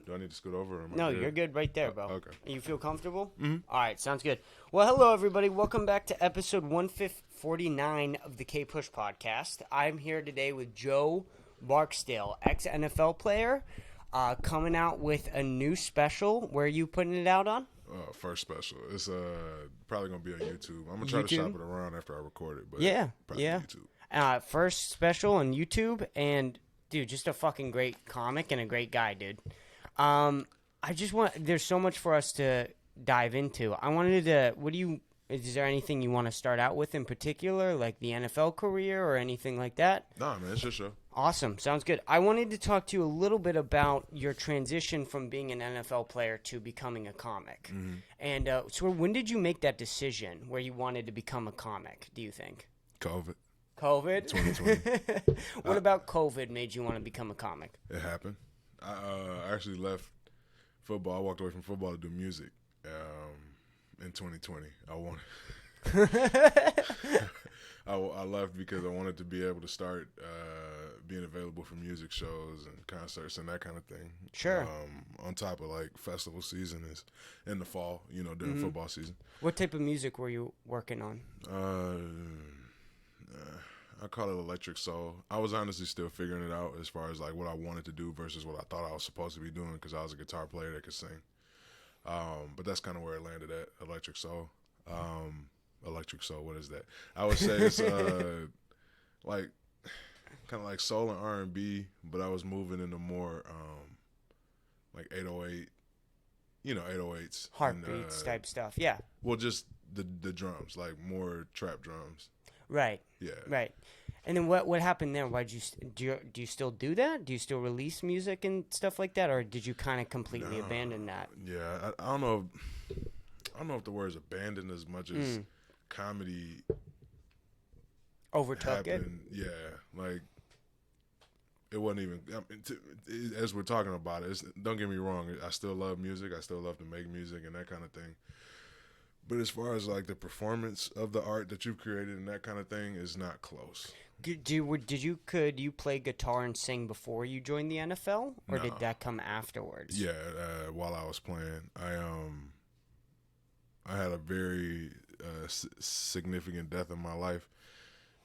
Do I need to scoot over? Or am I No, good? you're good right there, bro. Okay. You feel comfortable? Mm-hmm. All right, sounds good. Well, hello, everybody. Welcome back to episode 149 of the Kpush podcast. I'm here today with Joe Barksdale, ex-NFL player, coming out with a new special. Where are you putting it out on? First special. It's probably gonna be on YouTube. I'm gonna try to shop it around after I record it. But probably YouTube. First special on YouTube, and dude, just a fucking great comic and a great guy, dude. There's so much for us to dive into. I wanted to, is there anything you want to start out with in particular, like the NFL career or anything like that? Nah, man, it's your show. Awesome. Sounds good. I wanted to talk to you a little bit about your transition from being an NFL player to becoming a comic. Mm-hmm. And so when did you make that decision where you wanted to become a comic, do you think? COVID. 2020? What about COVID made you want to become a comic? It happened. I actually left football. I walked away from football to do music in 2020. I left because I wanted to be able to start being available for music shows and concerts and that kind of thing. Sure. On top of like festival season is in the fall, during football season. What type of music were you working on? I call it electric soul. I was honestly still figuring it out as far as like what I wanted to do versus what I thought I was supposed to be doing because I was a guitar player that could sing. But that's kind of where it landed at, electric soul. Electric soul, what is that? I would say it's like kind of like soul and R&B, but I was moving into more like 808, 808s. Heartbeats type stuff, yeah. Well, just the drums, like more trap drums. Right. Yeah. Right. And then what happened there? Do you still do that? Do you still release music and stuff like that, or did you kind of completely abandon that? Yeah, I don't know. I don't know if the word is abandoned as much as comedy overtook happened. it. Yeah, like it wasn't even. As we're talking about it, don't get me wrong. I still love music. I still love to make music and that kind of thing. But as far as like the performance of the art that you've created and that kind of thing is not close. Could you play guitar and sing before you joined the NFL, or did that come afterwards? Yeah, while I was playing, I had a very significant death in my life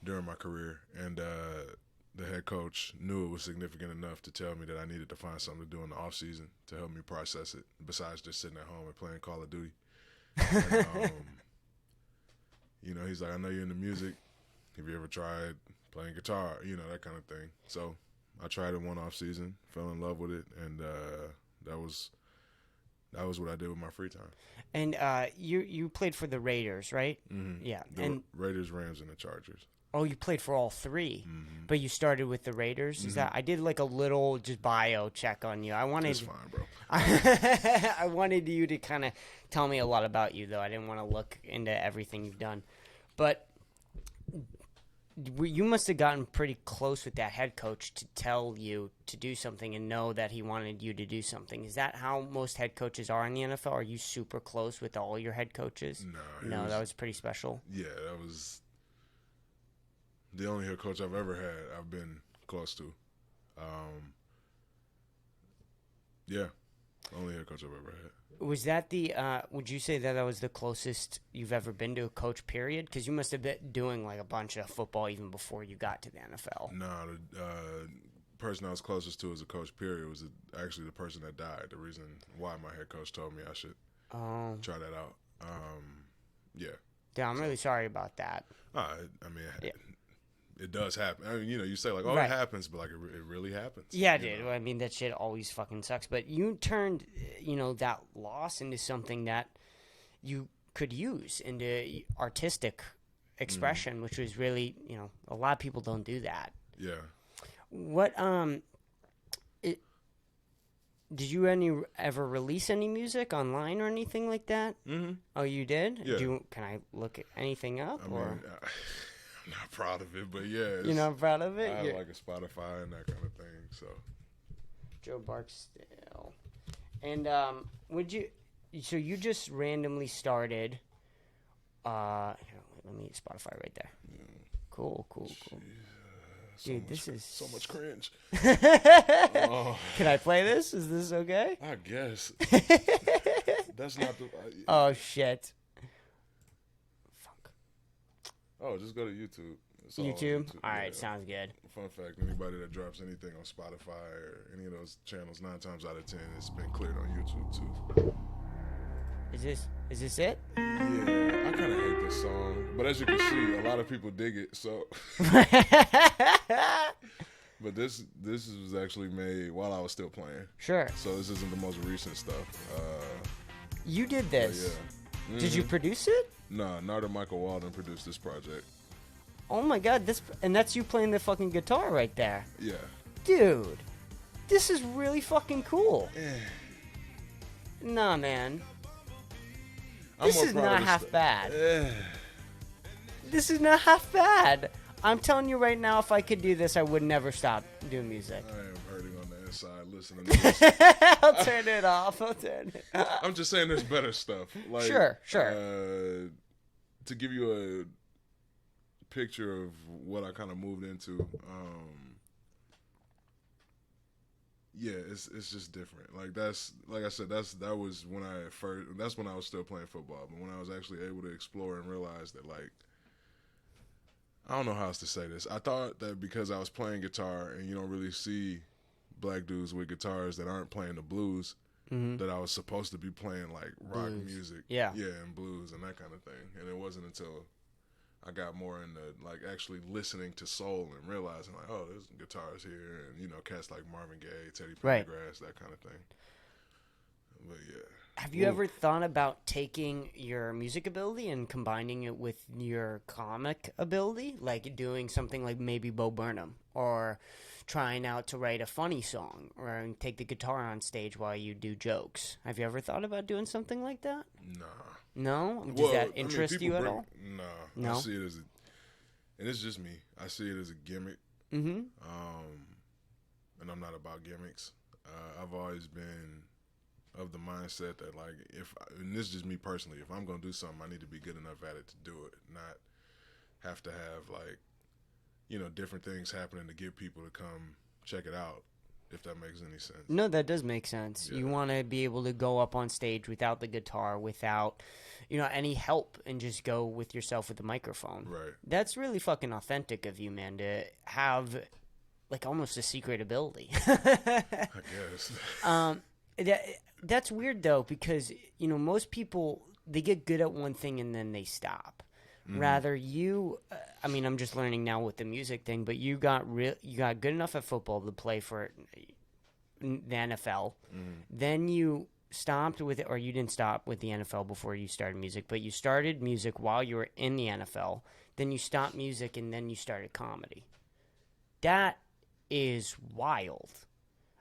during my career, and the head coach knew it was significant enough to tell me that I needed to find something to do in the off season to help me process it, besides just sitting at home and playing Call of Duty. And, he's like, I know you're into music. Have you ever tried playing guitar? That kind of thing. So I tried it one off season, fell in love with it, and that was what I did with my free time. And you played for the Raiders, right? Mm-hmm. Yeah. The Raiders, Rams, and the Chargers. Oh, you played for all three, mm-hmm. but you started with the Raiders. Is that? I did like a little just bio check on you. It's fine, bro. I wanted you to kind of tell me a lot about you, though. I didn't want to look into everything you've done, but you must have gotten pretty close with that head coach to tell you to do something and know that he wanted you to do something. Is that how most head coaches are in the NFL? Are you super close with all your head coaches? No, that was pretty special. Yeah, that was the only head coach I've ever had. I've been close to. Yeah, the only head coach I've ever had. Was that would you say that was the closest you've ever been to a coach, period? Because you must have been doing like a bunch of football even before you got to the NFL. No, the person I was closest to as a coach, period, was actually the person that died. The reason why my head coach told me I should try that out. Yeah. Yeah, I'm really sorry about that. It does happen. I mean, you say like, oh, right. It happens, but like it really happens. Yeah, dude. I mean, that shit always fucking sucks. But you turned, that loss into something that you could use into artistic expression, which was really, a lot of people don't do that. Yeah. What did you ever release any music online or anything like that? Mm-hmm. Oh, you did? Yeah. Can I look anything up? I'm not proud of it, but yeah. You're not proud of it? I have like a Spotify and that kind of thing, so. Joe Barksdale. And so you just randomly started, here, let me Spotify right there. Cool. Jesus. Dude, this is so much cringe. Can I play this? Is this okay? I guess. That's not the. Oh shit. Fuck. Oh, just go to YouTube. It's all on YouTube? All right, yeah. sounds good. Fun fact: anybody that drops anything on Spotify or any of those channels, 9 times out of 10, it's been cleared on YouTube too. Is this it? Yeah, I kind of hate this song, but as you can see, a lot of people dig it. So, but this was actually made while I was still playing. Sure. So this isn't the most recent stuff. You did this. Yeah. Mm-hmm. Did you produce it? No, Narda Michael Walden produced this project. Oh my god, that's you playing the fucking guitar right there. Yeah. Dude, this is really fucking cool. Eh. Nah, man. This is not half bad. This is not half bad. I'm telling you right now, if I could do this, I would never stop doing music. I am hurting on the inside listening to this. I'll turn it off. I'm just saying there's better stuff. Like, sure. To give you a picture of what I kind of moved into, yeah, it's just different. Like I said, that was when that's when I was still playing football. But when I was actually able to explore and realize that, like, I don't know how else to say this. I thought that because I was playing guitar and you don't really see black dudes with guitars that aren't playing the blues, that I was supposed to be playing like rock music, and blues and that kind of thing. And it wasn't until I got more into like actually listening to soul and realizing like, oh, there's guitars here, and cats like Marvin Gaye, Teddy Pendergrass, that kind of thing. But yeah. Have you ever thought about taking your music ability and combining it with your comic ability, like doing something like maybe Bo Burnham, or trying out to write a funny song, or take the guitar on stage while you do jokes? Have you ever thought about doing something like that? Nah. No? Does that interest you at all? Nah. No? I see it as and it's just me. I see it as a gimmick. Mm-hmm. And I'm not about gimmicks. I've always been of the mindset that, like, and this is just me personally, if I'm going to do something, I need to be good enough at it to do it, not have to have, like, different things happening to get people to come check it out, if that makes any sense. No, that does make sense. Yeah. You want to be able to go up on stage without the guitar, without, any help, and just go with yourself with the microphone. Right. That's really fucking authentic of you, man, to have, like, almost a secret ability. I guess. That's weird, though, because, most people, they get good at one thing and then they stop. Mm-hmm. Rather, you, I'm just learning now with the music thing, but you got good enough at football to play for the NFL. Mm-hmm. Then you stopped with it, or you didn't stop with the NFL before you started music, but you started music while you were in the NFL. Then you stopped music, and then you started comedy. That is wild.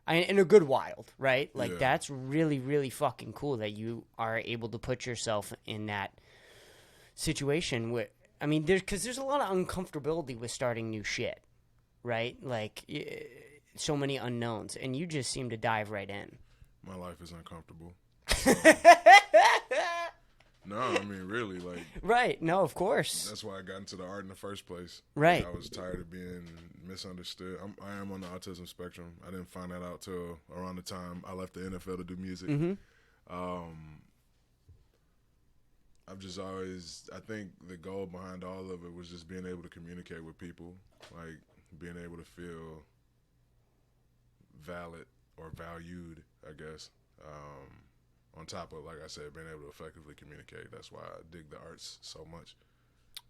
In a good wild, right? Like, that's really, really fucking cool that you are able to put yourself in that situation where, there's a lot of uncomfortability with starting new shit, right? Like, so many unknowns, and you just seem to dive right in. My life is uncomfortable. So. No, really, like... Right, no, of course. That's why I got into the art in the first place. Right. I was tired of being misunderstood. I am on the autism spectrum. I didn't find that out till around the time I left the NFL to do music. Mm-hmm. I've just always... I think the goal behind all of it was just being able to communicate with people. Like, being able to feel valid or valued, I guess. On top of, like I said, being able to effectively communicate. That's why I dig the arts so much.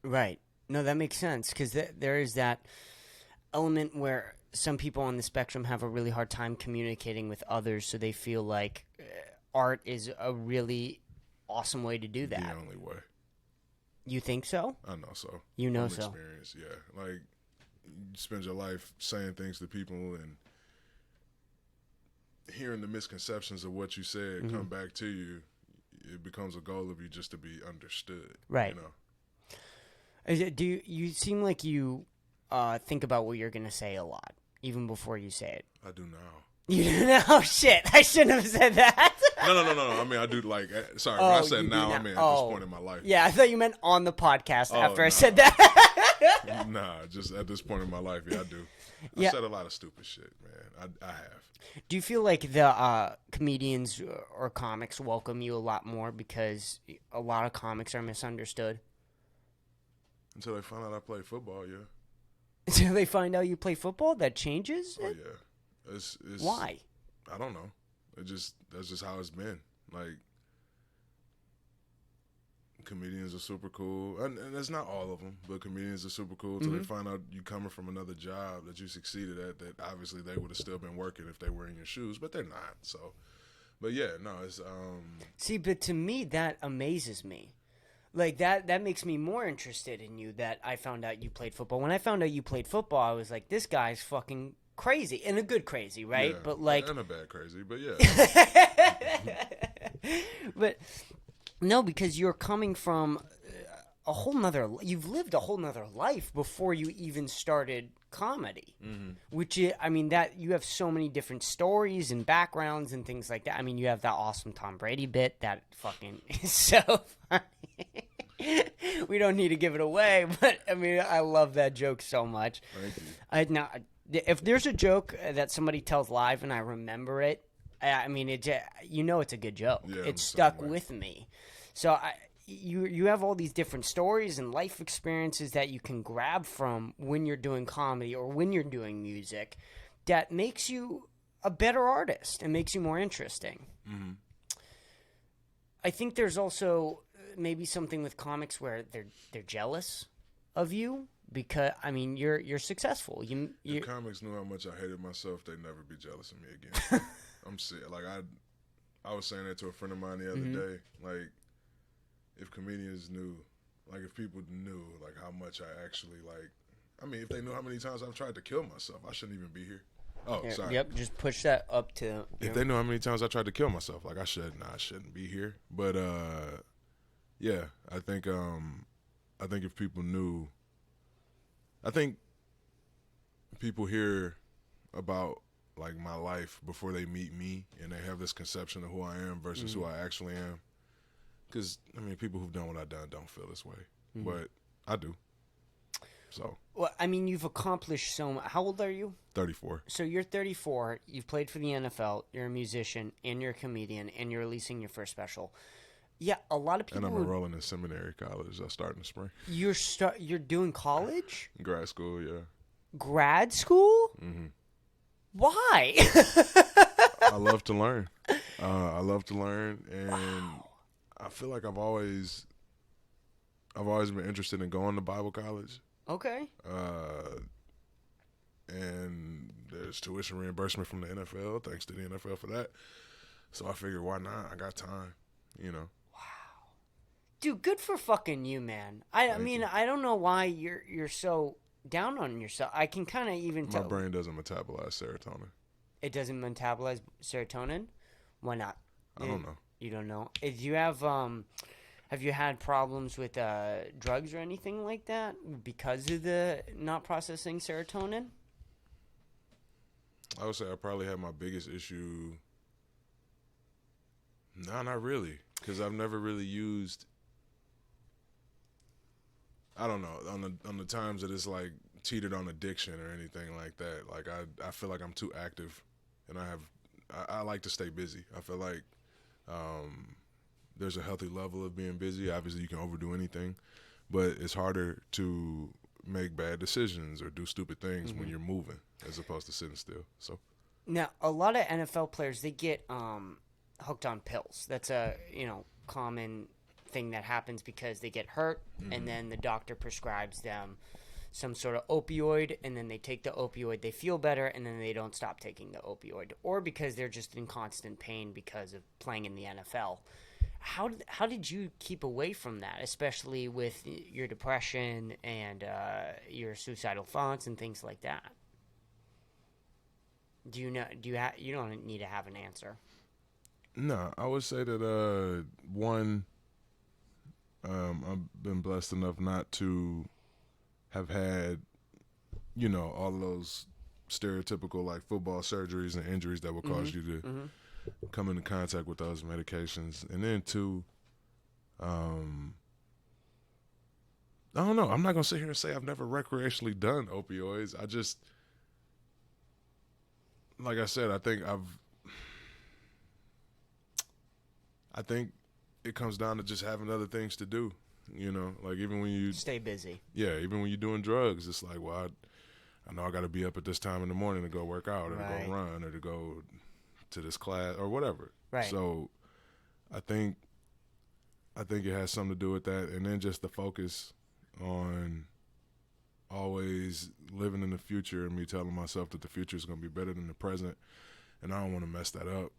Right. No, that makes sense, because there is that element where some people on the spectrum have a really hard time communicating with others, so they feel like art is a really awesome way to do that. The only way. You think so? I know so. You know so. Experience, yeah. Like, you spend your life saying things to people and hearing the misconceptions of what you said come back to you. It becomes a goal of you just to be understood. Right. Do you seem like you think about what you're going to say a lot, even before you say it? I do now. You do now? Oh, shit. I shouldn't have said that. No. I do, like, sorry, when I said now, at this point in my life. Yeah, I thought you meant on the podcast after I said that. Nah, just at this point in my life, yeah, I do. I said a lot of stupid shit, man. I have. Do you feel like the comedians or comics welcome you a lot more because a lot of comics are misunderstood? Until they find out I play football, yeah. Until they find out you play football, that changes? Oh, yeah. It's Why? I don't know. That's just how it's been. Like, comedians are super cool, and it's not all of them, but comedians are super cool until they find out you coming from another job that you succeeded at. That obviously they would have still been working if they were in your shoes, but they're not. So, but yeah, no, it's See, but to me, that amazes me. Like, that makes me more interested in you, that I found out you played football. When I found out you played football, I was like, this guy's fucking crazy. In a good crazy, right? Yeah, but like, and a bad crazy, but yeah. But no, because you're coming from a whole nother, you've lived a whole nother life before you even started comedy. Which is, I mean, that you have so many different stories and backgrounds and things like that. I mean, you have that awesome Tom Brady bit that fucking is so funny. We don't need to give it away, but I mean, I love that joke so much. Thank you. If there's a joke that somebody tells live and I remember it, I mean, it's a good joke. Yeah, It stuck with me. So you have all these different stories and life experiences that you can grab from when you're doing comedy or when you're doing music that makes you a better artist and makes you more interesting. Mm-hmm. I think there's also maybe something with comics where they're jealous of you because, I mean, you're successful. If comics knew how much I hated myself, they'd never be jealous of me again. I'm sick. Like, I was saying that to a friend of mine the other day. Like, if comedians knew, like, if people knew, like, how much I actually, like, I mean, if they knew how many times I've tried to kill myself, I shouldn't even be here. Oh, sorry. Yep, just push that up to... If they knew how many times I tried to kill myself, like, I shouldn't be here. But, yeah, I think if people knew, I think people hear about, like, my life before they meet me, and they have this conception of who I am versus who I actually am. Because, I mean, people who've done what I've done don't feel this way. But I do. So. Well, I mean, you've accomplished so much. How old are you? 34. So you're 34. You've played for the NFL. You're a musician, and you're a comedian, and you're releasing your first special. Yeah, a lot of people... And I'm enrolling in seminary college. I start in the spring. You're doing college? Grad school, yeah. Grad school? Mm-hmm. Why? I love to learn. And I feel like I've always been interested in going to Bible college. Okay. And there's tuition reimbursement from the NFL. Thanks to the NFL for that. So I figured, why not? I got time, you know. Wow. Dude, good for fucking you, man. I mean, I don't know why you're so down on yourself. I can kind of even tell. My brain doesn't metabolize serotonin. It doesn't metabolize serotonin? Why not? I don't know. You don't know? Do you have you had problems with drugs or anything like that because of the not processing serotonin? I would say I probably had my biggest issue. No, not really, because I've never really used. I don't know, on the times that it's like cheated on addiction or anything like that. Like I feel like I'm too active, and I like to stay busy. I feel like there's a healthy level of being busy. Obviously, you can overdo anything, but it's harder to make bad decisions or do stupid things when you're moving as opposed to sitting still. So now, a lot of NFL players, they get hooked on pills. That's a common thing that happens because they get hurt, and then the doctor prescribes them some sort of opioid, and then they take the opioid, they feel better, and then they don't stop taking the opioid, or because they're just in constant pain because of playing in the NFL. How did you keep away from that, especially with your depression and your suicidal thoughts and things like that? Do you know? You don't need to have an answer. No, I would say that one, I've been blessed enough not to have had, all of those stereotypical like football surgeries and injuries that will cause you to come into contact with those medications. And then two, I don't know. I'm not gonna sit here and say I've never recreationally done opioids. like I said, I think it comes down to just having other things to do. You know, like even when you Stay busy. yeah, even when you're doing drugs, it's like, well, I know I got to be up at this time in the morning to go work out or to Right. go run or to go to this class or whatever. Right. So I think it has something to do with that, and then just the focus on always living in the future and me telling myself that the future is going to be better than the present, and I don't want to mess that up.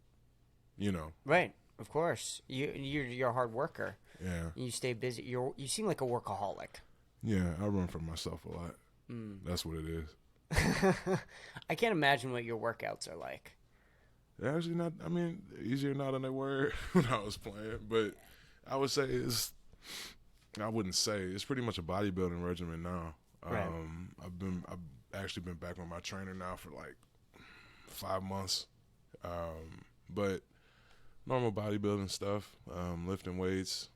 You know. Right. Of course. You're a hard worker. Yeah. You stay busy. You seem like a workaholic. Yeah, I run from myself a lot. That's what it is. I can't imagine what your workouts are like. They're actually not. I mean, easier now than they were when I was playing. But I would say I wouldn't say it's pretty much a bodybuilding regimen now. Right. I've actually been back with my trainer now for like 5 months. But normal bodybuilding stuff, lifting weights,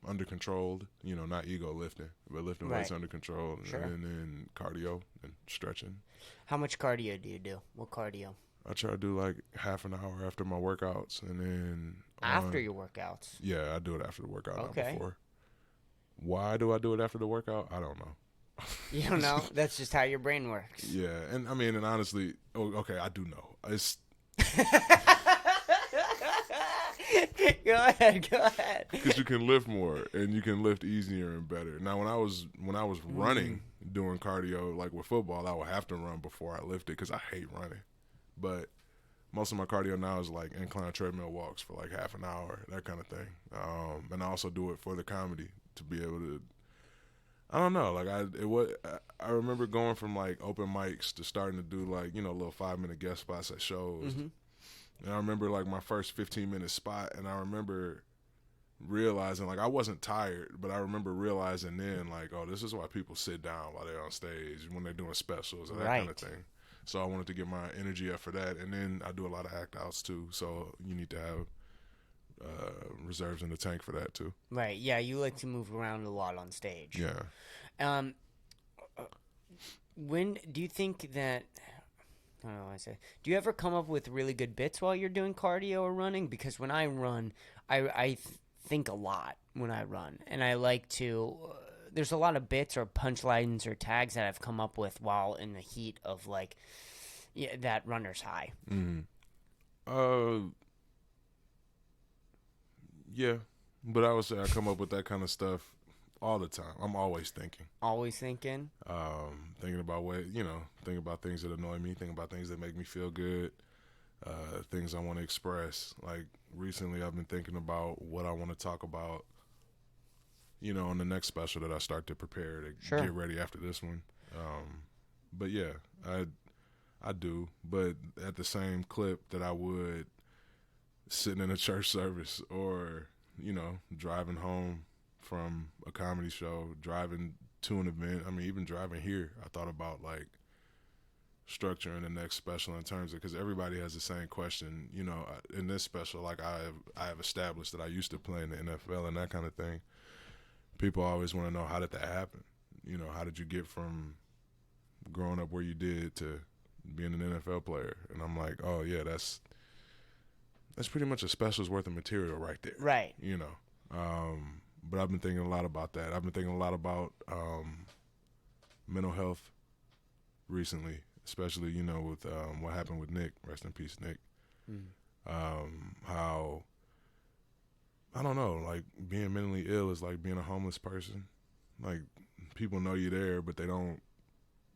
under controlled. You know, not ego lifting, but lifting weights under control, Sure. and then cardio and stretching. How much cardio do you do? What cardio? I try to do like half an hour after my workouts, and then After your workouts? Yeah, I do it after the workout, Okay. not before. Why do I do it after the workout? I don't know. You don't know? That's just how your brain works. Yeah, and I mean, and honestly, okay, I do know. It's Go ahead. because you can lift more and you can lift easier and better. Now, when I was running, doing cardio like with football, I would have to run before I lifted because I hate running. But most of my cardio now is like incline treadmill walks for like half an hour, that kind of thing. And I also do it for the comedy to be able to. I don't know, like I remember going from like open mics to starting to do like, you know, little 5-minute guest spots at shows. And I remember like my first 15-minute spot, and I remember realizing like I wasn't tired, but I remember realizing then like, oh, this is why people sit down while they're on stage when they're doing specials and that kind of thing. So I wanted to get my energy up for that, and then I do a lot of act outs too. So you need to have reserves in the tank for that too. Right. Yeah, you like to move around a lot on stage. Yeah. When do you think that? I don't know what I say. Do you ever come up with really good bits while you're doing cardio or running? Because when I run, I think a lot when I run, and I like to. There's a lot of bits or punchlines or tags that I've come up with while in the heat of like that runner's high. Yeah, but I would say I come up with that kind of stuff all the time. I'm always thinking. Always thinking. Thinking about thinking about things that annoy me, thinking about things that make me feel good, things I want to express. Like recently I've been thinking about what I want to talk about, you know, on the next special that I start to prepare to get ready after this one. But yeah, I do. But at the same clip that I would sitting in a church service or, you know, driving home from a comedy show, driving to an event. I mean, even driving here, I thought about like structuring the next special in terms of, because everybody has the same question. You know, in this special, like I have established that I used to play in the NFL and that kind of thing. People always want to know, how did that happen? You know, how did you get from growing up where you did to being an NFL player? And I'm like, oh yeah, that's pretty much a special's worth of material right there. Right. You know. But I've been thinking a lot about that. I've been thinking a lot about mental health recently, especially, you know, with what happened with Nick. Rest in peace, Nick. How, I don't know, like being mentally ill is like being a homeless person. Like people know you're there, but they don't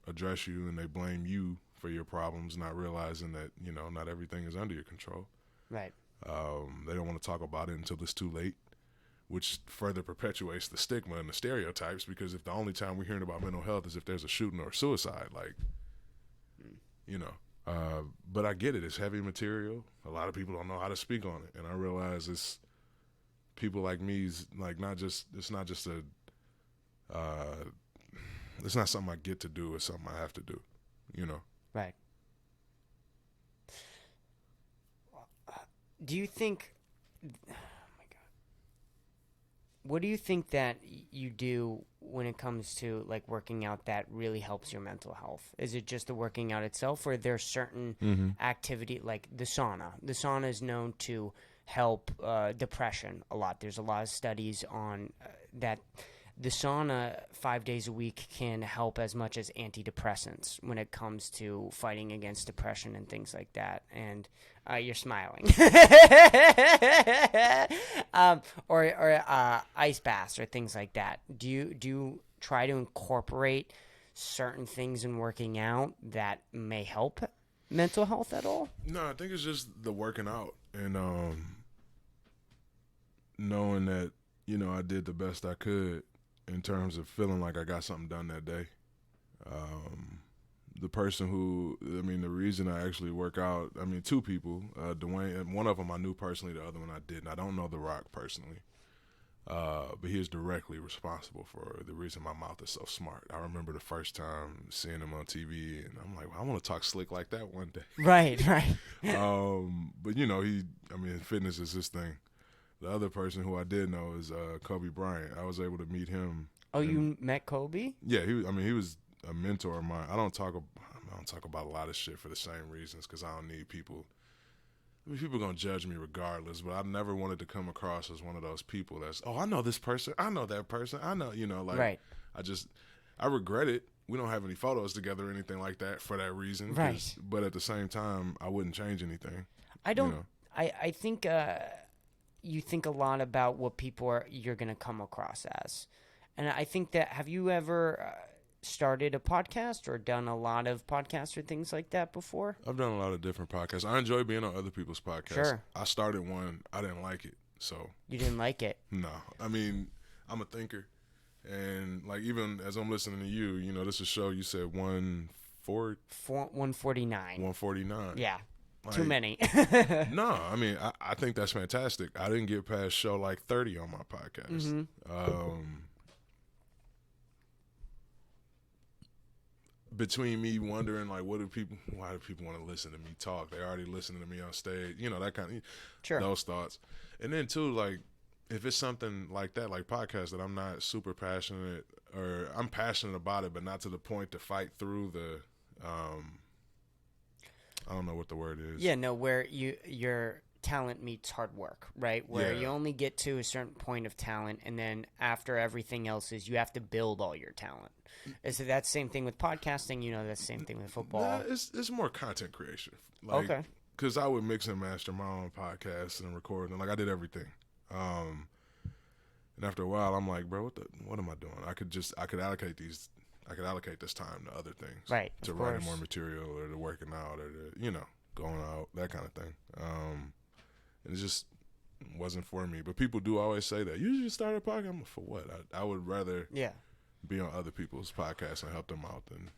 address you, and they blame you for your problems, not realizing that, you know, not everything is under your control. Right. They don't want to talk about it until it's too late, which further perpetuates the stigma and the stereotypes, because if the only time we're hearing about mental health is if there's a shooting or a suicide, like, you know. But I get it. It's heavy material. A lot of people don't know how to speak on it. And I realize it's people like me's like it's not something I get to do. It's something I have to do, you know. Right. Do you think... what do you think that you do when it comes to like working out that really helps your mental health? Is it just the working out itself, or are there certain activity like the sauna? The sauna is known to help depression a lot. There's a lot of studies on that. The sauna 5 days a week can help as much as antidepressants when it comes to fighting against depression and things like that. And you're smiling. Or ice baths or things like that. Do you try to incorporate certain things in working out that may help mental health at all? No, I think it's just the working out and knowing that, I did the best I could in terms of feeling like I got something done that day. The reason I actually work out, two people, Dwayne, and one of them I knew personally, the other one I didn't. I don't know The Rock personally, but he is directly responsible for the reason my mouth is so smart. I remember the first time seeing him on TV, and I'm like, well, I want to talk slick like that one day. Right. But, fitness is his thing. The other person who I did know is Kobe Bryant. I was able to meet him. Oh, you met Kobe? Yeah, he was a mentor of mine. I don't talk about a lot of shit for the same reasons because I don't need people. People are gonna judge me regardless, but I never wanted to come across as one of those people that's, I know this person, I know that person, I know, Right. I regret it. We don't have any photos together or anything like that for that reason. Right. But at the same time, I wouldn't change anything. I don't. I think you think a lot about what you're going to come across as, and I think that, have you ever started a podcast or done a lot of podcasts or things like that before? I've done a lot of different podcasts. I enjoy being on other people's podcasts. Sure. I started one. I didn't like it. So you didn't like it? No. I'm a thinker, and like even as I'm listening to you, this is a show you said 149. 149. Yeah. Like, too many. No, I think that's fantastic. I didn't get past show like 30 on my podcast. Between me wondering like, why do people want to listen to me talk? They're already listening to me on stage, that kind of, sure. Those thoughts. And then too, like, if it's something like that, like podcast, that I'm not super passionate, or I'm passionate about it, but not to the point to fight through the, I don't know what the word is. Yeah, no, where your talent meets hard work, right? Where you only get to a certain point of talent, and then after everything else you have to build all your talent. So that's the same thing with podcasting, that's the same thing with football. Nah, it's more content creation. Like, okay. Because I would mix and master my own podcasts and record, and like I did everything. And after a while, I'm like, bro, what am I doing? I could allocate this time to other things, right? To writing more material, or to working out, or to going out, that kind of thing. And it just wasn't for me. But people do always say that you should start a podcast. I'm like, for what? I would rather be on other people's podcasts and help them out than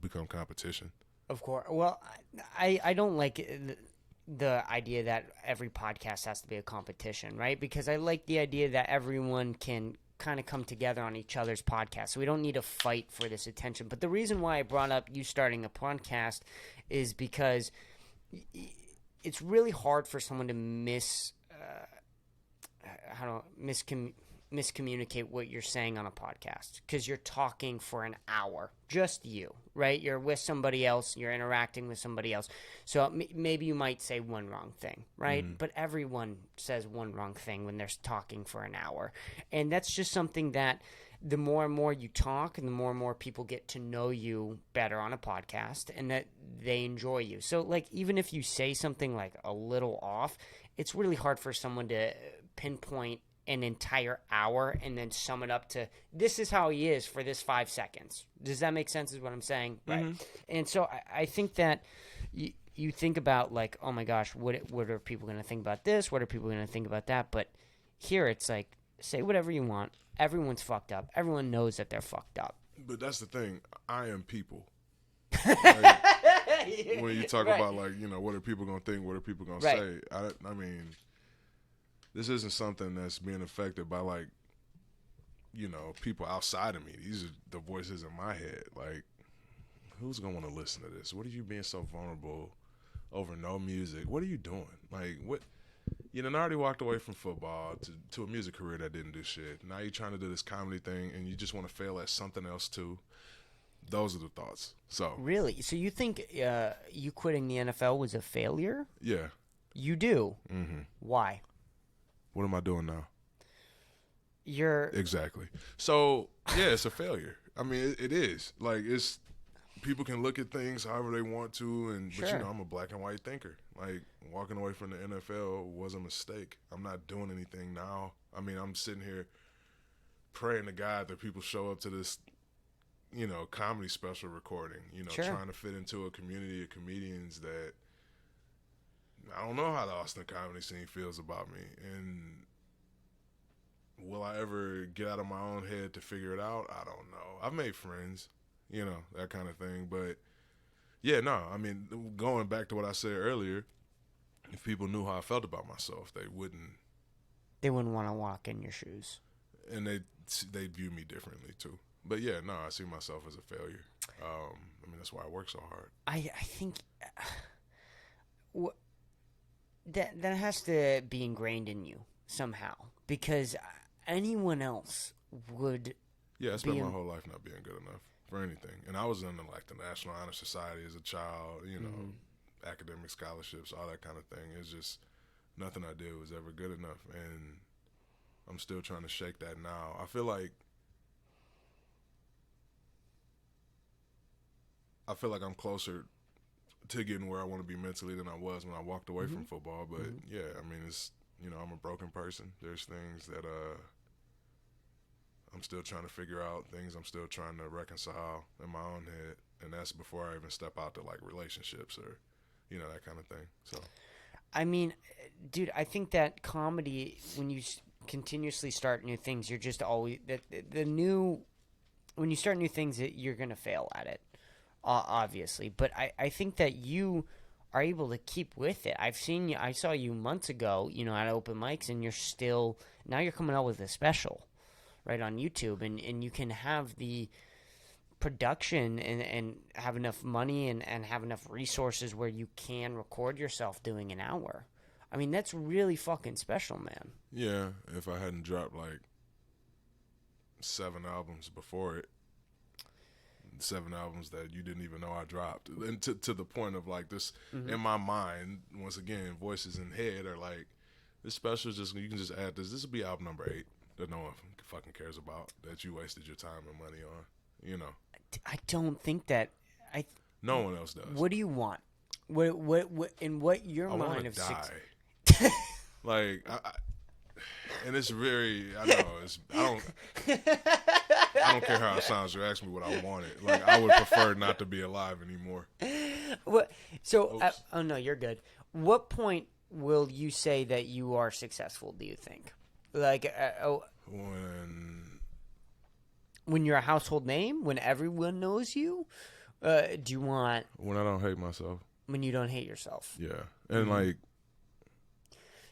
become competition. Of course. Well, I don't like the idea that every podcast has to be a competition, right? Because I like the idea that everyone can kind of come together on each other's podcast. So we don't need to fight for this attention. But the reason why I brought up you starting a podcast is because it's really hard for someone to miscommunicate what you're saying on a podcast, because you're talking for an hour, just you, right? You're with somebody else, you're interacting with somebody else, so maybe you might say one wrong thing, right? But everyone says one wrong thing when they're talking for an hour, and that's just something that the more and more you talk and the more and more people get to know you better on a podcast, and that they enjoy you. So like, even if you say something like a little off, it's really hard for someone to pinpoint an entire hour and then sum it up to, this is how he is for this 5 seconds. Does that make sense, is what I'm saying? Right. And so I think that you think about like, oh my gosh, what are people going to think about this? What are people going to think about that? But here it's like, say whatever you want. Everyone's fucked up. Everyone knows that they're fucked up. But that's the thing. I am people. Like, when you talk about like, what are people going to think? What are people going to say? I mean, this isn't something that's being affected by like, people outside of me. These are the voices in my head. Like, who's going to want to listen to this? What are you being so vulnerable over no music? What are you doing? Like, what? You done already walked away from football to a music career that didn't do shit. Now you're trying to do this comedy thing, and you just want to fail at something else too. Those are the thoughts. So Really? So you think you quitting the NFL was a failure? yeah. You do. Mm-hmm. Why? What am I doing now? You're Exactly. So yeah, it's a failure. I mean, it is. Like it's people can look at things however they want to, but Sure. I'm a black and white thinker. Like walking away from the NFL was a mistake. I'm not doing anything now. I mean, I'm sitting here praying to God that people show up to this, comedy special recording. Sure. Trying to fit into a community of comedians that I don't know how the Austin comedy scene feels about me, and will I ever get out of my own head to figure it out? I don't know. I've made friends, that kind of thing. But yeah, no, I mean, going back to what I said earlier, if people knew how I felt about myself, they wouldn't want to walk in your shoes. and they'd view me differently too. But yeah, no, I see myself as a failure. I mean, that's why I work so hard. I think that has to be ingrained in you somehow, because anyone else would. Yeah, I spent my whole life not being good enough for anything, and I was in the National Honor Society as a child. Academic scholarships, all that kind of thing. It's just nothing I did was ever good enough, and I'm still trying to shake that now. I feel like I'm closer to getting where I want to be mentally than I was when I walked away from football. But yeah, I mean, it's I'm a broken person. There's things that I'm still trying to figure out, things I'm still trying to reconcile in my own head, and that's before I even step out to like relationships or that kind of thing. So I mean, dude, I think that comedy, when you continuously start new things, you're just always the new. When you start new things, you're gonna fail at it, obviously. But I think that you are able to keep with it. I saw you months ago, at open mics, and now you're coming out with a special, right, on YouTube, and you can have the production and have enough money and have enough resources where you can record yourself doing an hour. I mean, that's really fucking special, man. yeah, if I hadn't dropped like 7 albums before it, 7 albums that you didn't even know I dropped, and to the point of like this in my mind, once again, voices in head are like, this special is just, you can just add this. This will be album number 8 that no one fucking cares about, that you wasted your time and money on. I don't think that. No one else does. What do you want? What in what your I mind want of to six? die. Like, and it's very. I know. I don't care how it sounds. You ask me what I wanted. Like, I would prefer not to be alive anymore. What? So, oh no, you're good. What point will you say that you are successful? Do you think? Like, when you're a household name, when everyone knows you, do you want when I don't hate myself? When you don't hate yourself? Yeah, and like,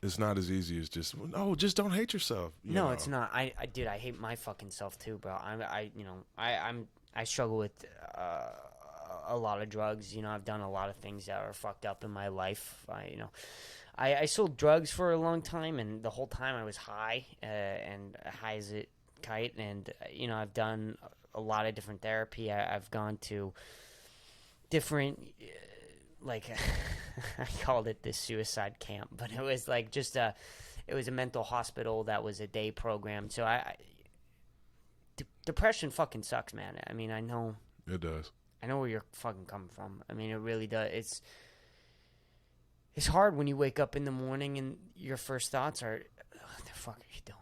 it's not as easy as just just don't hate yourself. No, it's not. I hate my fucking self too, bro. I struggle with a lot of drugs. I've done a lot of things that are fucked up in my life. I sold drugs for a long time, and the whole time I was high, and high as it kite. And I've done a lot of different therapy. I've gone to different, like, I called it this suicide camp, but it was like it was a mental hospital that was a day program. So depression fucking sucks, man. I mean, I know it does. I know where you're fucking coming from. I mean, it really does. It's hard when you wake up in the morning and your first thoughts are, what the fuck are you doing?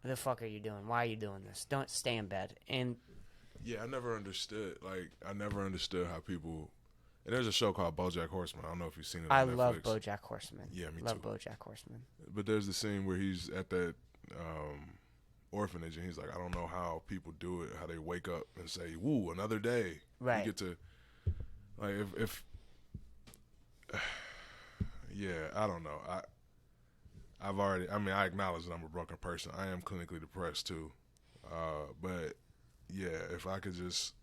What the fuck are you doing? Why are you doing this? Don't stay in bed. And yeah, I never understood. Like, I never understood how people. And there's a show called BoJack Horseman. I don't know if you've seen it on Netflix. I love BoJack Horseman. Yeah, me love too. BoJack Horseman. But there's the scene where he's at that orphanage, and he's like, I don't know how people do it, how they wake up and say, woo, another day. Right. You get to, like, if yeah, I don't know. I acknowledge that I'm a broken person. I am clinically depressed too. But yeah, if I could just,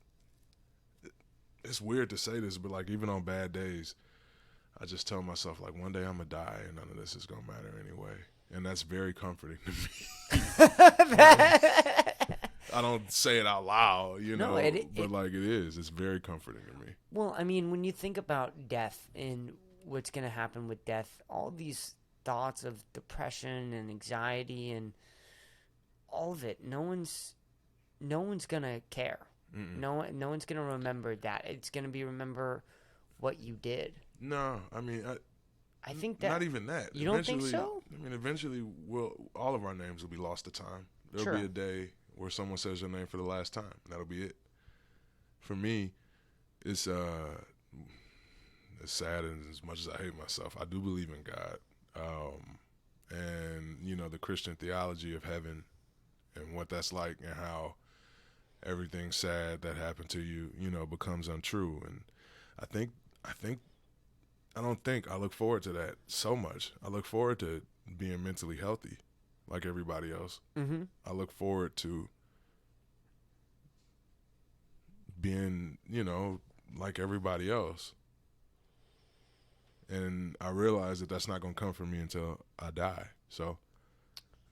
it's weird to say this, but like, even on bad days, I just tell myself, like, one day I'm going to die and none of this is going to matter anyway. And that's very comforting to me. I don't say it out loud, but like it is. It's very comforting to me. Well, I mean, when you think about death and what's going to happen with death, all these thoughts of depression and anxiety and all of it, no one's going to care. No one's going to remember that. It's going to be remember what you did. No, I mean, I think that not even that. You don't think so? I mean, eventually, all of our names will be lost to time. There'll be a day where someone says your name for the last time. And that'll be it. For me, it's sad, and as much as I hate myself, I do believe in God, and the Christian theology of heaven and what that's like, and how everything sad that happened to you, becomes untrue. And I look forward to that so much. I look forward to being mentally healthy like everybody else. Mm-hmm. I look forward to being, like everybody else. And I realize that that's not going to come for me until I die. So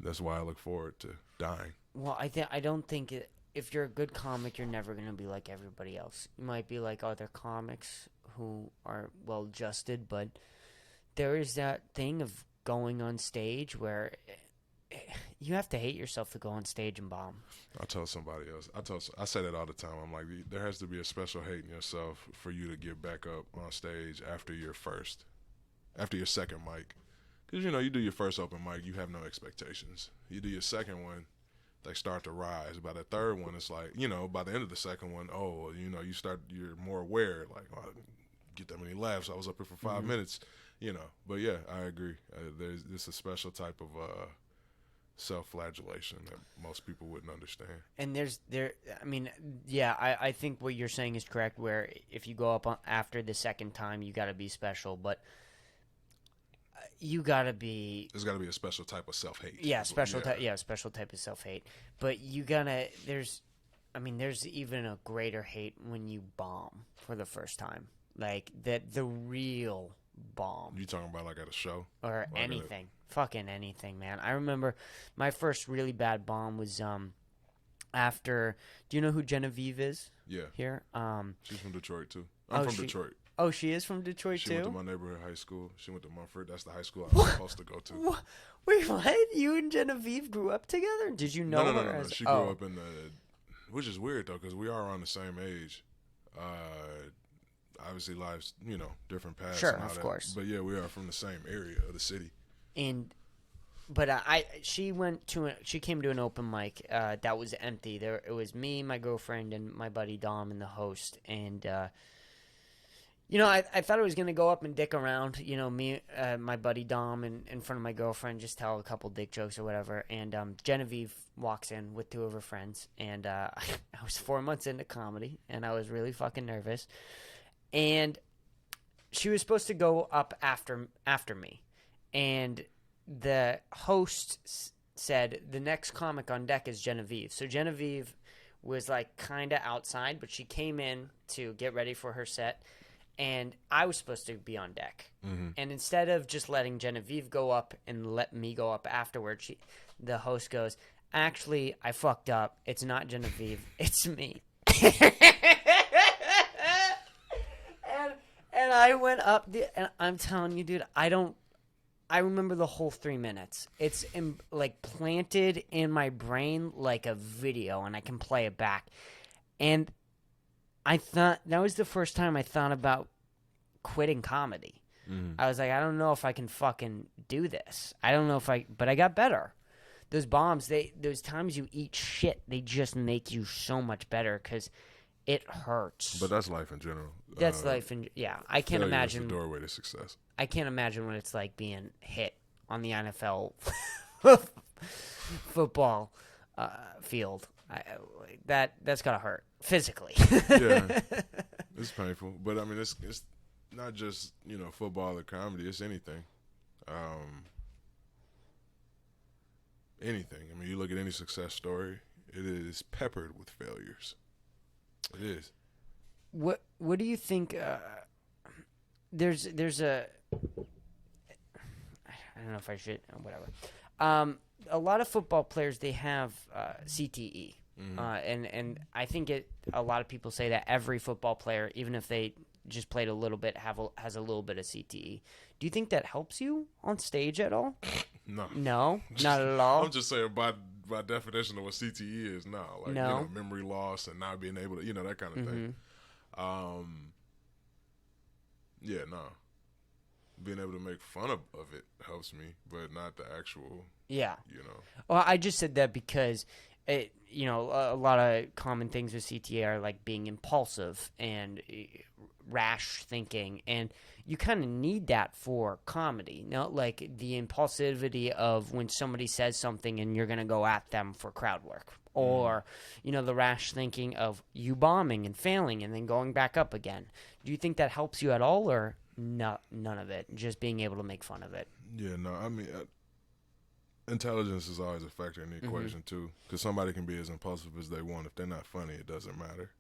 that's why I look forward to dying. Well, I don't think if you're a good comic, you're never going to be like everybody else. You might be like other comics who are well-adjusted, but there is that thing of going on stage where you have to hate yourself to go on stage and bomb. I'll tell somebody else. I say that all the time. I'm like, there has to be a special hate in yourself for you to get back up on stage after your second mic. Because, you do your first open mic, you have no expectations. You do your second one, they start to rise. By the third one, it's like, by the end of the second one, you're more aware. Like, oh, I didn't get that many laughs. I was up here for 5 minutes, But yeah, I agree. There's a special type of self-flagellation that most people wouldn't understand. And I think what you're saying is correct, where if you go up after the second time, you got to be special, but you got to be... There's got to be a special type of self-hate. Yeah, special type of self-hate. But you got to... There's even a greater hate when you bomb for the first time. Like, the real bomb. You talking about like at a show? Or like anything. Fucking anything, man. I remember my first really bad bomb was after... Do you know who Genevieve is? Yeah. Here? She's from Detroit, too. I'm from Detroit. Oh, she is from Detroit, too? She went to my neighborhood high school. She went to Mumford. That's the high school I was supposed to go to. Wait, what? You and Genevieve grew up together? Did you know her? No. She grew up in which is weird, though, because we are around the same age. Obviously, lives, different paths. Sure, of course. But, yeah, we are from the same area of the city. She came to an open mic that was empty. It was me, my girlfriend, and my buddy Dom, and the host. And I thought I was gonna go up and dick around. Me, my buddy Dom, and in front of my girlfriend, just tell a couple dick jokes or whatever. And Genevieve walks in with two of her friends, and I was 4 months into comedy, and I was really fucking nervous. And she was supposed to go up after me. And the host said the next comic on deck is Genevieve. So Genevieve was like kind of outside, but she came in to get ready for her set, and I was supposed to be on deck. Mm-hmm. And instead of just letting Genevieve go up and let me go up afterward, the host goes, "Actually, I fucked up. It's not Genevieve. It's me." And I went up, and I'm telling you, dude, I remember the whole 3 minutes. It's planted in my brain like a video, and I can play it back. And I thought that was the first time I thought about quitting comedy. Mm-hmm. I was like, I don't know if I can fucking do this. I don't know but I got better. Those bombs, those times you eat shit, they just make you so much better because it hurts. But that's life in general. That's life in I can't imagine is the doorway to success. I can't imagine what it's like being hit on the NFL football field. That's gotta hurt physically. Yeah, it's painful. But I mean, it's not just football or comedy. It's anything. Anything. I mean, you look at any success story. It is peppered with failures. It is. What do you think? There's I don't know if I should. Whatever. A lot of football players, they have CTE. And I think a lot of people say that every football player, even if they just played a little bit, has a little bit of CTE. Do you think that helps you on stage at all? No. No? Not at all? I'm just saying by definition of what CTE is now. Like, No. memory loss and not being able to, that kind of thing. Yeah, no. Being able to make fun of it helps me, but not the actual, Well, I just said that because, a lot of common things with CTA are like being impulsive and rash thinking, and you kind of need that for comedy. Like the impulsivity of when somebody says something and you're going to go at them for crowd work. Or, the rash thinking of you bombing and failing and then going back up again. Do you think that helps you at all, or none of it? Just being able to make fun of it? Yeah, no, I mean, intelligence is always a factor in the equation, too. Because somebody can be as impulsive as they want. If they're not funny, it doesn't matter,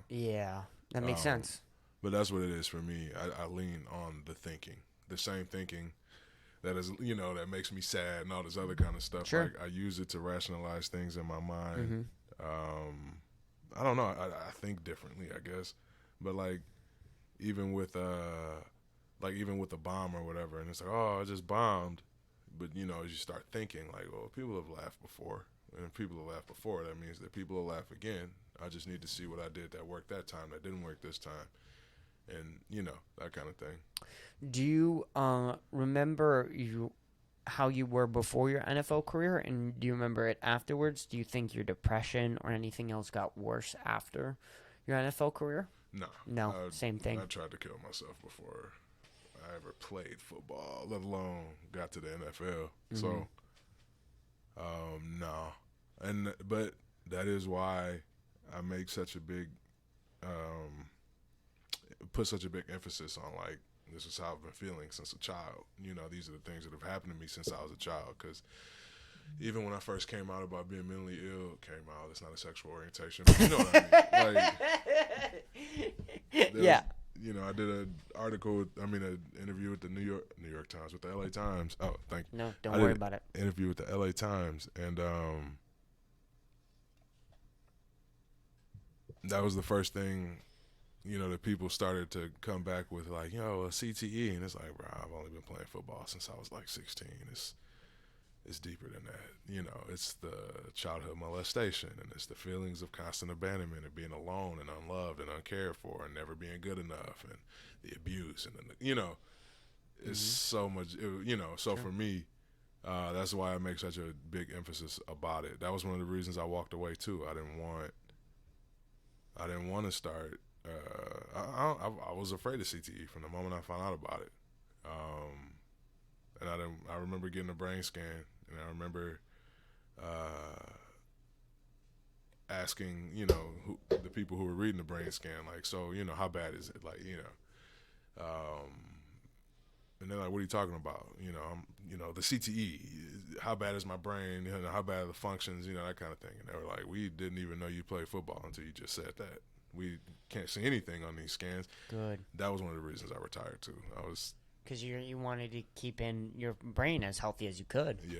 Yeah, that makes sense. But that's what it is for me. I lean on the thinking. The same thinking that is, that makes me sad and all this other kind of stuff. Sure. Like, I use it to rationalize things in my mind. I don't know. I think differently, I guess. But, like, even with a bomb or whatever, and it's like, oh, I just bombed. But, as you start thinking, like, well, people have laughed before. And if people have laughed before, that means that people will laugh again. I just need to see what I did that worked that time, that didn't work this time. And, that kind of thing. Do you remember how you were before your NFL career, and do you remember it afterwards? Do you think your depression or anything else got worse after your NFL career? No, same thing. I tried to kill myself before I ever played football, let alone got to the NFL. So, no. But that is why I make such a big, put such a big emphasis on, like, this is how I've been feeling since a child. These are the things that have happened to me since I was a child. Because even when I first came out about being mentally ill, it's not a sexual orientation. But you know what I mean? Like, I did an interview with the New York Times, with the LA Times. Oh, thank you. No, don't worry about it. Interview with the LA Times, and that was the first thing, that people started to come back with, like, a CTE, and it's like, bro, I've only been playing football since I was like 16. It's deeper than that. It's the childhood molestation, and it's the feelings of constant abandonment and being alone and unloved and uncared for and never being good enough, and the abuse, and it's so much. So for me, that's why I make such a big emphasis about it. That was one of the reasons I walked away too. I didn't want to start. I was afraid of CTE from the moment I found out about it. And I remember getting a brain scan, and I remember asking, the people who were reading the brain scan, like, so, how bad is it? Like, and they're like, what are you talking about? The CTE, how bad is my brain? How bad are the functions? That kind of thing. And they were like, we didn't even know you played football until you just said that. We can't see anything on these scans. Good. That was one of the reasons I retired too. Because you wanted to keep in your brain as healthy as you could. Yeah.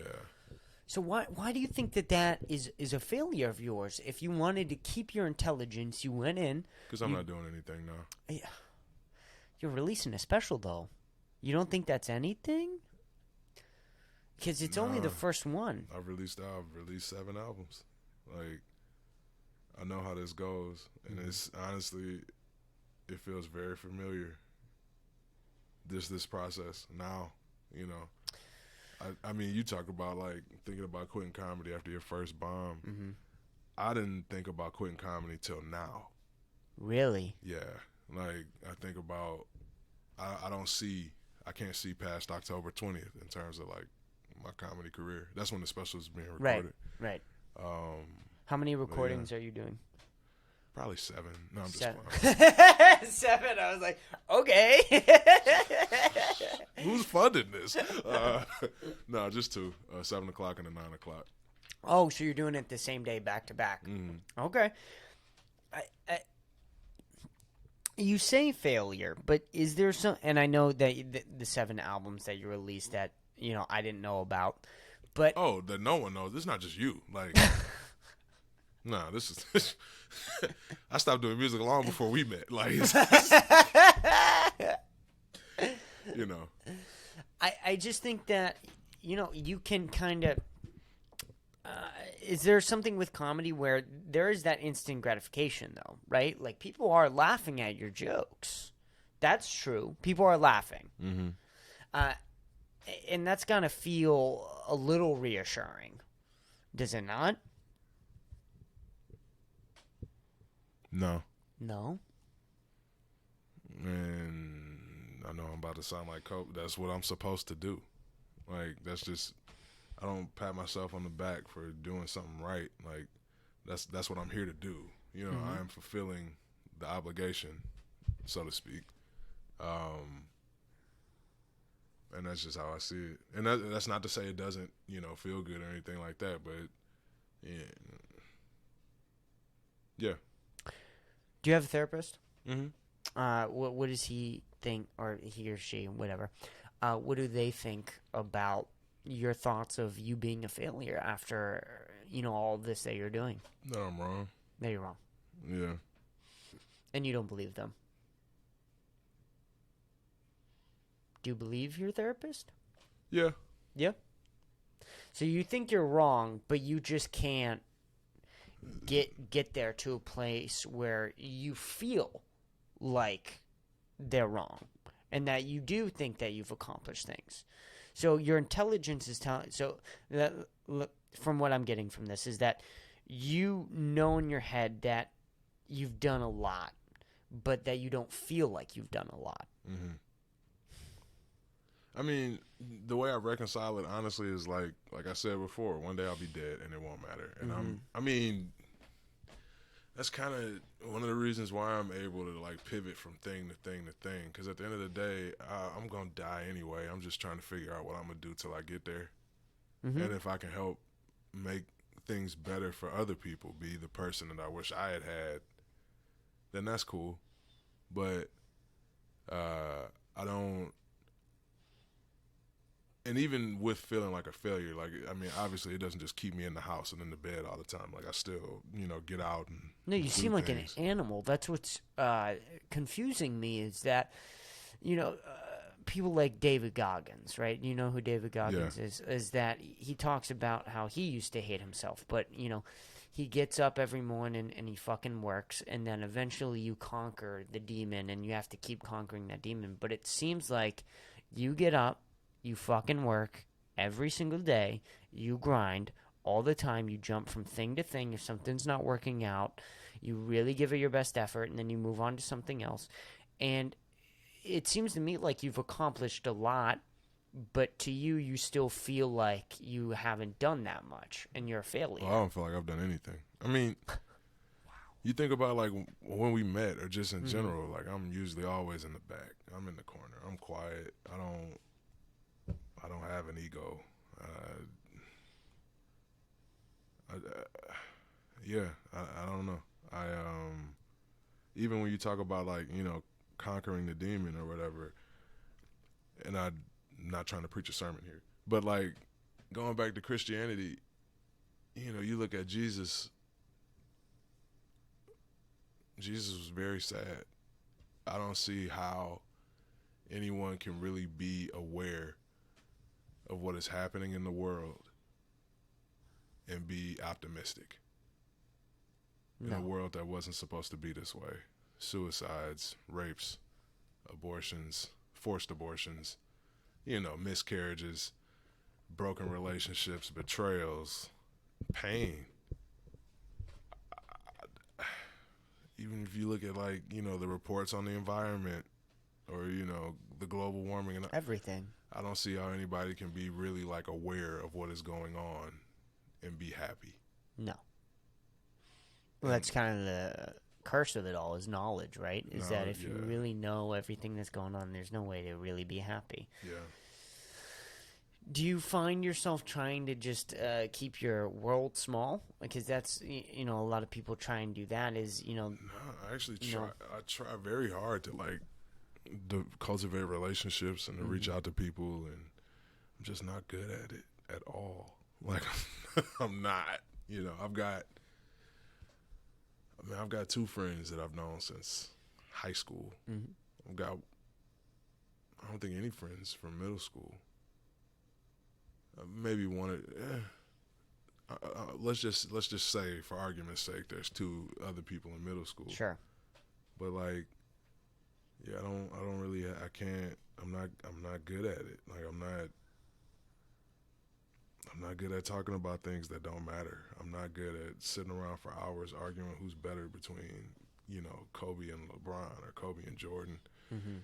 So why do you think that is a failure of yours? If you wanted to keep your intelligence, you went in. Because I'm not doing anything now. Yeah. You're releasing a special, though. You don't think that's anything? Because it's only the first one. I've released 7 albums. Like, I know how this goes. And it's honestly, it feels very familiar. This process now, I mean, you talk about, like, thinking about quitting comedy after your first bomb. I didn't think about quitting comedy till now. Really? Yeah. Like, I think about, I can't see past October 20th in terms of, like, my comedy career. That's when the special is being recorded. Right. How many recordings are you doing? Probably 7. No, I'm just 7. playing. 7. I was like, okay. Who's funding this? No, just 2. 7 o'clock and a 9 o'clock. Oh, so you're doing it the same day, back to back. Okay. You say failure, but is there some? And I know that the 7 albums that you released, that I didn't know about. But Oh, that no one knows. This is not just you. Like, nah, this is. I stopped doing music long before we met. Like, you know. I just think that, you can kind of. Is there something with comedy where there is that instant gratification, though, right? Like, people are laughing at your jokes. That's true. People are laughing. Mm-hmm. And that's going to feel a little reassuring. Does it not? No. No? And I know I'm about to sound like Cope. That's what I'm supposed to do. Like, that's just, I don't pat myself on the back for doing something right. Like, that's what I'm here to do. I am fulfilling the obligation, so to speak. And that's just how I see it. And that's not to say it doesn't, feel good or anything like that. But, yeah. Do you have a therapist? Mm-hmm. What does he think, or he or she, whatever? What do they think about your thoughts of you being a failure after, all this that you're doing? No, I'm wrong. No, you're wrong. Yeah. And you don't believe them. Do you believe your therapist? Yeah. Yeah. So you think you're wrong, but you just can't get there to a place where you feel like they're wrong and that you do think that you've accomplished things. So your intelligence is telling. So that, from what I'm getting from this is that you know in your head that you've done a lot, but that you don't feel like you've done a lot. Mm-hmm. I mean, the way I reconcile it, honestly, is like I said before, one day I'll be dead and it won't matter. And that's kind of one of the reasons why I'm able to like pivot from thing to thing to thing. Because at the end of the day, I'm going to die anyway. I'm just trying to figure out what I'm going to do till I get there. Mm-hmm. And if I can help make things better for other people, be the person that I wish I had, then that's cool. But I don't. And even with feeling like a failure, obviously it doesn't just keep me in the house and in the bed all the time. Like, I still, get out and no, you seem like things. An animal. That's what's confusing me is that, people like David Goggins, right? You know who David Goggins is? Is that he talks about how he used to hate himself, but, he gets up every morning and he fucking works, and then eventually you conquer the demon and you have to keep conquering that demon. But it seems like you get up, you fucking work every single day. You grind all the time. You jump from thing to thing. If something's not working out, you really give it your best effort, and then you move on to something else. And it seems to me like you've accomplished a lot, but to you, you still feel like you haven't done that much, and you're a failure. Well, I don't feel like I've done anything. I mean, you think about like when we met, or just in general. Like, I'm usually always in the back. I'm in the corner. I'm quiet. I don't have an ego. I don't know. Even when you talk about like, conquering the demon or whatever, and I'm not trying to preach a sermon here, but like going back to Christianity, you look at Jesus. Jesus was very sad. I don't see how anyone can really be aware of what is happening in the world and be optimistic in a world that wasn't supposed to be this way. Suicides, rapes, abortions, forced abortions, miscarriages, broken relationships, betrayals, pain. Even if you look at like, the reports on the environment or, the global warming and everything. I don't see how anybody can be really like aware of what is going on and be happy. No. Well, that's kind of the curse of it all is knowledge, right? Is that if you really know everything that's going on, there's no way to really be happy. Yeah. Do you find yourself trying to just keep your world small? Because that's, a lot of people try and do that is, No, I actually try. I try very hard to like to cultivate relationships and to reach out to people. And I'm just not good at it at all. Like, I'm not. You know, I've got 2 friends that I've known since high school. Mm-hmm. I don't think any friends from middle school. Maybe one. Let's just say, for argument's sake, there's 2 other people in middle school. Sure. But like, yeah, I don't really. I can't. I'm not good at it. Like, I'm not good at talking about things that don't matter. I'm not good at sitting around for hours arguing who's better between, you know, Kobe and LeBron or Kobe and Jordan. Mm-hmm.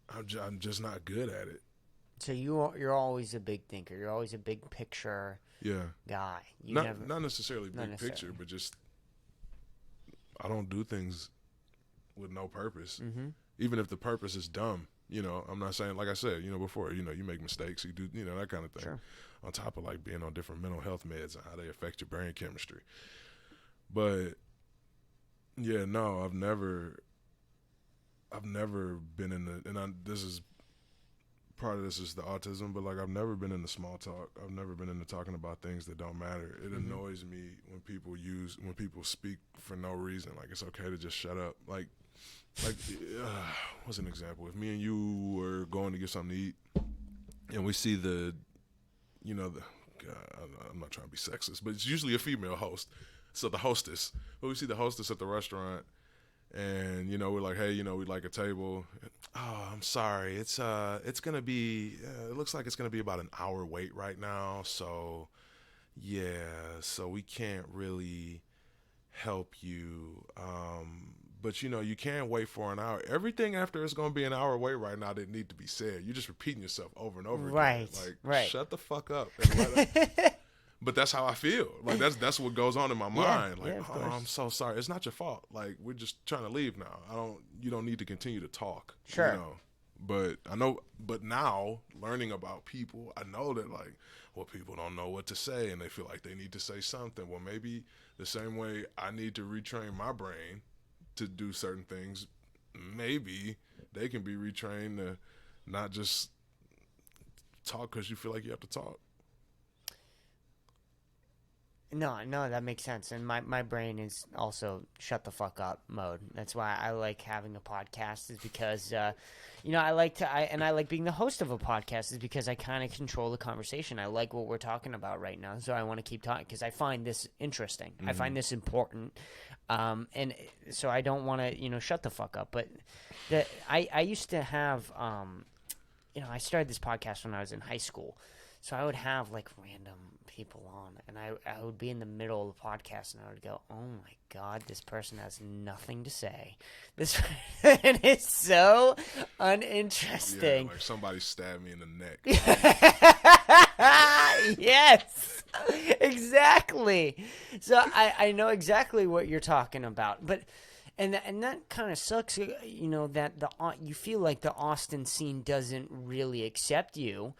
I'm just not good at it. So you're always a big thinker. You're always a big picture guy. Not necessarily big picture, but just I don't do things with no purpose. Mm-hmm. Even if the purpose is dumb. You know, I'm not saying, like I said, you know, before, you know, you make mistakes, you do, you know, that kind of thing. Sure. On top of like being on different mental health meds and how they affect your brain chemistry. But yeah, no, I've never been in the, and this is part of this is the autism, but like I've never been into small talk. I've never been into talking about things that don't matter. It annoys me when people speak for no reason. Like, it's okay to just shut up. Like, what's an example? If me and you were going to get something to eat, and we see I'm not trying to be sexist, but it's usually a female host. So the hostess, but we see the hostess at the restaurant, and you know, we're like, hey, you know, we'd like a table. Oh, I'm sorry, it's gonna be. It looks like it's gonna be about an hour wait right now. So yeah, so we can't really help you. But you know, you can wait for an hour. Everything after it's gonna be an hour wait right now didn't need to be said. You're just repeating yourself over and over again. Like, shut the fuck up. But that's how I feel. Like, that's what goes on in my mind. Like, oh, I'm so sorry. It's not your fault. Like, we're just trying to leave now. You don't need to continue to talk. Sure. You know? But now, learning about people, I know that, like, well, people don't know what to say and they feel like they need to say something. Well, maybe the same way I need to retrain my brain to do certain things, maybe they can be retrained to not just talk because you feel like you have to talk. No, that makes sense. And my brain is also shut the fuck up mode. That's why I like having a podcast, is because, I like being the host of a podcast, is because I kind of control the conversation. I like what we're talking about right now. So I want to keep talking because I find this interesting. I find this important. And so I don't want to, shut the fuck up. But I used to have, I started this podcast when I was in high school. So I would have like random people on, and I would be in the middle of the podcast, and I would go, oh my God, this person has nothing to say. This person is so uninteresting. Yeah, like somebody stabbed me in the neck. Yes, exactly. So I know exactly what you're talking about, but and that kind of sucks, that you feel like the Austin scene doesn't really accept you.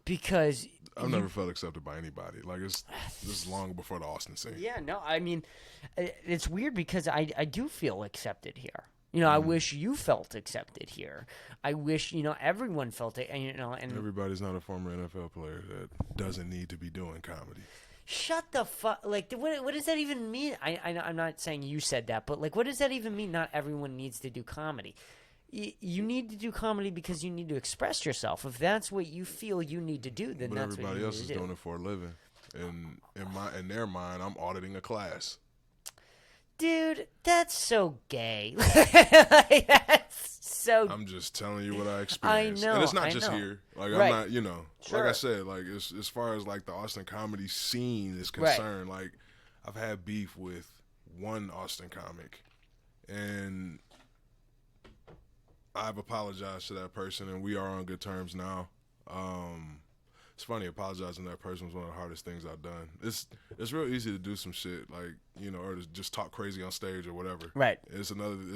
Because I've never felt accepted by anybody. Like, this is long before the Austin scene. Yeah, no, I mean, it's weird because I do feel accepted here. I wish you felt accepted here. I wish, everyone felt it, and everybody's not a former NFL player that doesn't need to be doing comedy. Shut the fuck, like, what does that even mean? I'm not saying you said that, but, like, what does that even mean? Not everyone needs to do comedy. You need to do comedy because you need to express yourself. If that's what you feel you need to do, then that's what you need to do. But everybody else is doing it for a living. And in their mind, I'm auditing a class. Dude, that's so gay. That's so. I'm just telling you what I experienced. I know. And it's not just here. Like, right. I'm not, Sure. like I said, like, as far as like the Austin comedy scene is concerned, like, I've had beef with one Austin comic, and I've apologized to that person, and we are on good terms now. It's funny, apologizing to that person was one of the hardest things I've done. It's real easy to do some shit, like, or to just talk crazy on stage or whatever. Right. It's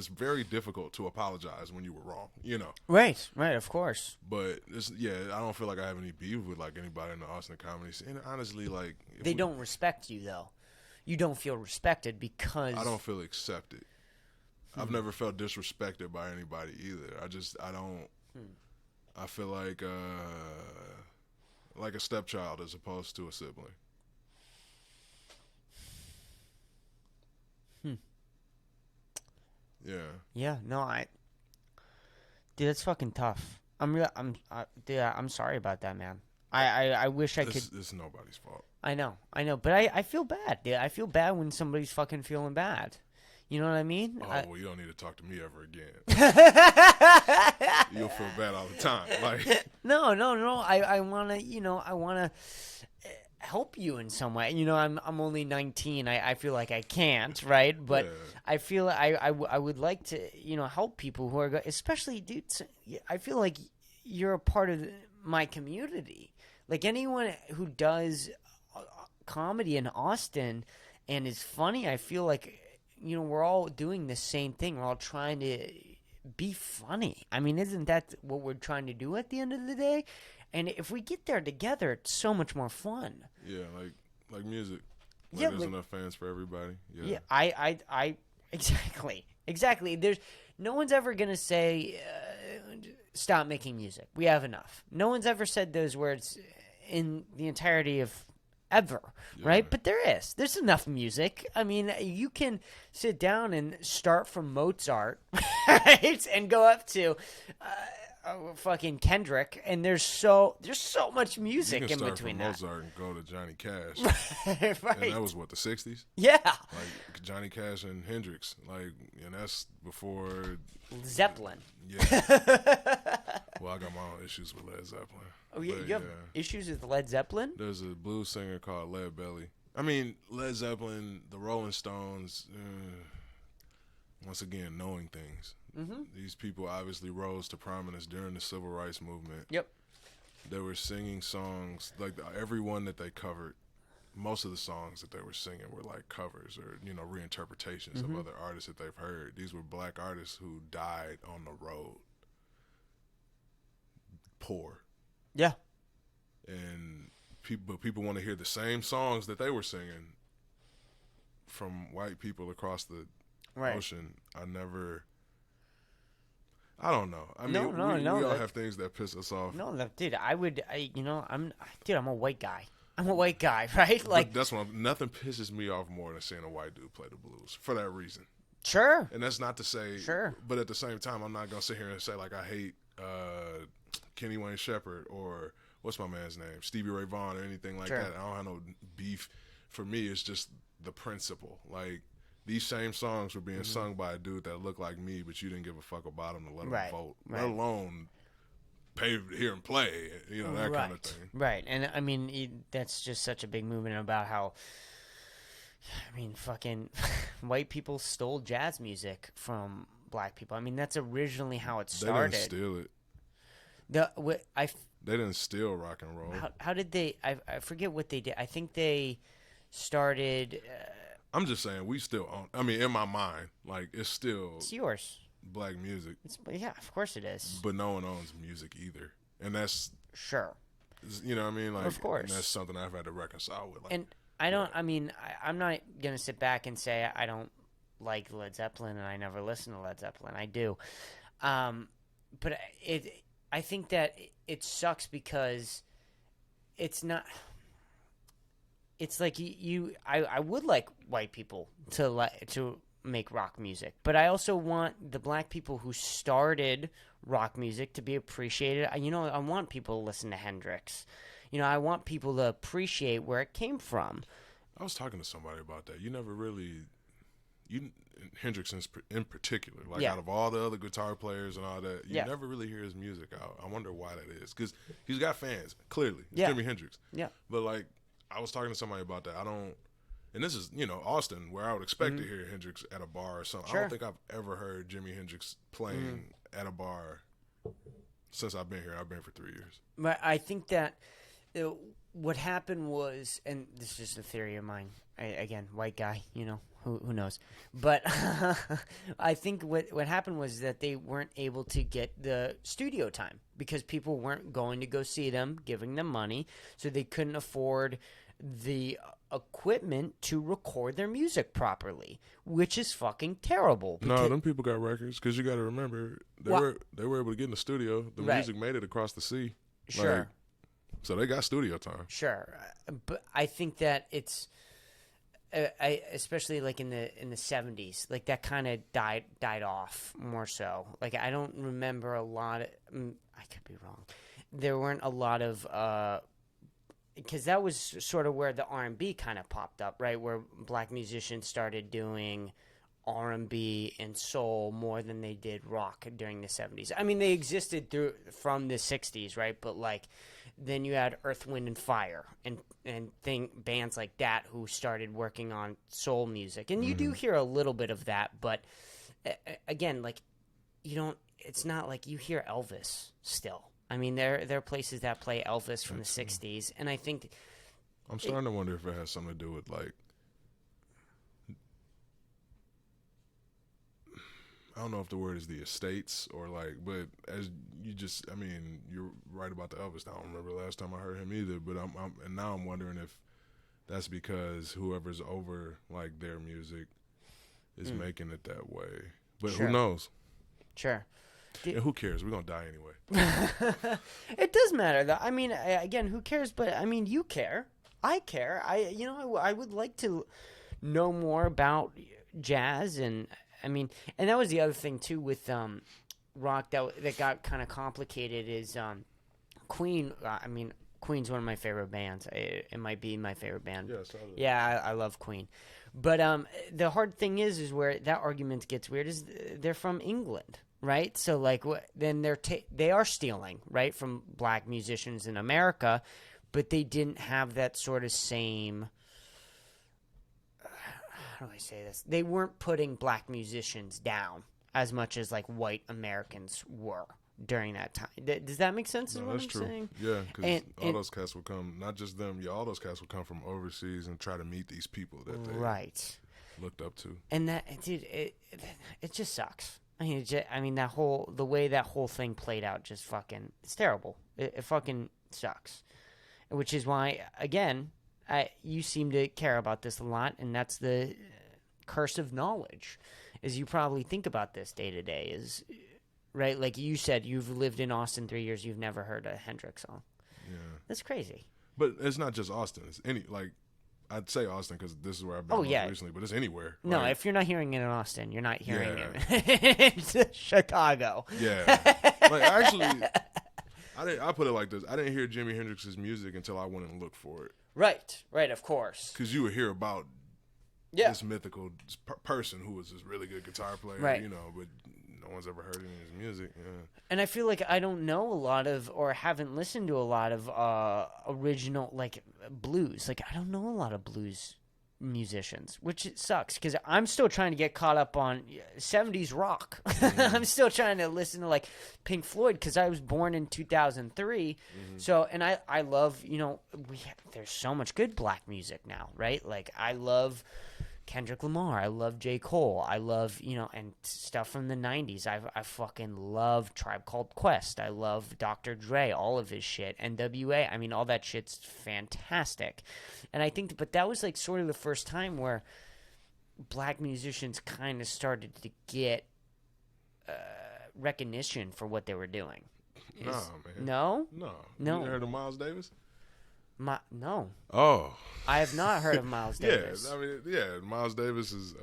very difficult to apologize when you were wrong, Right, of course. But I don't feel like I have any beef with like anybody in the Austin comedy scene. And honestly, like, they don't respect you though. You don't feel respected because I don't feel accepted. I've never felt disrespected by anybody either. I I feel like a stepchild as opposed to a sibling. Yeah. Yeah, no, dude, that's fucking tough. Dude, I'm sorry about that, man. I wish I could. This is nobody's fault. I know, but I feel bad, dude. I feel bad when somebody's fucking feeling bad. You know what I mean? Oh, well, you don't need to talk to me ever again. You'll feel bad all the time. Like, no. I wanna help you in some way. You know, I'm only 19. I feel like I can't, right? But yeah. I feel I would like to, help people who are, especially, dude. I feel like you're a part of my community. Like anyone who does comedy in Austin and is funny, I feel like, we're all doing the same thing. We're all trying to be funny. I mean, isn't that what we're trying to do at the end of the day? And if we get there together, it's so much more fun. Yeah, like music. Yeah, there's enough fans for everybody. Yeah, I exactly. There's no one's ever gonna say stop making music. We have enough. No one's ever said those words in the entirety of ever, right? But there's enough music. I mean, you can sit down and start from Mozart, right, and go up to fucking Kendrick, and there's so much music in between that. Mozart and go to Johnny Cash, right? And that was what, the '60s? Yeah, like Johnny Cash and Hendrix, and that's before Zeppelin. Yeah. Well, I got my own issues with Led Zeppelin. Oh, yeah, you have issues with Led Zeppelin? There's a blues singer called Lead Belly. I mean, Led Zeppelin, the Rolling Stones. Once again, knowing things. Mm-hmm. These people obviously rose to prominence during the Civil Rights Movement. Yep. They were singing songs, like every one that they covered, most of the songs that they were singing were like covers or, reinterpretations of other artists that they've heard. These were black artists who died on the road. Poor. Yeah. And people want to hear the same songs that they were singing from white people across the ocean. I don't know. I mean, we all have things that piss us off. No, dude, I'm a white guy. I'm a white guy, right? Like, but that's nothing pisses me off more than seeing a white dude play the blues for that reason. Sure. And that's not to say, but at the same time, I'm not gonna sit here and say like I hate Kenny Wayne Shepherd or what's my man's name, Stevie Ray Vaughan or anything like that. I don't have no beef. For me, it's just the principle. Like, these same songs were being sung by a dude that looked like me, but you didn't give a fuck about him to let him vote, let alone pay to hear him play, that kind of thing. Right, and I mean, that's just such a big movement about how, fucking white people stole jazz music from black people. I mean, that's originally how it started. They didn't steal it. They didn't steal rock and roll. How did they? I forget what they did. I think they started. I'm just saying, we still own. I mean, in my mind, like, it's yours. Black music. Yeah, of course it is. But no one owns music either, and that's sure. You know what I mean? Like, of course. And that's something I've had to reconcile with. Like, and I don't. I mean, I'm not gonna sit back and say I don't like Led Zeppelin and I never listen to Led Zeppelin. I do, but I think that it sucks because it's not. It's like I would like white people to make rock music, but I also want the black people who started rock music to be appreciated. I want people to listen to Hendrix. I want people to appreciate where it came from. I was talking to somebody about that. You never really, Hendrix in particular, like out of all the other guitar players and all that, you never really hear his music out. I wonder why that is, because he's got fans, clearly. It's Jimi Hendrix. Yeah. But like, I was talking to somebody about that. And this is, Austin, where I would expect to hear Hendrix at a bar or something. Sure. I don't think I've ever heard Jimi Hendrix playing at a bar since I've been here. I've been here for 3 years. But I think that what happened was, and this is just a theory of mine, again, white guy, who knows. But I think what happened was that they weren't able to get the studio time because people weren't going to go see them, giving them money, so they couldn't afford the equipment to record their music properly, which is fucking terrible. No, them people got records because you got to remember they were able to get in the studio. The music made it across the sea. Sure. Like, so they got studio time. Sure, but I think that it's, especially like in the 70s, like that kind of died off more so. Like I don't remember a lot of. I could be wrong. There weren't a lot of because that was sort of where the R&B kind of popped up, right? Where black musicians started doing R&B and soul more than they did rock during the 70s. I mean, they existed from the 60s, right? But like then you had Earth, Wind and Fire and bands like that who started working on soul music. And you do hear a little bit of that, but again, like you don't, it's not like you hear Elvis still. I mean, there are places that play Elvis from the 60s, and I think I'm starting to wonder if it has something to do with like, I don't know if the word is the estates or like, but as you just, I mean, you're right about the Elvis. I don't remember the last time I heard him either, but and now I'm wondering if that's because whoever's over like their music is making it that way. But Sure. who knows? Sure. And who cares? We're going to die anyway. It does matter, though. I mean, again, who cares? But, I mean, you care. I care. I would like to know more about jazz. And, I mean, and that was the other thing, too, with rock that got kind of complicated is Queen. I mean, Queen's one of my favorite bands. It might be my favorite band. Yeah, I love Queen. But the hard thing is where that argument gets weird is they're from England. Right, so like, then they are stealing right from black musicians in America, but they didn't have that sort of same. How do I say this? They weren't putting black musicians down as much as like white Americans were during that time. Does that make sense? No, that's true. Saying? Yeah, because all those cats would come, not just them. Yeah, all those cats would come from overseas and try to meet these people that they looked up to. And that, dude, it just sucks. I mean, the way that whole thing played out just fucking, it's terrible. It fucking sucks. Which is why, again, you seem to care about this a lot, and that's the curse of knowledge, is you probably think about this day to day, is, right? Like you said, you've lived in Austin 3 years, you've never heard a Hendrix song. Yeah. That's crazy. But it's not just Austin. It's I'd say Austin because this is where I've been recently, but it's anywhere. No, like, if you're not hearing it in Austin, you're not hearing it in Chicago. Yeah. Like, actually, I put it like this. I didn't hear Jimi Hendrix's music until I went and looked for it. Right, of course. Because you would hear about this mythical person who was this really good guitar player, right. But no one's ever heard any of his music. Yeah. And I feel like I don't know a lot of, or haven't listened to a lot of original, like, blues. Like, I don't know a lot of blues musicians, which it sucks, because I'm still trying to get caught up on 70s rock. I'm still trying to listen to, like, Pink Floyd, because I was born in 2003. So, and I love, there's so much good black music now, right? Like, I love Kendrick Lamar. I love J. Cole. I love, and stuff from the 90s. I fucking love Tribe Called Quest. I love Dr. Dre, all of his shit. NWA. I mean, all that shit's fantastic. And I think, but that was like sort of the first time where black musicians kind of started to get recognition for what they were doing. Nah, man. No? No. You heard of Miles Davis? No. Oh. I have not heard of Miles Davis. Miles Davis is,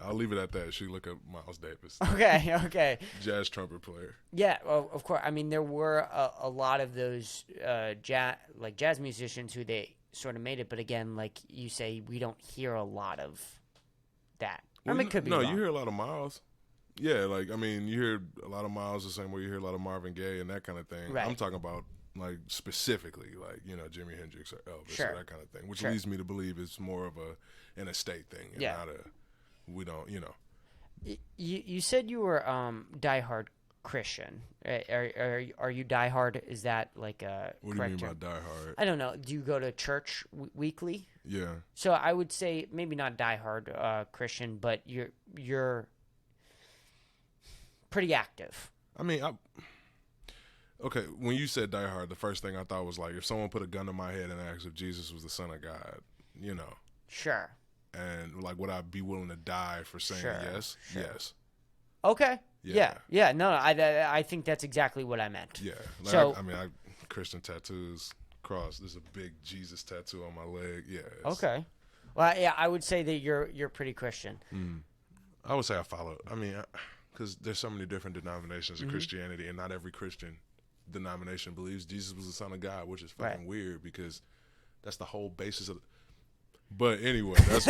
I'll leave it at that. She look up Miles Davis. Okay. Jazz trumpet player. Yeah, well, of course. I mean, there were a lot of those jazz musicians who they sort of made it, but again, like you say, we don't hear a lot of that. Well, I mean, it could be wrong. you hear a lot of Miles. Yeah, like, I mean, you hear a lot of Miles the same way you hear a lot of Marvin Gaye and that kind of thing. Right. I'm talking about, like, specifically, like, Jimi Hendrix or Elvis or that kind of thing, which leads me to believe it's more of an estate thing and not we don't, You said you were diehard Christian. Are you diehard? Is that like a What correct do you mean term? by diehard? I don't know. Do you go to church weekly? Yeah. So I would say maybe not diehard Christian, but you're pretty active. I mean, Okay, when you said Die Hard, the first thing I thought was like if someone put a gun to my head and asked if Jesus was the Son of God, you know, Sure. and like would I be willing to die for saying Sure. yes? Sure. Yes. Okay. Yeah. Yeah. No, I think that's exactly what I meant. Yeah. Like, So, I Christian tattoos, cross. There's a big Jesus tattoo on my leg. Yeah. okay. Well, yeah, I would say that you're pretty Christian. I would say I follow. I mean, because there's so many different denominations of Christianity, and not every Christian denomination believes Jesus was the Son of God, which is fucking weird because that's the whole basis of. But anyway, that's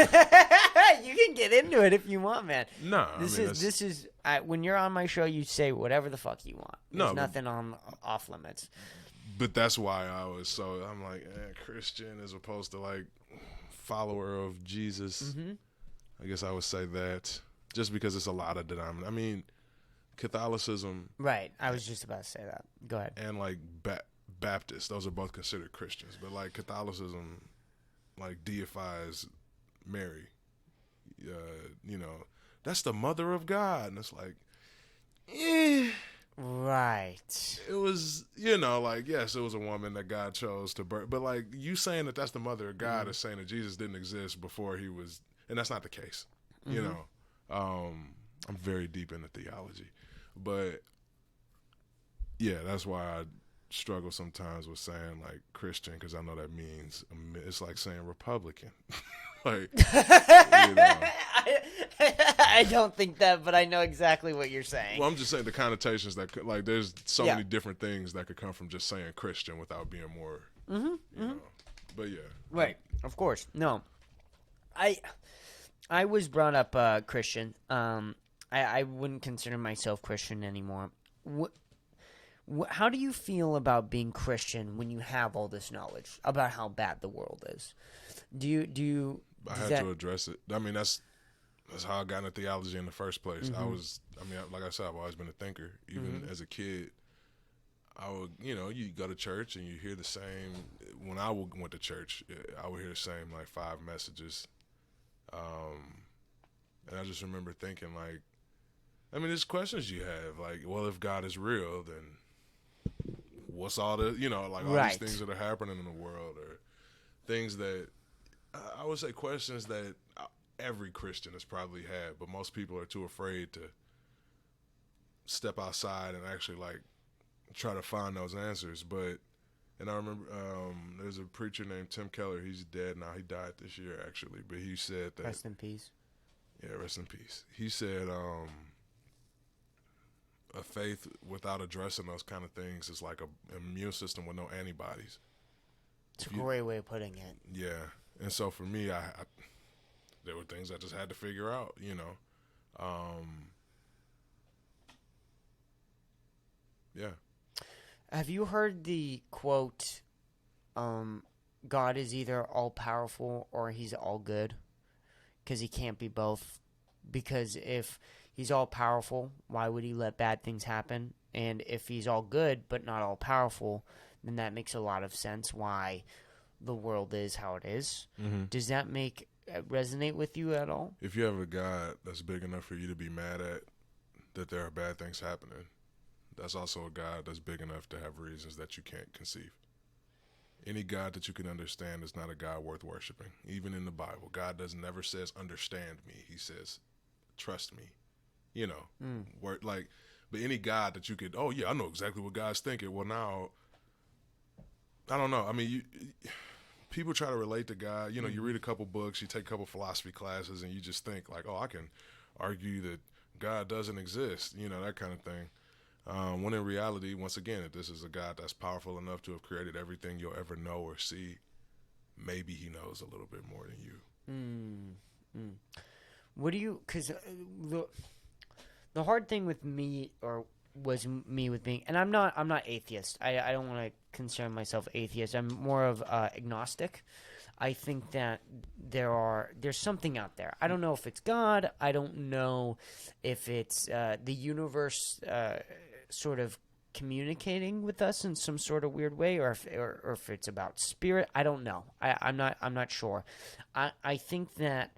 You can get into it if you want, man. no. This this is when you're on my show, you say whatever the fuck you want. There's nothing on off limits. But that's why I'm like Christian as opposed to like follower of Jesus. I guess I would say that just because it's a lot of denominations. I mean, Catholicism, Right. I was just about to say that. Go ahead. and like Baptist, those are both considered Christians. But like Catholicism, like deifies Mary. You know, that's the mother of God, and it's like, Right. it was, you know, like yes, it was a woman that God chose to birth, but like you saying that that's the mother of God is saying that Jesus didn't exist before he was, and that's not the case. You know, I'm very deep into theology, but yeah, that's why I struggle sometimes with saying like Christian because I know that means it's like saying Republican. Like, you know. I don't think that, but I know exactly what you're saying. Well, I'm just saying the connotations that could, like, there's so many different things that could come from just saying Christian without being more, you know. But yeah, Right. Of course. No. I was brought up Christian. I wouldn't consider myself Christian anymore. How do you feel about being Christian when you have all this knowledge about how bad the world is? Do you? I had to address it. I mean, that's how I got into theology in the first place. Like I said, I've always been a thinker. Even as a kid, I would, you know, you go to church and you hear the same. When I went to church, I would hear the same like 5 messages. And I just remember thinking like, I mean, there's questions you have like, well, if God is real, then what's all the, you know, like all these things that are happening in the world, or things that I would say questions that every Christian has probably had, but most people are too afraid to step outside and actually like try to find those answers. But, and I remember there's a preacher named Tim Keller. He's dead now. He died this year actually, but he said that. Rest in peace. Yeah, rest in peace. He said a faith without addressing those kind of things is like an immune system with no antibodies. It's a great way of putting it. Yeah. And so for me, I there were things I just had to figure out, you know. Yeah. Have you heard the quote, God is either all-powerful or he's all good? Because he can't be both. Because if he's all-powerful, why would he let bad things happen? And if he's all good but not all-powerful, then that makes a lot of sense why the world is how it is. Does that resonate with you at all? If you have a God that's big enough for you to be mad at that there are bad things happening, that's also a God that's big enough to have reasons that you can't conceive. Any God that you can understand is not a God worth worshiping. Even in the Bible, God never says understand me. He says trust me. You know, but any God that you could, oh yeah, I know exactly what God's thinking. Well, now I don't know. I mean, people try to relate to God. You know, you read a couple books, you take a couple philosophy classes, and you just think like, oh, I can argue that God doesn't exist. You know, that kind of thing. When in reality, once again, if this is a God that's powerful enough to have created everything you'll ever know or see, maybe he knows a little bit more than you. What do you? Because the hard thing with me, with being, and I'm not atheist. I don't want to consider myself atheist. I'm more of agnostic. I think that there's something out there. I don't know if it's God. I don't know if it's the universe sort of communicating with us in some sort of weird way, or if it's about spirit. I don't know. I'm not sure. I think that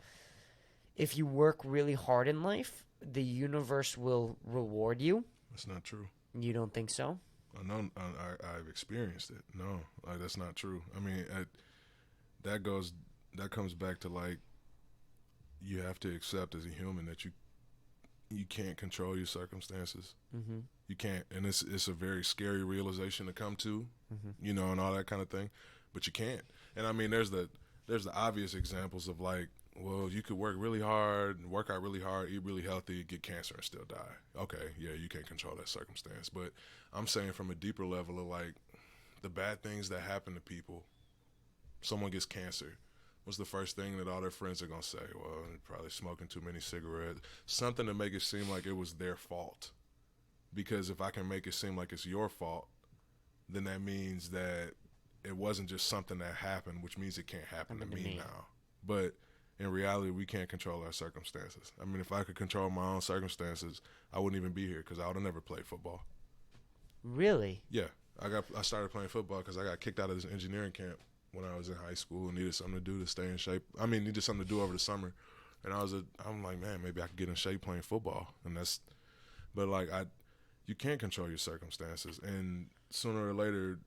if you work really hard in life, the universe will reward you. That's not true. You don't think so? No, I've experienced it. No, like that's not true. I mean, that goes that comes back to like you have to accept as a human that you can't control your circumstances. Mm-hmm. You can't, and it's a very scary realization to come to, Mm-hmm. and all that kind of thing. But you can't. And I mean, there's the obvious examples of like, well, you could work really hard, work out really hard, eat really healthy, get cancer, and still die. Okay, yeah, you can't control that circumstance. But I'm saying from a deeper level of like the bad things that happen to people. Someone gets cancer. What's the first thing that all their friends are gonna say? Well, probably smoking too many cigarettes. Something to make it seem like it was their fault. Because if I can make it seem like it's your fault, then that means that it wasn't just something that happened, which means it can't happen to me now. But in reality, we can't control our circumstances. I mean, if I could control my own circumstances, I wouldn't even be here because I would have never played football. Really? Yeah, I started playing football because I got kicked out of this engineering camp when I was in high school and needed something to do to stay in shape. I mean, needed something to do over the summer, and I'm like, man, maybe I could get in shape playing football, but like you can't control your circumstances, and sooner or later,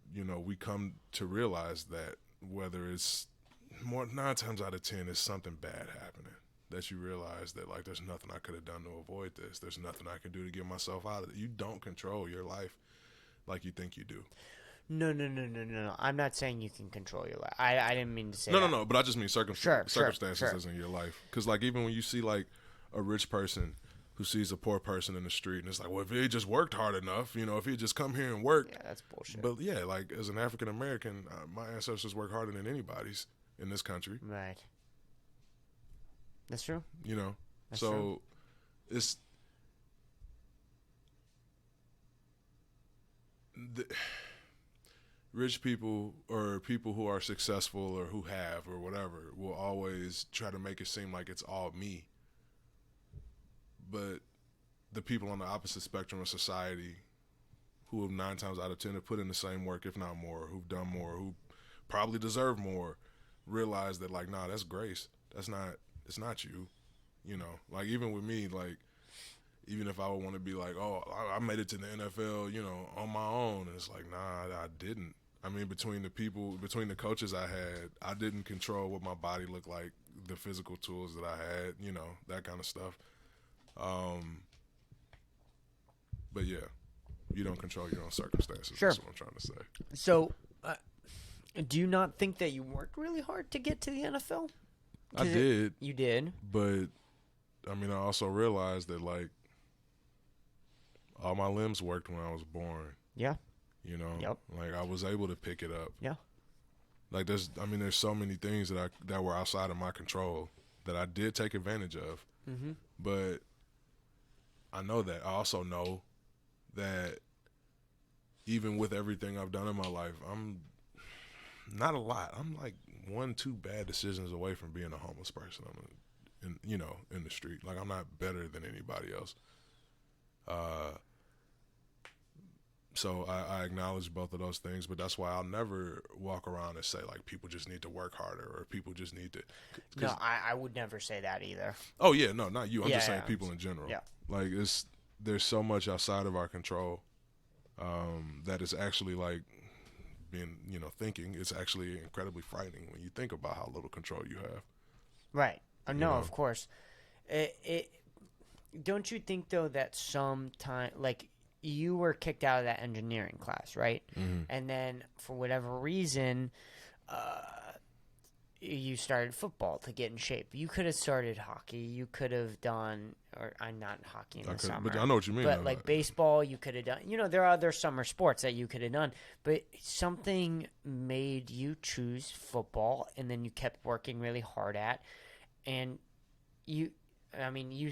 we come to realize that whether it's 9 times out of 10, it's something bad happening. That you realize that like there's nothing I could have done to avoid this. There's nothing I can do to get myself out of it. You don't control your life like you think you do. No. I'm not saying you can control your life. I didn't mean to say No, that. no. But I just mean circumstances sure. isn't your life. Because like even when you see like a rich person who sees a poor person in the street, and it's like, well, if he just worked hard enough, if he just come here and worked. Yeah, that's bullshit. But yeah, like as an African American, my ancestors work harder than anybody's in this country. Right. That's true. That's so true. It's rich people or people who are successful or who have or whatever will always try to make it seem like it's all me. But the people on the opposite spectrum of society who have 9 times out of 10 have put in the same work, if not more, who've done more, who probably deserve more, realize that like, nah, that's grace. It's not you. Like even with me, like even if I would want to be like, oh, I made it to the NFL, on my own, and it's like, nah, I didn't. I mean, between the coaches I had, I didn't control what my body looked like, the physical tools that I had, that kind of stuff. But yeah, you don't control your own circumstances. Sure. That's what I'm trying to say. So, do you not think that you worked really hard to get to the NFL? I did. You did. But, I mean, I also realized that, like, all my limbs worked when I was born. Yeah. Yep. Like, I was able to pick it up. Yeah. Like, there's so many things that were outside of my control that I did take advantage of. Mm-hmm. But I know that. I also know that even with everything I've done in my life, I'm not a lot. I'm like 1-2 bad decisions away from being a homeless person. I'm in the street. Like I'm not better than anybody else. So I acknowledge both of those things, but that's why I'll never walk around and say like people just need to work harder or people just need to. No, I would never say that either. Oh yeah, no, not you. I'm just saying people in general. Yeah. Like there's so much outside of our control that is actually like being thinking. It's actually incredibly frightening when you think about how little control you have. Right. No, of course. Don't you think though that sometime like you were kicked out of that engineering class, right? Mm-hmm. And then for whatever reason, you started football to get in shape. You could have started hockey. You could have done, or I'm not hockey in the summer. But I know what you mean. But like baseball, you could have done. There are other summer sports that you could have done. But something made you choose football, and then you kept working really hard at, and you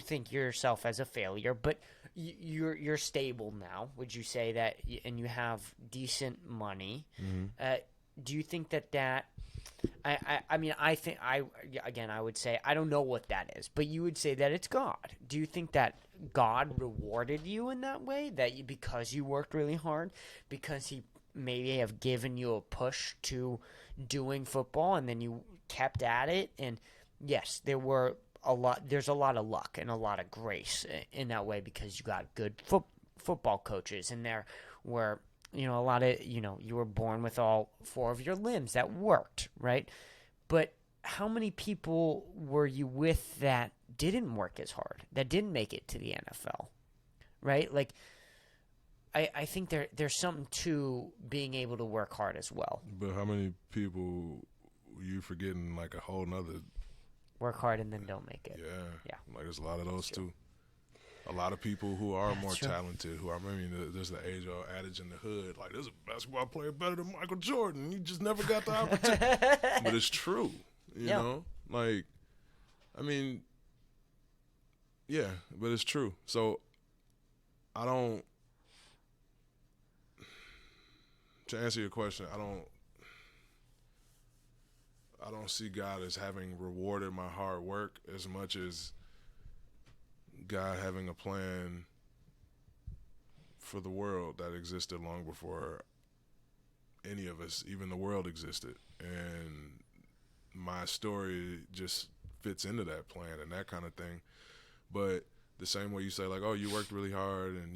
think yourself as a failure, but you're stable now. Would you say that? And you have decent money. Mm-hmm. Do you think that? I would say I don't know what that is, but you would say that it's God. Do you think that God rewarded you in that way? That because you worked really hard, because He maybe have given you a push to doing football, and then you kept at it. And yes, there's a lot of luck and a lot of grace in that way because you got good football coaches, and there were a lot of, you were born with all four of your limbs. That worked, right? But how many people were you with that didn't work as hard, that didn't make it to the NFL, right? Like, I think there's something to being able to work hard as well. But how many people you forgetting like a whole nother Work hard and then don't make it. Yeah. Like there's a lot of those too. A lot of people who are more talented, there's the age-old adage in the hood, like, there's a basketball player better than Michael Jordan. He just never got the opportunity. But it's true, you know? Like, I mean, yeah, but it's true. So to answer your question, I don't see God as having rewarded my hard work as much as God having a plan for the world that existed long before any of us, even the world, existed. And my story just fits into that plan and that kind of thing. But the same way you say, like, oh, you worked really hard and,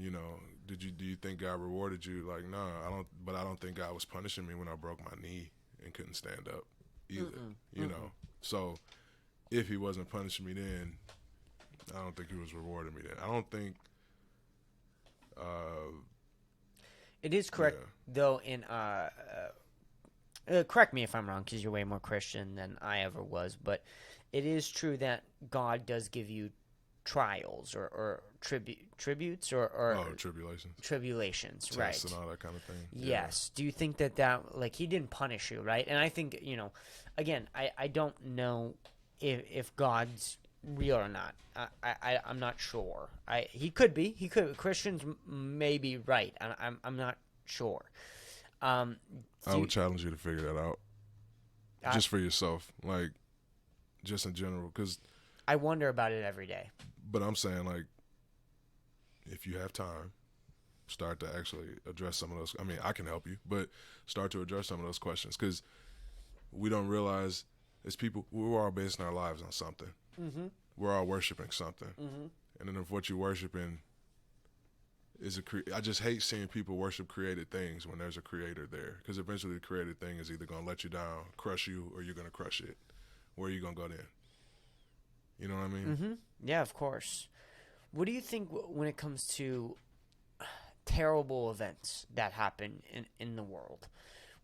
do you think God rewarded you? Like, no, I don't think God was punishing me when I broke my knee and couldn't stand up either, you know? So if he wasn't punishing me then, I don't think he was rewarding me then. I don't think it is correct, though, in correct me if I'm wrong, because you're way more Christian than I ever was, but it is true that God does give you trials or tributes or tribulations, tests right, and all that kind of thing. Yes. Do you think that like, he didn't punish you, right? And I think, again, I don't know if God's real or not. I'm not sure. He could be. Christians may be right. I'm not sure. I would challenge you to figure that out, just for yourself, like, just in general, because I wonder about it every day. But I'm saying, like, if you have time, start to actually address some of those. I mean, I can help you, but start to address some of those questions, because we don't realize as people, we're all basing our lives on something. Mm-hmm. We're all worshiping something. Mm-hmm. And then if what you're worshiping is I just hate seeing people worship created things when there's a creator there, because eventually the created thing is either going to let you down, crush you, or you're going to crush it. Where are you going to go then? You know what I mean? Mm-hmm. Yeah, of course. What do you think when it comes to terrible events that happen in the world?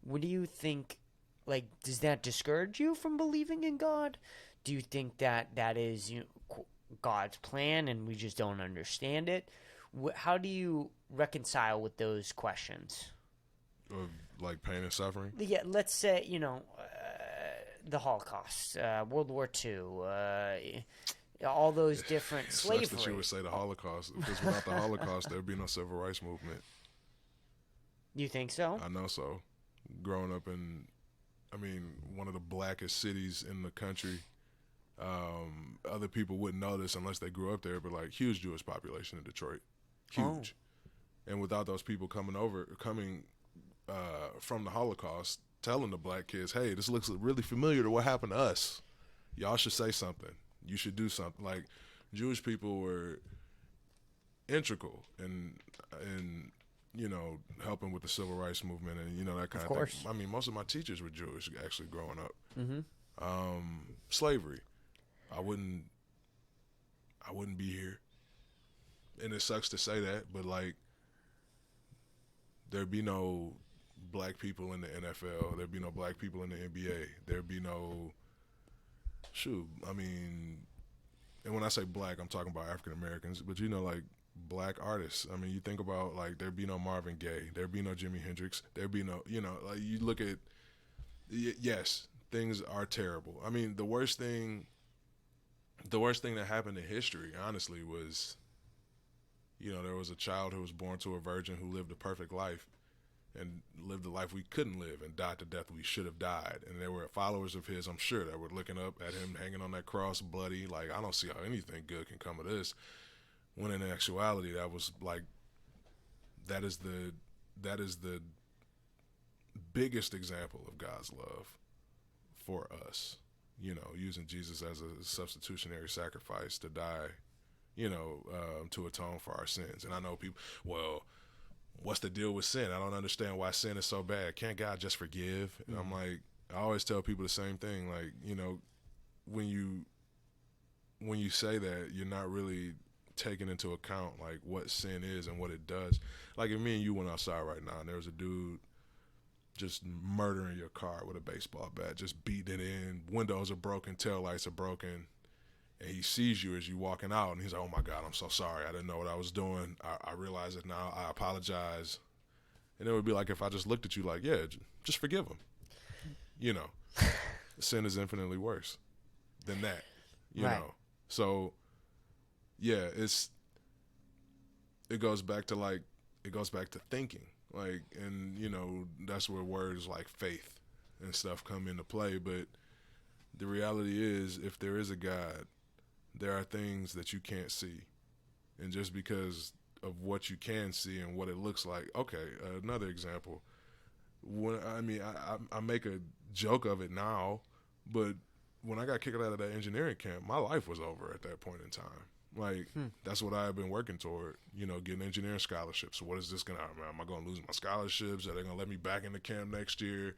What do you think, like, does that discourage you from believing in God? Do you think that is God's plan and we just don't understand it? How do you reconcile with those questions? Of, like, pain and suffering? Yeah, let's say, the Holocaust, World War II, all those different slavery. Sucks that you would say the Holocaust, because without the Holocaust, there'd be no civil rights movement. You think so? I know so. Growing up in, one of the blackest cities in the country, other people wouldn't know this unless they grew up there, but, like, huge Jewish population in Detroit. Huge. Oh. And without those people coming from the Holocaust, telling the black kids, hey, this looks really familiar to what happened to us. Y'all should say something. You should do something. Like, Jewish people were integral in helping with the civil rights movement and, that kind of thing. Most of my teachers were Jewish, actually, growing up. Mm-hmm. Slavery. I wouldn't be here. And it sucks to say that, but, like, there'd be no black people in the NFL. There'd be no black people in the NBA. There'd be no and when I say black, I'm talking about African Americans, but, like, black artists. You think about, like, there'd be no Marvin Gaye. There'd be no Jimi Hendrix. There'd be no, like, you look at, yes, things are terrible. The worst thing that happened in history, honestly, was, there was a child who was born to a virgin who lived a perfect life and lived the life we couldn't live and died the death we should have died. And there were followers of his, I'm sure, that were looking up at him hanging on that cross, bloody, like, I don't see how anything good can come of this. When in actuality, that was, like, that is the biggest example of God's love for us, using Jesus as a substitutionary sacrifice to die, to atone for our sins. And I know people, well, what's the deal with sin? I don't understand why sin is so bad. Can't God just forgive? And I'm like, I always tell people the same thing. Like, when you say that, you're not really taking into account like what sin is and what it does. Like if me and you went outside right now and there was a dude just murdering your car with a baseball bat, just beating it in, windows are broken, taillights are broken, and he sees you as you walking out and he's like, oh my God, I'm so sorry, I didn't know what I was doing, I realize it now, I apologize. And it would be like if I just looked at you like, yeah, just forgive him. Sin is infinitely worse than that, you know. So yeah, it goes back to thinking, like, and that's where words like faith and stuff come into play. But the reality is, if there is a God, there are things that you can't see, and just because of what you can see and what it looks like. Okay, another example. I make a joke of it now, but when I got kicked out of that engineering camp, my life was over at that point in time. Like, that's what I have been working toward, getting engineering scholarships. So what is this going to happen? Am I going to lose my scholarships? Are they going to let me back into camp next year?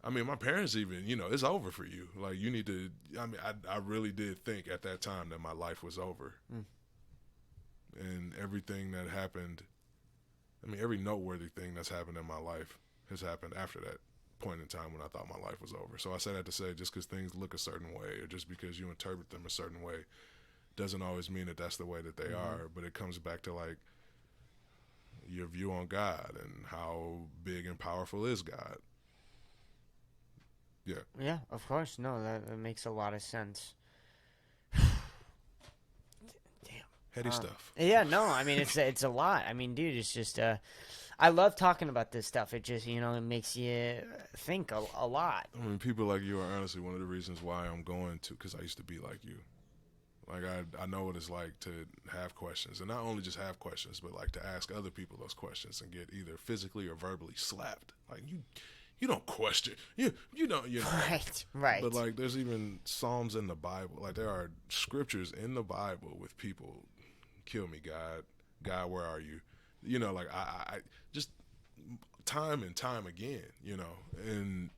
I mean, my parents even, it's over for you. Like, you need to, I really did think at that time that my life was over. And everything that happened, every noteworthy thing that's happened in my life has happened after that point in time when I thought my life was over. So I say that to say, just because things look a certain way or just because you interpret them a certain way doesn't always mean that that's the way that they are. But it comes back to like your view on God and how big and powerful is God. Yeah, of course. No, that makes a lot of sense. Heady stuff. Yeah, no, it's a lot. Dude, it's just I love talking about this stuff. It just, it makes you think a lot. People like you are honestly one of the reasons why I'm going to, because I used to be like you. Like, I know what it's like to have questions, and not only just have questions, but like to ask other people those questions and get either physically or verbally slapped. Like, you don't question. You don't, Right. But like, there's even Psalms in the Bible. Like, there are scriptures in the Bible with people, kill me, God, where are you? Like I just time and time again, and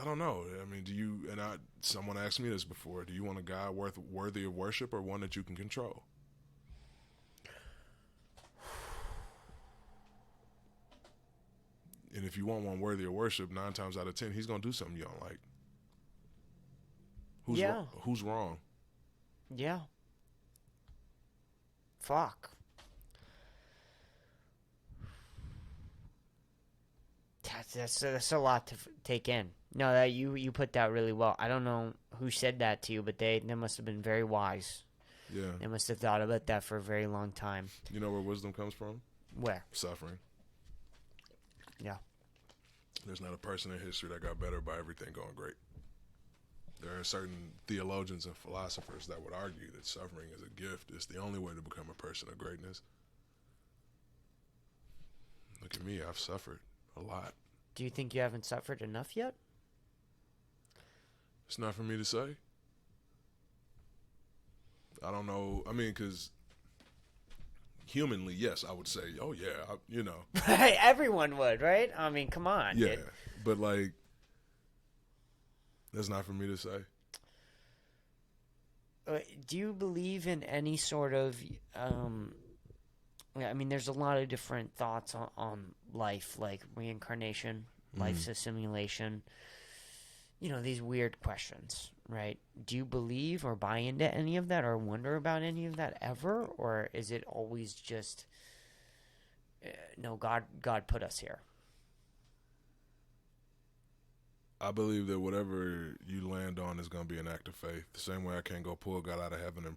I don't know. Someone asked me this before, do you want a God worthy of worship or one that you can control? And if you want one worthy of worship, 9 times out of 10, he's going to do something you don't like. Who's wrong? Yeah. Fuck. That's a lot to take in. No, that you put that really well. I don't know who said that to you, but they must have been very wise. Yeah. They must have thought about that for a very long time. You know where wisdom comes from? Where? Suffering. Yeah. There's not a person in history that got better by everything going great. There are certain theologians and philosophers that would argue that suffering is a gift. It's the only way to become a person of greatness. Look at me, I've suffered a lot. Do you think you haven't suffered enough yet? It's not for me to say. I don't know. Because humanly, yes, I would say, oh yeah, Right, everyone would, right? Come on. Yeah, but like, that's not for me to say. Do you believe in any sort of, there's a lot of different thoughts on life, like reincarnation, life's a simulation, these weird questions, right? Do you believe or buy into any of that or wonder about any of that ever? Or is it always just, no, God put us here? I believe that whatever you land on is going to be an act of faith. The same way I can't go pull God out of heaven and,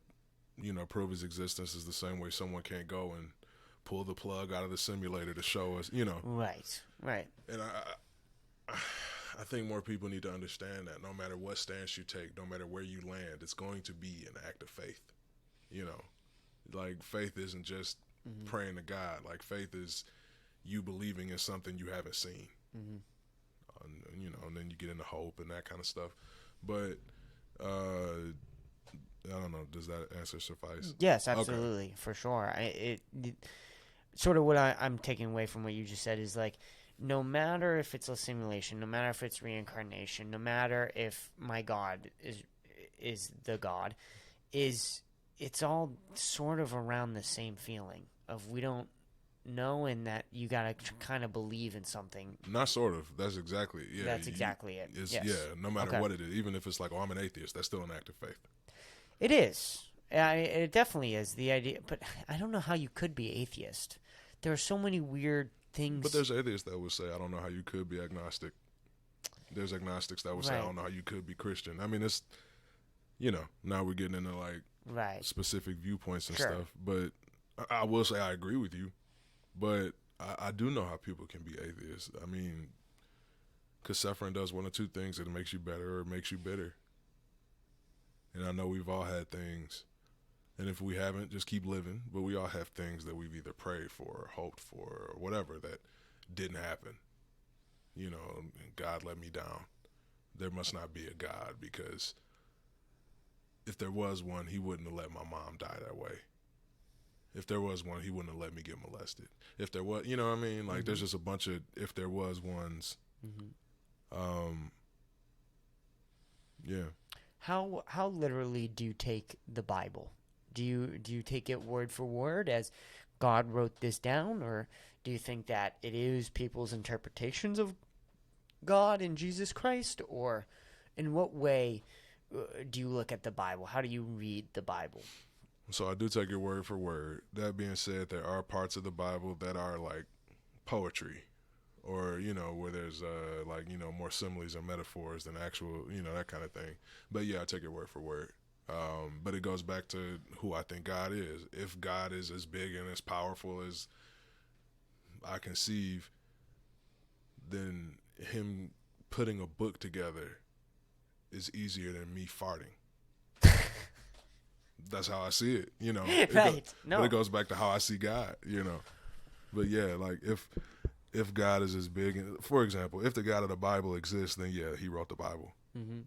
prove his existence is the same way someone can't go and pull the plug out of the simulator to show us, Right. And I think more people need to understand that no matter what stance you take, no matter where you land, it's going to be an act of faith. Like, faith isn't just praying to God. Like, faith is you believing in something you haven't seen. And then you get into hope and that kind of stuff. But I don't know. Does that answer suffice? Yes, absolutely, for sure. Sort of what I'm taking away from what you just said is like, no matter if it's a simulation, no matter if it's reincarnation, no matter if my God is the God, it's all sort of around the same feeling of we don't know, and that you gotta kind of believe in something. Not sort of. That's exactly That's exactly it. It's, Yes. Yeah, no matter Okay. what it is, even if it's like, oh, I'm an atheist, that's still an act of faith. It is. It definitely is the idea, but I don't know how you could be atheist. There are so many weird things. But there's atheists that would say, I don't know how you could be agnostic. There's agnostics that would say, I don't know how you could be Christian. I mean, it's, now we're getting into like specific viewpoints and stuff. But I will say I agree with you. But I do know how people can be atheists. I mean, because suffering does one of two things. It makes you better or it makes you bitter. And I know we've all had things. And if we haven't, just keep living. But we all have things that we've either prayed for or hoped for or whatever that didn't happen. And God let me down. There must not be a God, because if there was one, he wouldn't have let my mom die that way. If there was one, he wouldn't have let me get molested. If there was, you know what I mean? Like, there's just a bunch of if there was ones. Yeah. How literally do you take the Bible? Do you take it word for word as God wrote this down, or do you think that it is people's interpretations of God and Jesus Christ, or in what way do you look at the Bible? How do you read the Bible? So I do take your word for word. That being said, there are parts of the Bible that are like poetry, or where there's more similes and metaphors than actual that kind of thing. But yeah, I take your word for word. But it goes back to who I think God is. If God is as big and as powerful as I conceive, then him putting a book together is easier than me farting. That's how I see it, Right. But it goes back to how I see God, But yeah, like if God is as big, for example, if the God of the Bible exists, then yeah, he wrote the Bible. Mm-hmm.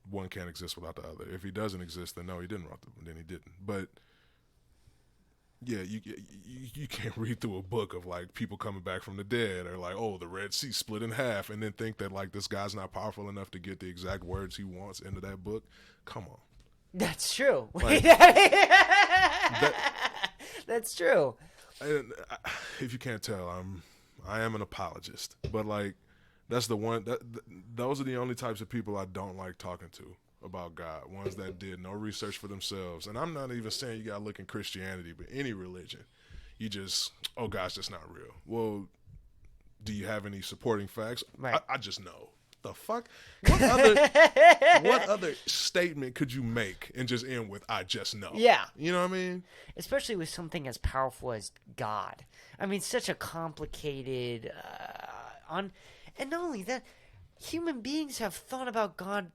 One can't exist without the other. If he doesn't exist, then no, he didn't write them. Then he didn't. But yeah, you can't read through a book of like people coming back from the dead, or like, oh, the Red Sea split in half, and then think that like this guy's not powerful enough to get the exact words he wants into that book. Come on. That's true. Like, That's true. And if you can't tell, I am an apologist, but like that's the one those are the only types of people I don't like talking to about God. Ones that did no research for themselves. And I'm not even saying you gotta look in Christianity, but any religion, you just, oh, God's just not real. Well, do you have any supporting facts? Right. I just know. The fuck? What other statement could you make and just end with "I just know"? Yeah. You know what I mean? Especially with something as powerful as God. I mean, such a complicated and not only that, human beings have thought about God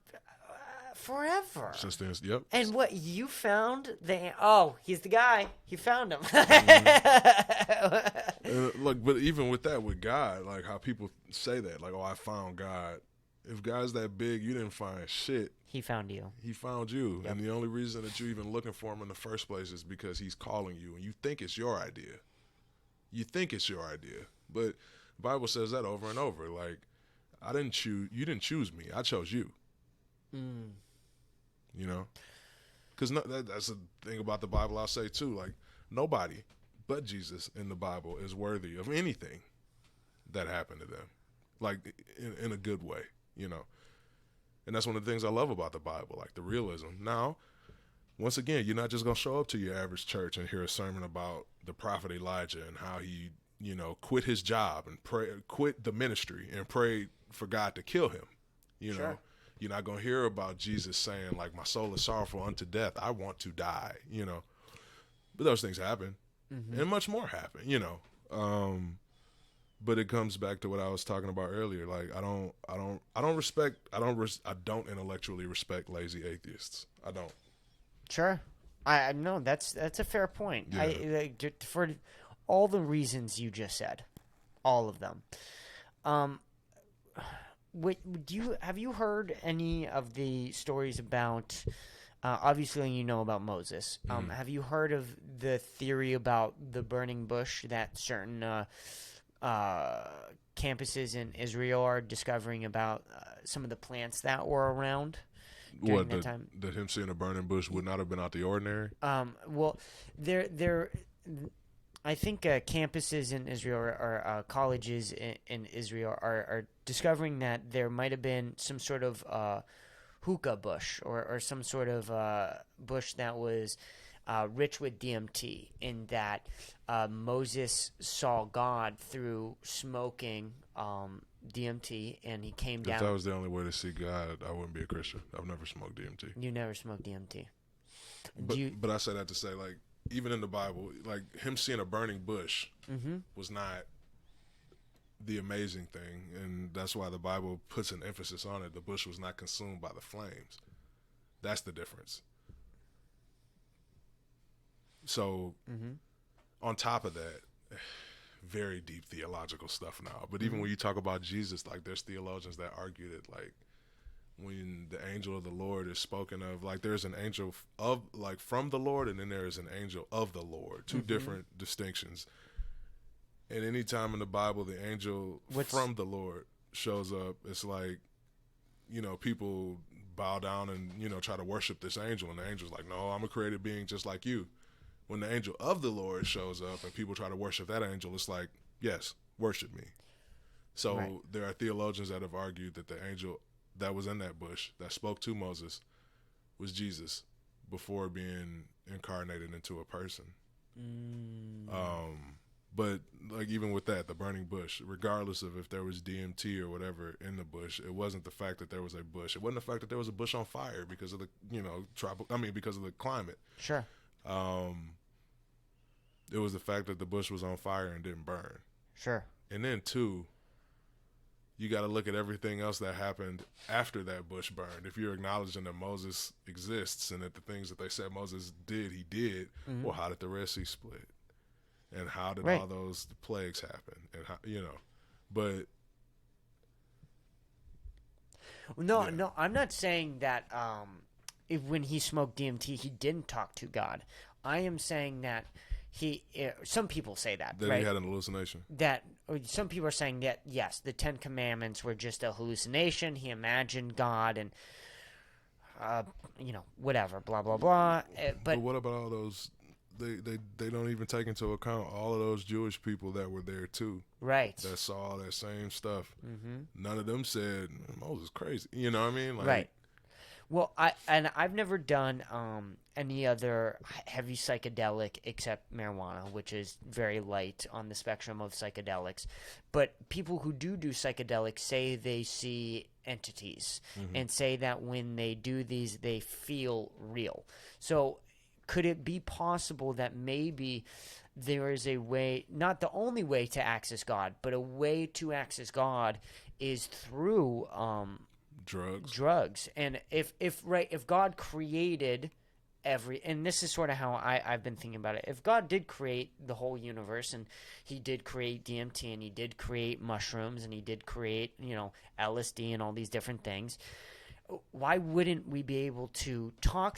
forever. Since then, yep. And what you found, he's the guy. You found him. Look, but even with that, with God, like how people say that, like, oh, I found God. If God's that big, you didn't find shit. He found you. He found you. Yep. And the only reason that you're even looking for him in the first place is because he's calling you, and you think it's your idea. You think it's your idea. But the Bible says that over and over. Like, you didn't choose me. I chose you. You know? Because that's the thing about the Bible I'll say too. Like, nobody but Jesus in the Bible is worthy of anything that happened to them. Like, in a good way, And that's one of the things I love about the Bible, like the realism. Now, once again, you're not just going to show up to your average church and hear a sermon about the prophet Elijah and how he, quit his job and quit the ministry and prayed for God to kill him. You know, you're not going to hear about Jesus saying, like, my soul is sorrowful unto death. I want to die, But those things happen, and much more happen, But it comes back to what I was talking about earlier. Like, I don't intellectually respect lazy atheists. I don't. Sure. I know that's a fair point. Yeah. For all the reasons you just said, all of them. Have you heard any of the stories about Obviously, you know about Moses. Have you heard of the theory about the burning bush that certain campuses in Israel are discovering about some of the plants that were around during that time? That him seeing a burning bush would not have been out the ordinary? Well, I think campuses in Israel or colleges in Israel are discovering that there might have been some sort of hookah bush or some sort of bush that was rich with DMT, in that Moses saw God through smoking DMT, and he came down. If that was the only way to see God, I wouldn't be a Christian. I've never smoked DMT. You never smoked DMT. But I say that to say, like, even in the Bible, like, him seeing a burning bush was not the amazing thing, and that's why the Bible puts an emphasis on it. The bush was not consumed by the flames. That's the difference. So, on top of that, very deep theological stuff now. But even when you talk about Jesus, like, there's theologians that argue that, like, when the angel of the Lord is spoken of, like, there's an angel of, like, from the Lord, and then there is an angel of the Lord. Two different distinctions. And any time in the Bible the angel from the Lord shows up, it's like, you know, people bow down and, you know, try to worship this angel. And the angel's like, no, I'm a created being just like you. When the angel of the Lord shows up and people try to worship that angel, it's like, yes, worship me. So there are theologians that have argued that the angel that was in that bush that spoke to Moses was Jesus before being incarnated into a person. But, like, even with that, the burning bush, regardless of if there was DMT or whatever in the bush, it wasn't the fact that there was a bush. It wasn't the fact that there was a bush on fire because of the, you know, because of the climate. Sure. It was the fact that the bush was on fire and didn't burn. Sure. And then, two, you got to look at everything else that happened after that bush burned. If you're acknowledging that Moses exists and that the things that they said Moses did, he did, well, how did the Red Sea split? And how did all those plagues happen? And how, you know, but no, I'm not saying that if when he smoked DMT he didn't talk to God. I am saying that some people say that he had an hallucination. That some people are saying that yes, the 10 Commandments were just a hallucination. He imagined God and you know, whatever, blah blah blah. But what about all those? They don't even take into account all of those Jewish people that were there too, right? That saw all that same stuff. None of them said Moses crazy. You know what I mean? Like, right. Well, I've never done any other heavy psychedelic except marijuana, which is very light on the spectrum of psychedelics. But people who do psychedelics say they see entities and say that when they do these, they feel real. So could it be possible that maybe there is a way, not the only way to access God, but a way to access God is through drugs? And if God created and this is sort of how I've been thinking about it. If God did create the whole universe, and he did create DMT, and he did create mushrooms, and he did create, you know, LSD and all these different things, why wouldn't we be able to talk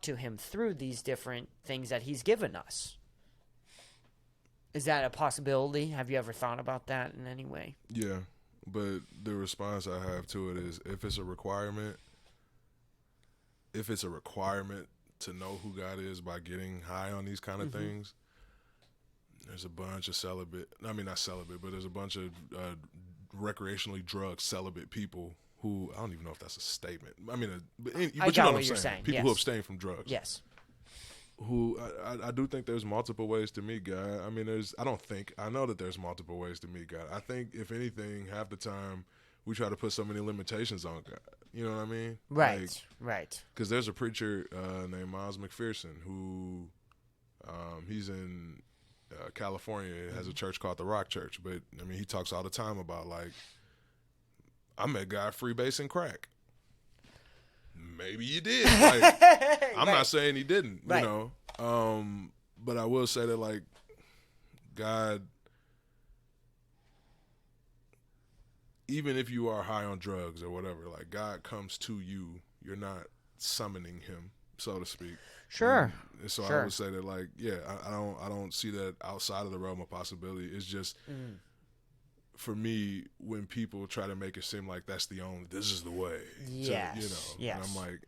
to him through these different things that he's given us? Is that a possibility? Have you ever thought about that in any way? Yeah, but the response I have to it is if it's a requirement to know who God is by getting high on these kind of things, there's a bunch of there's a bunch of recreationally drugged celibate people who, I don't even know if that's a statement. I mean, but you know what I'm saying. People who abstain from drugs. Yes. Who I do think there's multiple ways to meet God. I mean, I know that there's multiple ways to meet God. I think if anything, half the time we try to put so many limitations on God. You know what I mean? Right. Right. Because there's a preacher named Miles McPherson who he's in California. Has a church called the Rock Church. But I mean, he talks all the time about, like, I met God freebasing crack. Maybe you did. Like, I'm not saying he didn't, you know. But I will say that, like, God, even if you are high on drugs or whatever, like, God comes to you. You're not summoning him, so to speak. Sure. And so Sure. I would say that, like, yeah, I don't see that outside of the realm of possibility. It's just for me, when people try to make it seem like this is the way. Yes. And I'm like,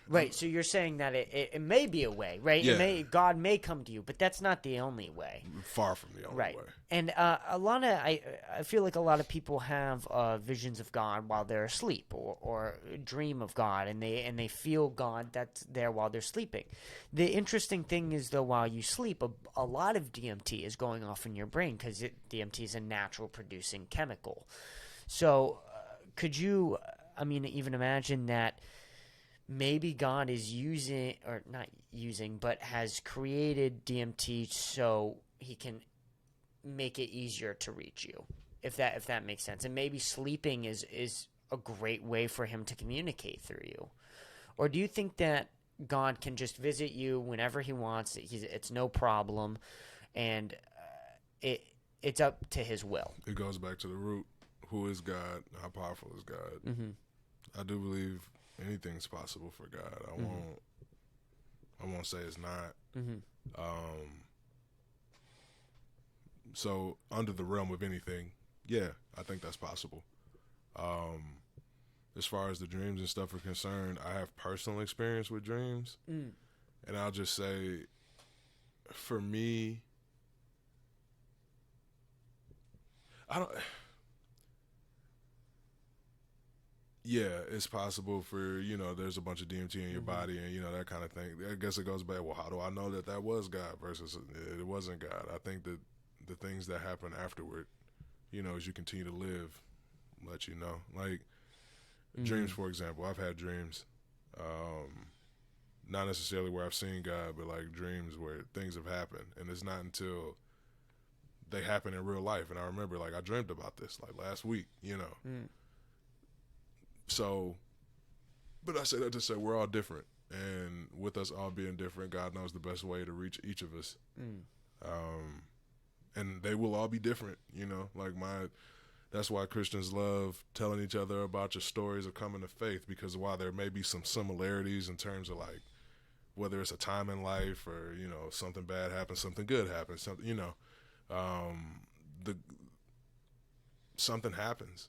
Right, so you're saying that it may be a way, right? Yeah. God may come to you, but that's not the only way. far from the only Right. way. And I feel like a lot of people have visions of God while they're asleep, or dream of God, and they feel God that's there while they're sleeping. The interesting thing is, though, while you sleep, a lot of DMT is going off in your brain because DMT is a natural producing chemical. So could you, even imagine that maybe God is using, or not using, but has created DMT so he can make it easier to reach you, if that makes sense. And maybe sleeping is a great way for him to communicate through you. Or do you think that God can just visit you whenever he wants? It's no problem, and it's up to his will. It goes back to the root. Who is God? How powerful is God? Mm-hmm. I do believe anything's possible for God. I won't say it's not. Mm-hmm. So under the realm of anything, yeah, I think that's possible. As far as the dreams and stuff are concerned, I have personal experience with dreams, and I'll just say, for me, I don't. Yeah, it's possible for, there's a bunch of DMT in your body and, that kind of thing. I guess it goes back, well, how do I know that was God versus it wasn't God? I think that the things that happen afterward, as you continue to live, let you know. Like, dreams, for example. I've had dreams, not necessarily where I've seen God, but, like, dreams where things have happened. And it's not until they happen in real life. And I remember, like, I dreamed about this, like, last week, So, but I say that to say we're all different, and with us all being different, God knows the best way to reach each of us. And they will all be different, like that's why Christians love telling each other about your stories of coming to faith, because while there may be some similarities in terms of, like, whether it's a time in life or, something bad happens, something good happens, something, something happens.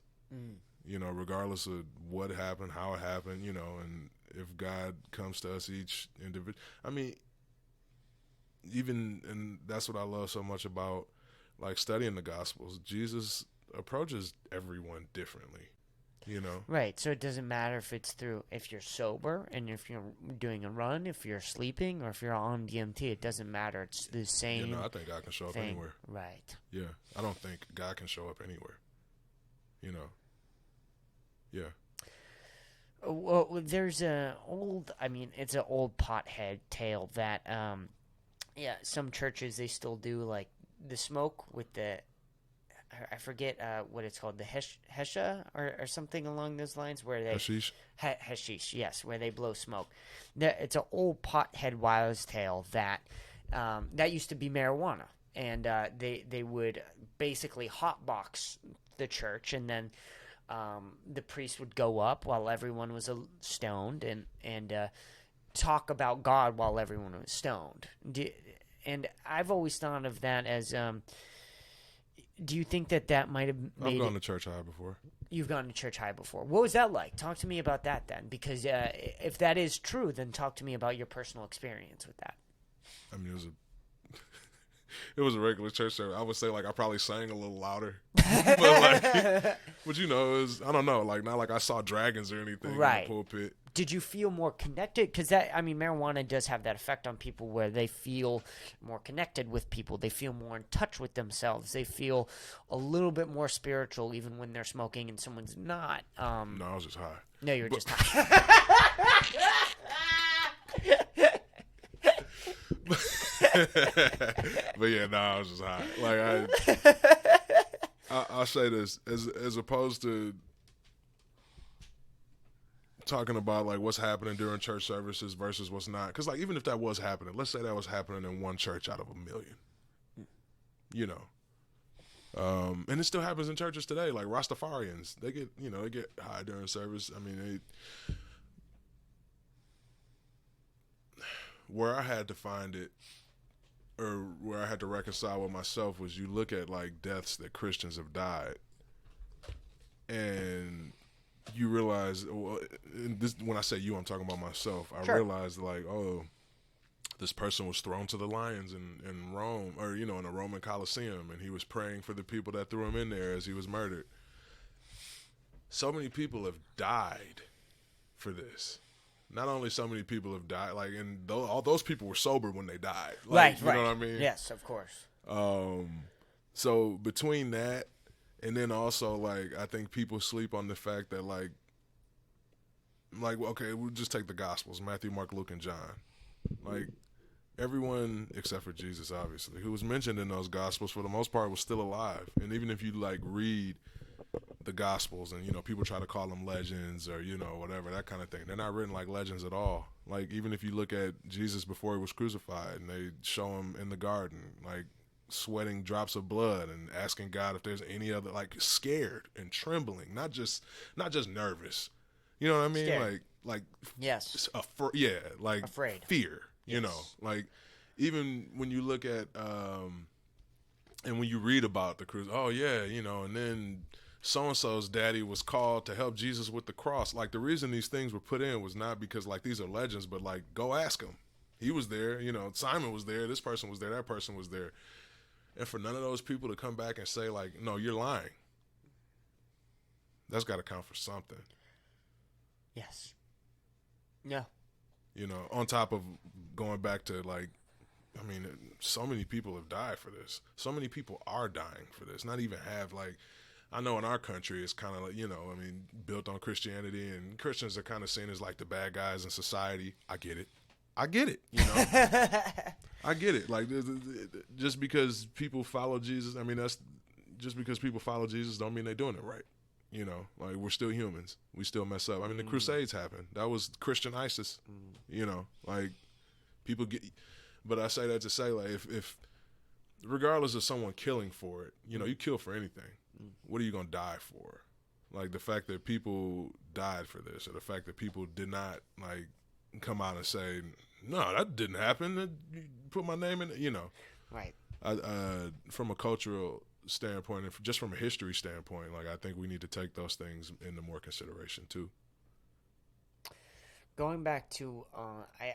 Regardless of what happened, how it happened, and if God comes to us each individual, and that's what I love so much about, like, studying the Gospels. Jesus approaches everyone differently, Right, so it doesn't matter if you're sober, and if you're doing a run, if you're sleeping, or if you're on DMT, it doesn't matter. It's the same I think God can show up thing. anywhere. Right. Yeah, I don't think God can show up anywhere, Yeah. Well, there's it's an old pothead tale that, some churches, they still do, like, the smoke with I forget what it's called, the hesha or something along those lines, where they Hashish. Hashish, yes, where they blow smoke. It's an old pothead wives' tale that used to be marijuana, and they would basically hotbox the church, and then the priest would go up while everyone was stoned and talk about God while everyone was stoned. And I've always thought of that as, do you think that might have made I've gone to church high before. You've gone to church high before. What was that like? Talk to me about that then, because if that is true, then talk to me about your personal experience with that. It was a regular church service. I would say, like, I probably sang a little louder, but it was, I don't know, like, not like I saw dragons or anything Right. in the pulpit. Did you feel more connected? Because marijuana does have that effect on people, where they feel more connected with people. They feel more in touch with themselves. They feel a little bit more spiritual, even when they're smoking and someone's not. No, I was just high. No, you were just high. But yeah, no, I was just high. Like, I'll say this, as opposed to talking about, like, what's happening during church services versus what's not, because, like, even if that was happening, let's say that was happening in one church out of 1 million, and it still happens in churches today. Like, Rastafarians, they get high during service. where I had to find it, or where I had to reconcile with myself, was you look at like deaths that Christians have died, and you realize, well, when I say you, I'm talking about myself. I Sure. realized like, oh, this person was thrown to the lions in Rome, or in a Roman Colosseum, and he was praying for the people that threw him in there as he was murdered. So many people have died for this. Not only so many people have died, like, and all those people were sober when they died. Like, Right. you know what I mean? Yes, of course. So between that, and then also, like, I think people sleep on the fact that, like, okay, we'll just take the Gospels, Matthew, Mark, Luke, and John. Like, everyone, except for Jesus, obviously, who was mentioned in those Gospels, for the most part, was still alive. And even if you, like, read the Gospels, and people try to call them legends, or whatever, that kind of thing, they're not written like legends at all. Like, even if you look at Jesus before he was crucified, and they show him in the garden, like, sweating drops of blood and asking God if there's any other, like, scared and trembling, not just nervous, you know what I mean? Scared. Like Yes. like Afraid. fear, Yes. like, even when you look at and when you read about the cruise, oh yeah, and then so-and-so's daddy was called to help Jesus with the cross. Like, the reason these things were put in was not because, like, these are legends, but, like, go ask him. He was there, Simon was there, this person was there, that person was there. And for none of those people to come back and say, like, no, you're lying, that's got to count for something. Yes. Yeah. On top of going back to, like, I mean, so many people have died for this. So many people are dying for this. Not even have, like, I know in our country it's kind of like, built on Christianity, and Christians are kind of seen as like the bad guys in society. I get it. I get it. Like, just because people follow Jesus, I mean, just because people follow Jesus don't mean they're doing it right. Like, we're still humans. We still mess up. I mean, the Crusades happened. That was Christian ISIS. Like, people get, but I say that to say, like, if regardless of someone killing for it, you kill for anything. What are you going to die for? Like, the fact that people died for this, or the fact that people did not, like, come out and say, no, that didn't happen. You put my name in it, Right. From a cultural standpoint, and just from a history standpoint, like, I think we need to take those things into more consideration too. Going back to, I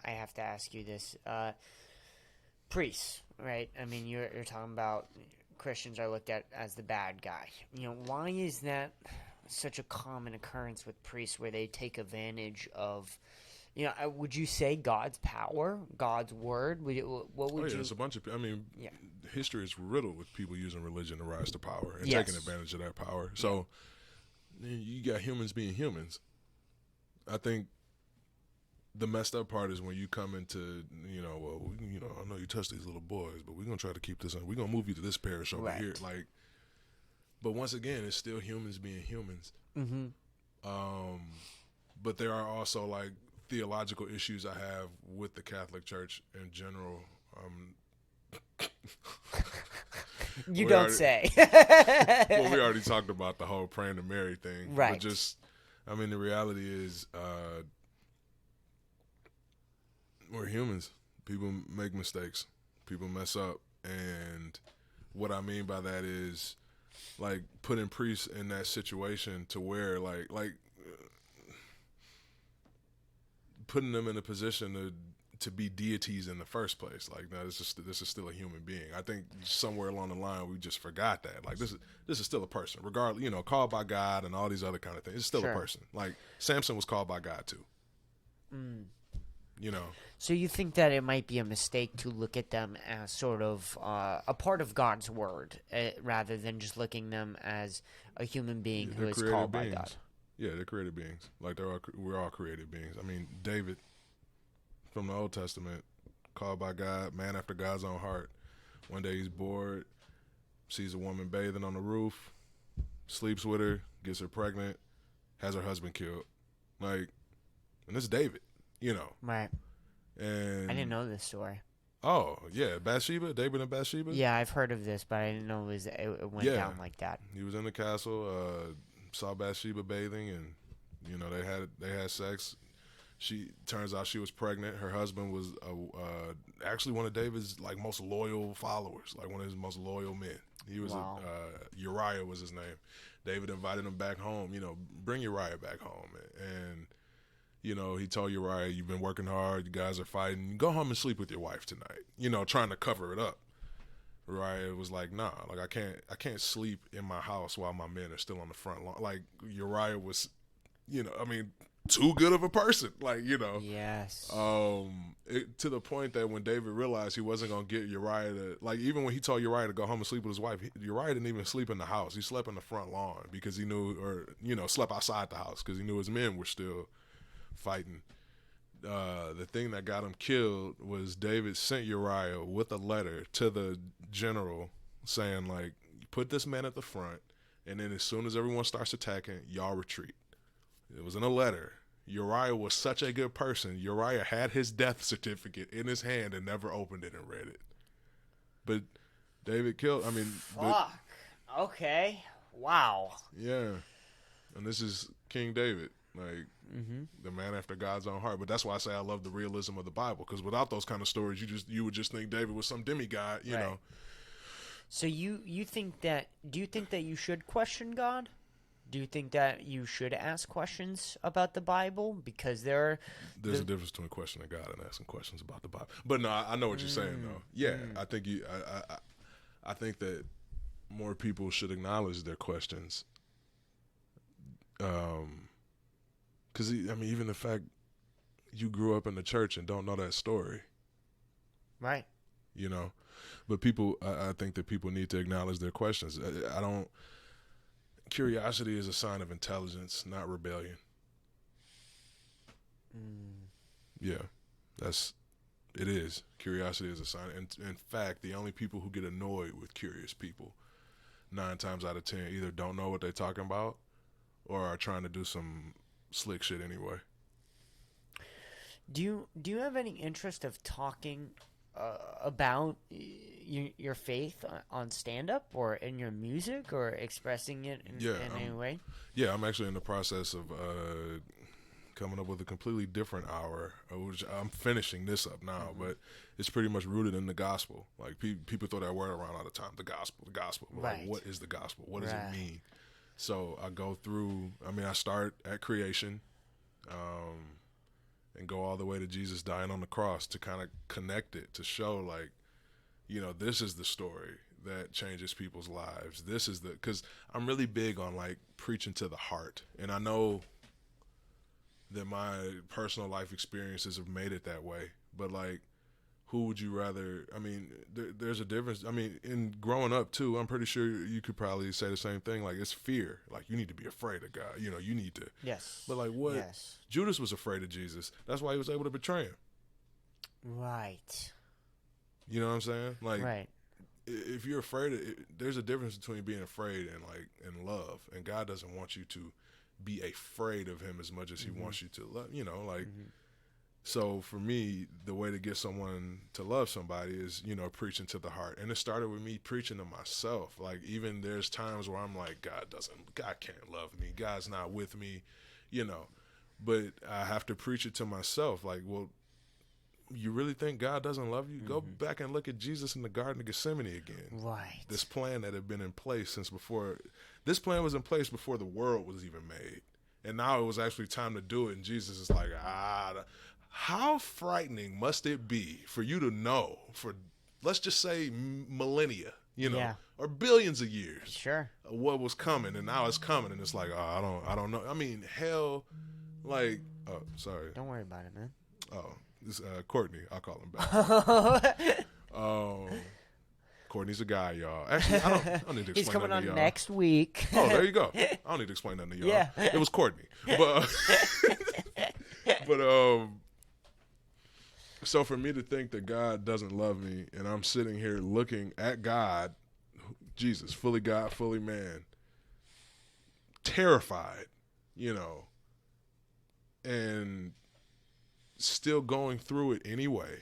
have to ask you this. Priests, right? I mean, you're talking about Christians are looked at as the bad guy. Why is that such a common occurrence with priests, where they take advantage of, would you say God's power, God's word? What would you? There's a bunch of, history is riddled with people using religion to rise to power and Yes. taking advantage of that power. So you got humans being humans. I think the messed up part is when you come into, I know you touch these little boys, but we're going to try to keep this on. We're going to move you to this parish over Right. here. Like, but once again, it's still humans being humans. Mm-hmm. But there are also, like, theological issues I have with the Catholic Church in general. You don't say. Well, we already talked about the whole praying to Mary thing. Right. But just, the reality is, we're humans. People make mistakes. People mess up. And what I mean by that is, like, putting priests in that situation to where, like putting them in a position to be deities in the first place. Like, no, this is still a human being. I think somewhere along the line we just forgot that. Like, this is still a person, regardless, called by God and all these other kind of things. It's still Sure. a person. Like, Samson was called by God too. So you think that it might be a mistake to look at them as sort of a part of God's word, rather than just looking them as a human being who They're is created called beings. by God? Yeah, they're created beings. Like, we're all created beings. I mean, David from the Old Testament, called by God, man after God's own heart. One day he's bored, sees a woman bathing on the roof, sleeps with her, gets her pregnant, has her husband killed. Like, and this is David, Right. And I didn't know this story. Oh, yeah, Bathsheba, David and Bathsheba. Yeah, I've heard of this, but I didn't know it went down like that. He was in the castle, saw Bathsheba bathing, and they had sex. She turns out she was pregnant. Her husband was actually one of David's like most loyal followers, like one of his most loyal men. He was Wow. Uriah was his name. David invited him back home. Bring Uriah back home, and he told Uriah, "You've been working hard. You guys are fighting. Go home and sleep with your wife tonight." Trying to cover it up. Uriah was like, "Nah, like I can't sleep in my house while my men are still on the front line." Like Uriah was, too good of a person. Yes. To the point that when David realized he wasn't gonna get Uriah to, like, even when he told Uriah to go home and sleep with his wife, Uriah didn't even sleep in the house. He slept in the front lawn because he knew, or slept outside the house because he knew his men were still fighting. The thing that got him killed was David sent Uriah with a letter to the general saying, like, put this man at the front, and then as soon as everyone starts attacking, y'all retreat. It was in a letter. Uriah was such a good person. Uriah had his death certificate in his hand and never opened it and read it. But David killed, Fuck. Okay. Wow. yeah. And this is King David, like the man after God's own heart. But that's why I say I love the realism of the Bible, because without those kind of stories, you would just think David was some demigod, you know. So you think that? Do you think that you should question God? Do you think that you should ask questions about the Bible? Because there's a difference between questioning God and asking questions about the Bible. But no, I know what you're saying though. Yeah, I think I think that more people should acknowledge their questions. Because even the fact you grew up in the church and don't know that story, right? But I think that people need to acknowledge their questions. I don't. Curiosity is a sign of intelligence, not rebellion. Yeah, it is. Curiosity is a sign. And in fact, the only people who get annoyed with curious people, 9 times out of 10, either don't know what they're talking about or are trying to do some slick shit anyway. Do you have any interest of talking about your faith on stand-up or in your music or expressing it in any way? Yeah, I'm actually in the process of coming up with a completely different hour, which I'm finishing this up now, but it's pretty much rooted in the gospel. Like, people throw that word around all the time, the gospel. But right. Like, what is the gospel? What does it mean? So I go through, I start at creation, and go all the way to Jesus dying on the cross to kind of connect it, to show, like, this is the story that changes people's lives. This is because I'm really big on, like, preaching to the heart. And I know that my personal life experiences have made it that way. But, like, who would you rather, there's a difference. In growing up, too, I'm pretty sure you could probably say the same thing. Like, it's fear. Like, you need to be afraid of God. You need to. Yes. But, like, what? Yes. Judas was afraid of Jesus. That's why he was able to betray him. Right. You know what I'm saying? Like, right. If you're afraid of it, there's a difference between being afraid and love. And God doesn't want you to be afraid of him as much as he wants you to love, So for me, the way to get someone to love somebody is, preaching to the heart. And it started with me preaching to myself. Like, even there's times where I'm like, God can't love me. God's not with me, but I have to preach it to myself. Like, well, you really think God doesn't love you? Go back and look at Jesus in the Garden of Gethsemane again. Right. This plan that had been in place since before. This plan was in place before the world was even made. And now it was actually time to do it. And Jesus is like, how frightening must it be for you to know for, let's just say, millennia, or billions of years. Sure. What was coming, and now it's coming, and it's like, I don't know. Hell, like, oh, sorry. Don't worry about it, man. Oh. This Courtney, I'll call him back. Courtney's a guy, y'all. Actually, I don't need to explain He's coming that on to y'all. next week. Oh, there you go. I don't need to explain that to y'all. Yeah. It was Courtney. But, so for me to think that God doesn't love me, and I'm sitting here looking at God, Jesus, fully God, fully man, terrified, and still going through it anyway,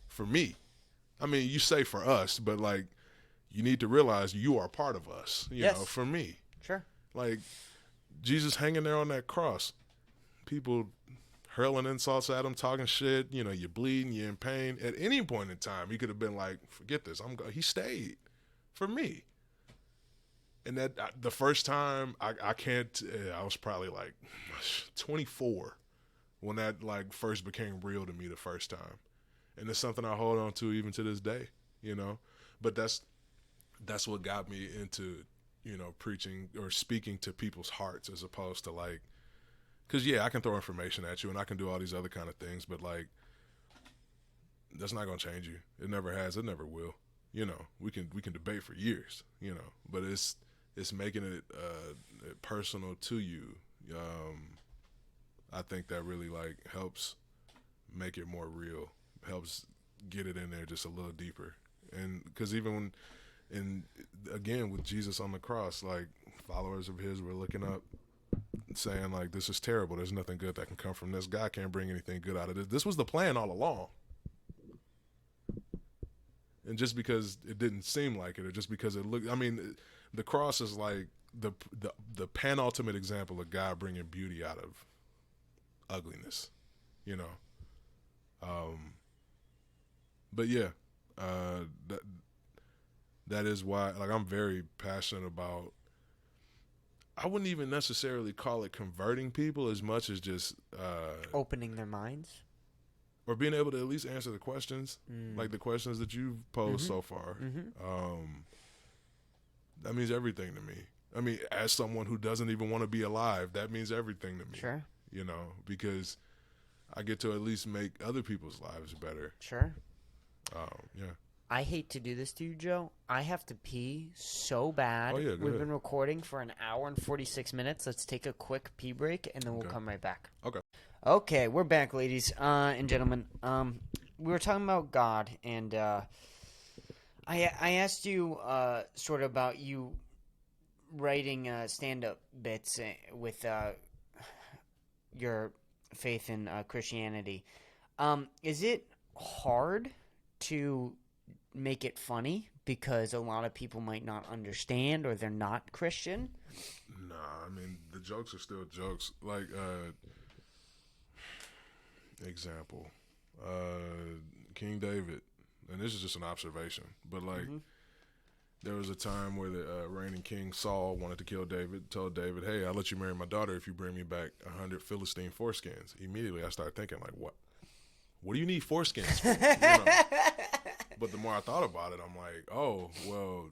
for me. You say for us, but, like, you need to realize you are part of us, you know, for me. Sure. Like, Jesus hanging there on that cross, people hurling insults at him, talking shit. You know, you're bleeding, you're in pain. At any point in time, he could have been like, "Forget this." He stayed for me. And that the first time, I can't. I was probably like 24 when that like first became real to me the first time, and it's something I hold on to even to this day. You know, but that's what got me into, you know, preaching or speaking to people's hearts as opposed to like, because yeah, I can throw information at you and I can do all these other kind of things, but like that's not gonna change you. It never has. It never will. You know, we can debate for years. You know, but it's making it personal to you. I think that really like helps make it more real. Helps get it in there just a little deeper. And because even when, and again with Jesus on the cross, like followers of his were looking up saying like, this is terrible, there's nothing good that can come from this, God can't bring anything good out of this was the plan all along. And just because it didn't seem like it, or just because it looked, I mean, the cross is like the penultimate example of God bringing beauty out of ugliness, you know. But yeah, that is why, like, I'm very passionate about, I wouldn't even necessarily call it converting people as much as just opening their minds, or being able to at least answer the questions, like the questions that you've posed so far. That means everything to me. I mean, as someone who doesn't even want to be alive, that means everything to me. Sure. You know, because I get to at least make other people's lives better. Sure. Yeah. I hate to do this to you, Joe. I have to pee so bad. Oh, yeah, We've been recording for an hour and 46 minutes. Let's take a quick pee break, and then we'll come right back. Okay. Okay, we're back, ladies and gentlemen. We were talking about God, and I asked you sort of about you writing stand-up bits with your faith in Christianity. Is it hard to make it funny because a lot of people might not understand or they're not Christian? Nah, I mean, the jokes are still jokes. Like, example, King David, and this is just an observation, but like, there was a time where the reigning king Saul wanted to kill David, told David, "Hey, I'll let you marry my daughter if you bring me back 100 Philistine foreskins." Immediately I started thinking, like, what do you need foreskins for? You know? But the more I thought about it, I'm like, oh, well,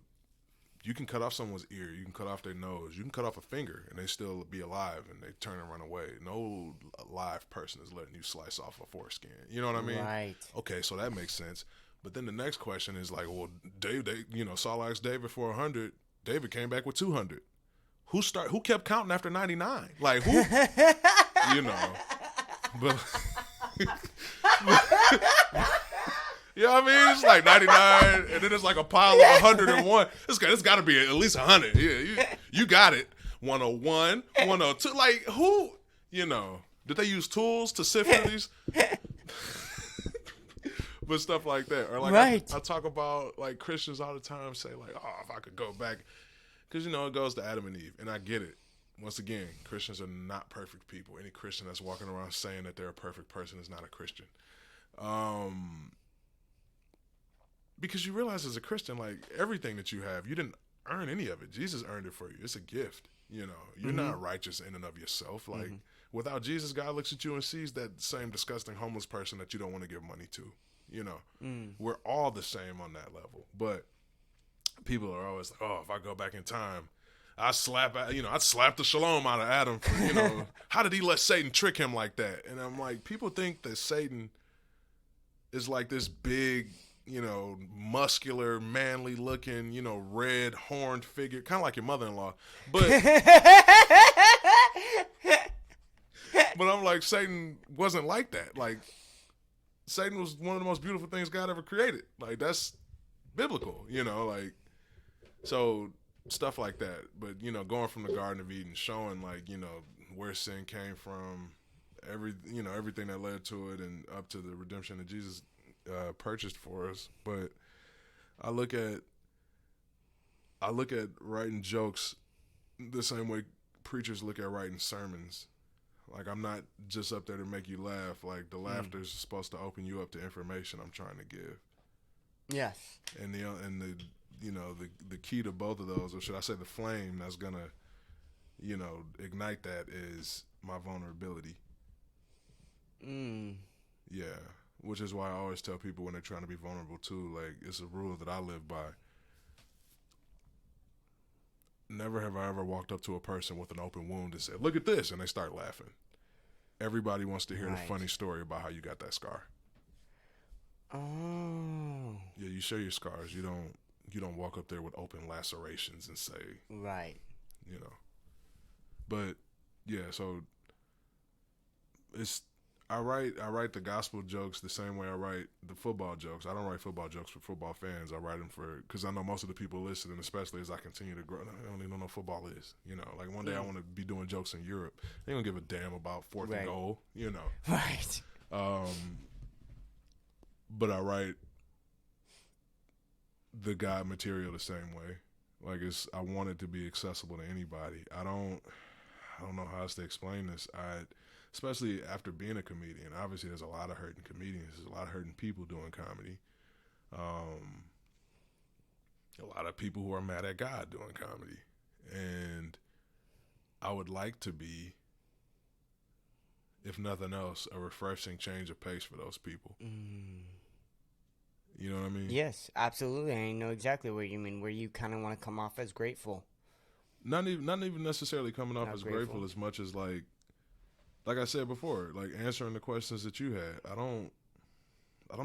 you can cut off someone's ear, you can cut off their nose, you can cut off a finger, and they still be alive, and they turn and run away. No live person is letting you slice off a foreskin. You know what I mean? Right. Okay, so that makes sense. But then the next question is like, well, Saul asked David for 100. David came back with 200. Who kept counting after 99? Like, who? You know. But you know what I mean? It's like 99, and then it's like a pile of 101. It's got to be at least 100. Yeah, you got it. 101, 102. Like, who? You know, did they use tools to sift through these? But stuff like that. Or like, right. I talk about, like, Christians all the time say, like, oh, if I could go back. Because, you know, it goes to Adam and Eve. And I get it. Once again, Christians are not perfect people. Any Christian that's walking around saying that they're a perfect person is not a Christian. Because you realize as a Christian, like, everything that you have, you didn't earn any of it. Jesus earned it for you. It's a gift. You know, you're not righteous in and of yourself. Like, without Jesus, God looks at you and sees that same disgusting homeless person that you don't want to give money to. You know, we're all the same on that level. But people are always like, oh, if I go back in time, I'd slap the shalom out of Adam for, you know, how did he let Satan trick him like that? And I'm like, people think that Satan is like this big, you know, muscular, manly looking, you know, red horned figure, kind of like your mother-in-law. But but I'm like, Satan wasn't like that. Like, Satan was one of the most beautiful things God ever created. Like, that's biblical, you know, like, so stuff like that. But, you know, going from the Garden of Eden, showing, like, you know, where sin came from, everything that led to it, and up to the redemption that Jesus purchased for us. But I look at writing jokes the same way preachers look at writing sermons. Like, I'm not just up there to make you laugh. Like, the laughter is supposed to open you up to information I'm trying to give. Yes. And the key to both of those, or should I say the flame that's gonna, ignite that, is my vulnerability. Yeah. Which is why I always tell people when they're trying to be vulnerable too, like, it's a rule that I live by. Never have I ever walked up to a person with an open wound and said, "Look at this," and they start laughing. Everybody wants to hear the funny story about how you got that scar. Oh. Yeah, you share your scars. You don't walk up there with open lacerations and say, right. But yeah, so I write the gospel jokes the same way I write the football jokes. I don't write football jokes for football fans. I write them because I know most of the people listening, especially as I continue to grow, they don't even know what football is. Like one day I want to be doing jokes in Europe. They don't give a damn about fourth and goal. Right. But I write the God material the same way. Like, I want it to be accessible to anybody. I don't know how else to explain this. Especially after being a comedian, obviously there's a lot of hurting comedians. There's a lot of hurting people doing comedy. A lot of people who are mad at God doing comedy. And I would like to be, if nothing else, a refreshing change of pace for those people. You know what I mean? Yes, absolutely. I know exactly what you mean, where you kind of want to come off as grateful. Not even necessarily coming off as grateful as much as like I said before, like answering the questions that you had. I don't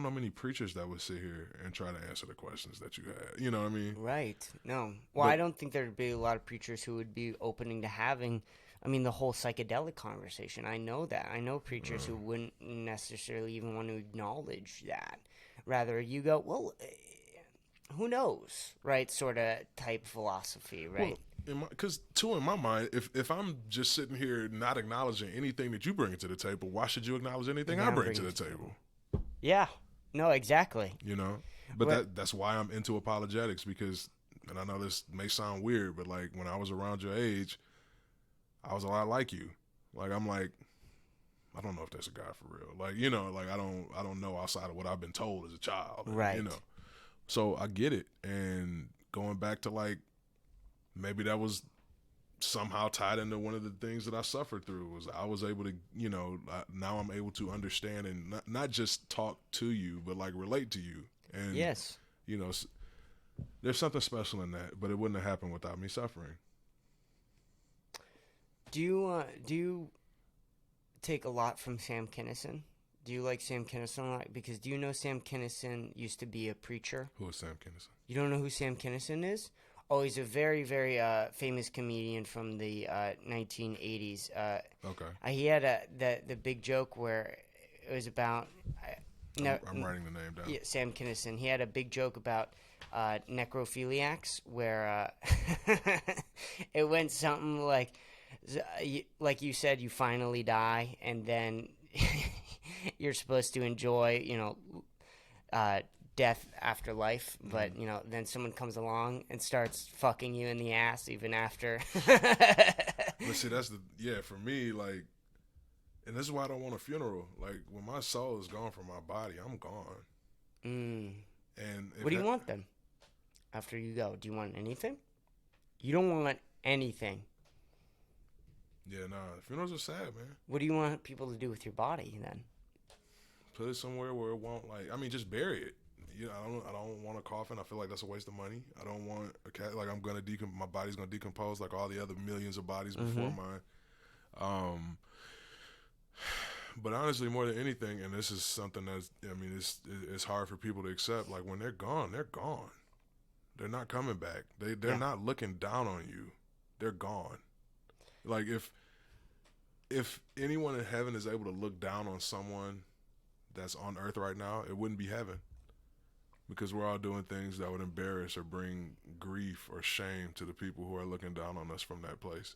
know many preachers that would sit here and try to answer the questions that you had. You know what I mean? Right. No. Well, I don't think there'd be a lot of preachers who would be opening to having, the whole psychedelic conversation. I know that. I know preachers who wouldn't necessarily even want to acknowledge that. Rather, you go, well, who knows, right? Sort of type philosophy, right? Well, because in my mind, if I'm just sitting here not acknowledging anything that you bring to the table, why should you acknowledge anything I bring to the table? Yeah, no, exactly. But that's why I'm into apologetics, because, and I know this may sound weird, but like when I was around your age, I was a lot like you. Like, I'm like, I don't know if there's a God for real. Like, like I don't know outside of what I've been told as a child. Right. So I get it. And going back to like, maybe that was somehow tied into one of the things that I suffered through, was I was able to, now I'm able to understand and not just talk to you, but like relate to you. And, yes, there's something special in that, but it wouldn't have happened without me suffering. Do you take a lot from Sam Kinison? Do you like Sam Kinison a lot? Because do you know Sam Kinison used to be a preacher? Who is Sam Kinison? You don't know who Sam Kinison is? Oh, he's a very, very famous comedian from the 1980s. Okay. He had the big joke where it was about... I'm writing the name down. Yeah, Sam Kinison. He had a big joke about necrophiliacs where it went something like you said, you finally die, and then you're supposed to enjoy, death after life, but then someone comes along and starts fucking you in the ass even after. But see, for me, like, and this is why I don't want a funeral. Like, when my soul is gone from my body, I'm gone. And what do you want then after you go? Do you want anything? You don't want anything. Yeah, funerals are sad, man. What do you want people to do with your body then? Put it somewhere where it won't, just bury it. I don't want a coffin. I feel like that's a waste of money. I don't want a cat. Like, I'm gonna my body's gonna decompose like all the other millions of bodies before mine. But honestly, more than anything, and this is something it's hard for people to accept. Like, when they're gone, they're gone. They're not coming back. They're not looking down on you. They're gone. Like, if anyone in heaven is able to look down on someone that's on earth right now, it wouldn't be heaven. Because we're all doing things that would embarrass or bring grief or shame to the people who are looking down on us from that place.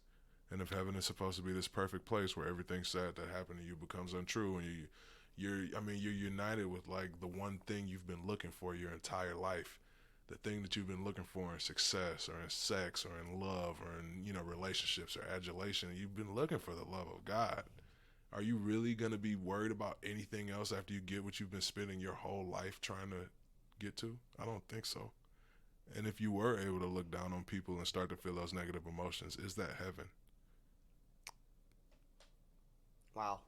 And if heaven is supposed to be this perfect place where everything sad that happened to you becomes untrue, and you're united with like the one thing you've been looking for your entire life, the thing that you've been looking for in success or in sex or in love or in relationships or adulation, you've been looking for the love of God. are you really going to be worried about anything else after you get what you've been spending your whole life trying to get to? I don't think so. And if you were able to look down on people and start to feel those negative emotions, is that heaven? Wow.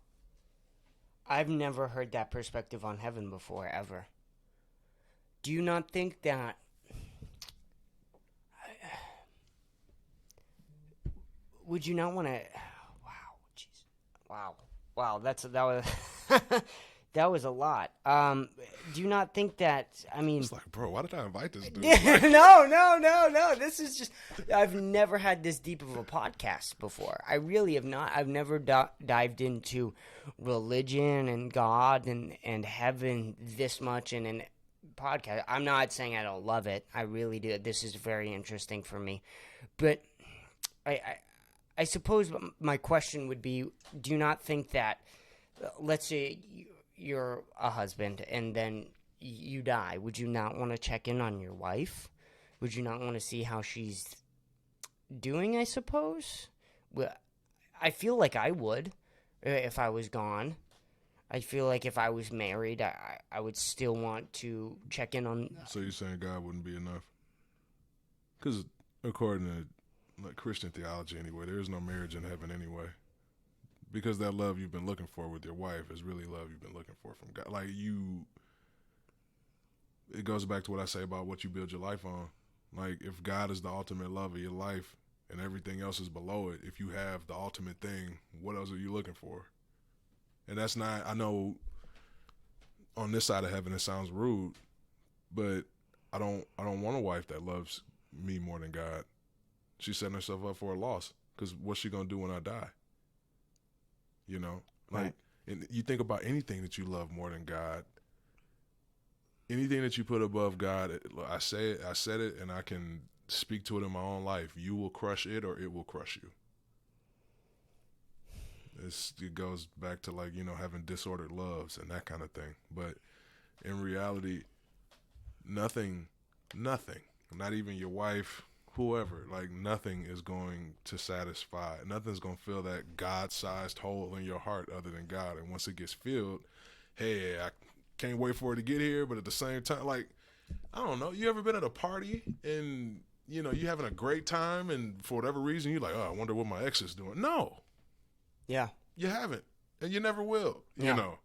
I've never heard that perspective on heaven before, ever. Do you not think that... Would you not want to... Wow, jeez. Wow, that was... that was a lot. Do you not think that... I mean... It's like, bro, why did I invite this dude? No. This is just... I've never had this deep of a podcast before. I really have not. I've never dived into religion and God and heaven this much in a podcast. I'm not saying I don't love it. I really do. This is very interesting for me. But I suppose my question would be, do you not think that, let's say you're a husband and then you die, would you not want to check in on your wife? Would you not want to see how she's doing, I suppose? Well, I feel like I would if I was gone. I feel like if I was married, I would still want to check in on... So you're saying God wouldn't be enough? Because according to Christian theology anyway, there is no marriage in heaven anyway. Because that love you've been looking for with your wife is really love you've been looking for from God. Like it goes back to what I say about what you build your life on. Like if God is the ultimate love of your life and everything else is below it, if you have the ultimate thing, what else are you looking for? And that's not, I know on this side of heaven it sounds rude, but I don't want a wife that loves me more than God. She's setting herself up for a loss because what's she going to do when I die? You know, like, right. And you think about anything that you love more than God, anything that you put above God. I said it, and I can speak to it in my own life. You will crush it, or it will crush you. It goes back to like, you know, having disordered loves and that kind of thing. But in reality, nothing, not even your wife, whoever, like nothing is going to satisfy. Nothing's going to fill that God-sized hole in your heart other than God. And once it gets filled, hey, I can't wait for it to get here. But at the same time, like, I don't know. You ever been at a party and, you know, you having a great time and for whatever reason, you're like, oh, I wonder what my ex is doing. No. Yeah. You haven't. And you never will, you know.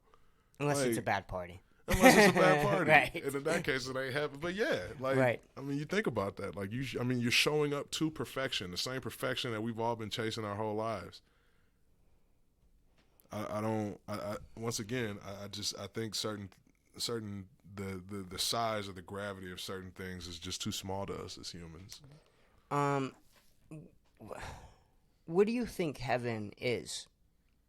Unless it's a bad party. Unless it's a bad party. Right. And in that case, it ain't happening. But yeah, like, right. I mean, you think about that. Like, you're showing up to perfection, the same perfection that we've all been chasing our whole lives. Once again, I think certain, the size or the gravity of certain things is just too small to us as humans. What do you think heaven is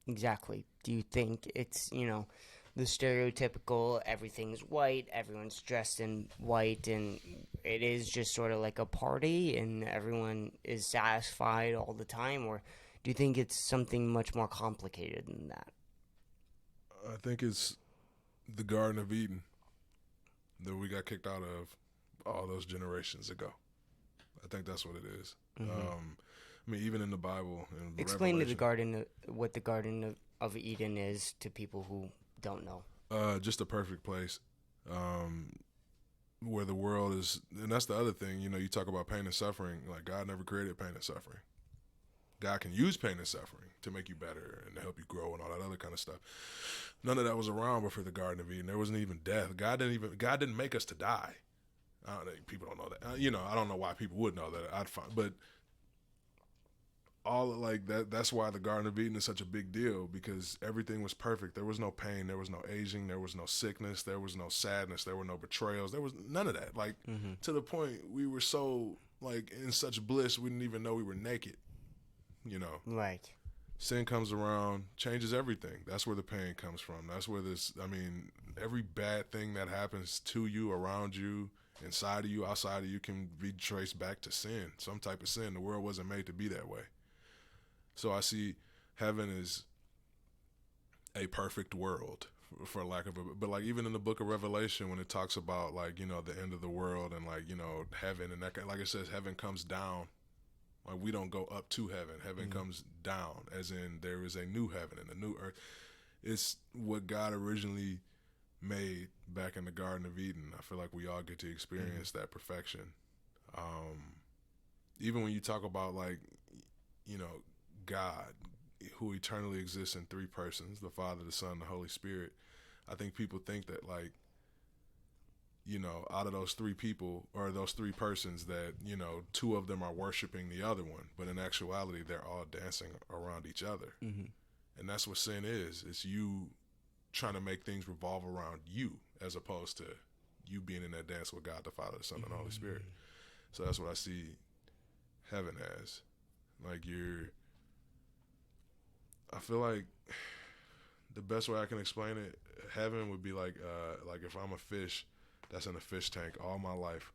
exactly? Do you think it's, you know, the stereotypical everything's white, everyone's dressed in white, and it is just sort of like a party and everyone is satisfied all the time? Or do you think it's something much more complicated than that? I think it's the Garden of Eden that we got kicked out of all those generations ago. I think that's what it is. Mm-hmm. I mean, even in the Bible. Explain what the Garden of Eden is to people who don't know. Just a perfect place where the world is, and that's the other thing, you know, you talk about pain and suffering, like God never created pain and suffering. God can use pain and suffering to make you better and to help you grow and all that other kind of stuff. None of that was around before the Garden of Eden. There wasn't even death. God didn't make us to die. People don't know that. You know, I don't know why people would know that. I'd find, but all like that. That's why the Garden of Eden is such a big deal, because everything was perfect. There was no pain. There was no aging. There was no sickness. There was no sadness. There were no betrayals. There was none of that. Like to the point we were so like in such bliss we didn't even know we were naked. You know, right? Sin comes around, changes everything. That's where the pain comes from. That's where every bad thing that happens to you, around you, inside of you, outside of you, can be traced back to sin, some type of sin. The world wasn't made to be that way. So I see heaven as a perfect world, for lack of a, but like even in the book of Revelation, when it talks about like, you know, the end of the world and like, you know, heaven and that, like it says, heaven comes down Like, we don't go up to heaven. Heaven comes down, as in there is a new heaven and a new earth. It's what God originally made back in the Garden of Eden. I feel like we all get to experience that perfection. Even when you talk about, like, you know, God, who eternally exists in three persons, the Father, the Son, the Holy Spirit, I think people think that, like, you know, out of those three people or those three persons that, you know, two of them are worshiping the other one. But in actuality, they're all dancing around each other. Mm-hmm. And that's what sin is. It's you trying to make things revolve around you as opposed to you being in that dance with God, the Father, the Son, and the Holy Spirit. So that's what I see heaven as. Like, I feel like the best way I can explain it, heaven would be like if I'm a fish that's in a fish tank all my life,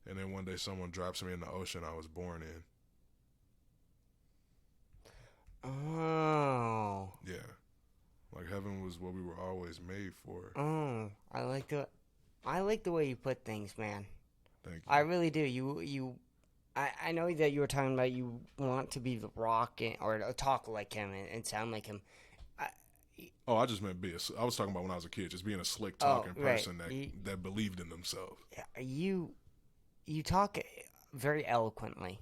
and then one day someone drops me in the ocean I was born in. Oh. Yeah. Like, heaven was what we were always made for. Oh, I like the way you put things, man. Thank you. I really do. I know that you were talking about you want to be the Rock or talk like him and sound like him. I just meant I was talking about when I was a kid, just being a slick talking person that believed in themselves. You talk very eloquently.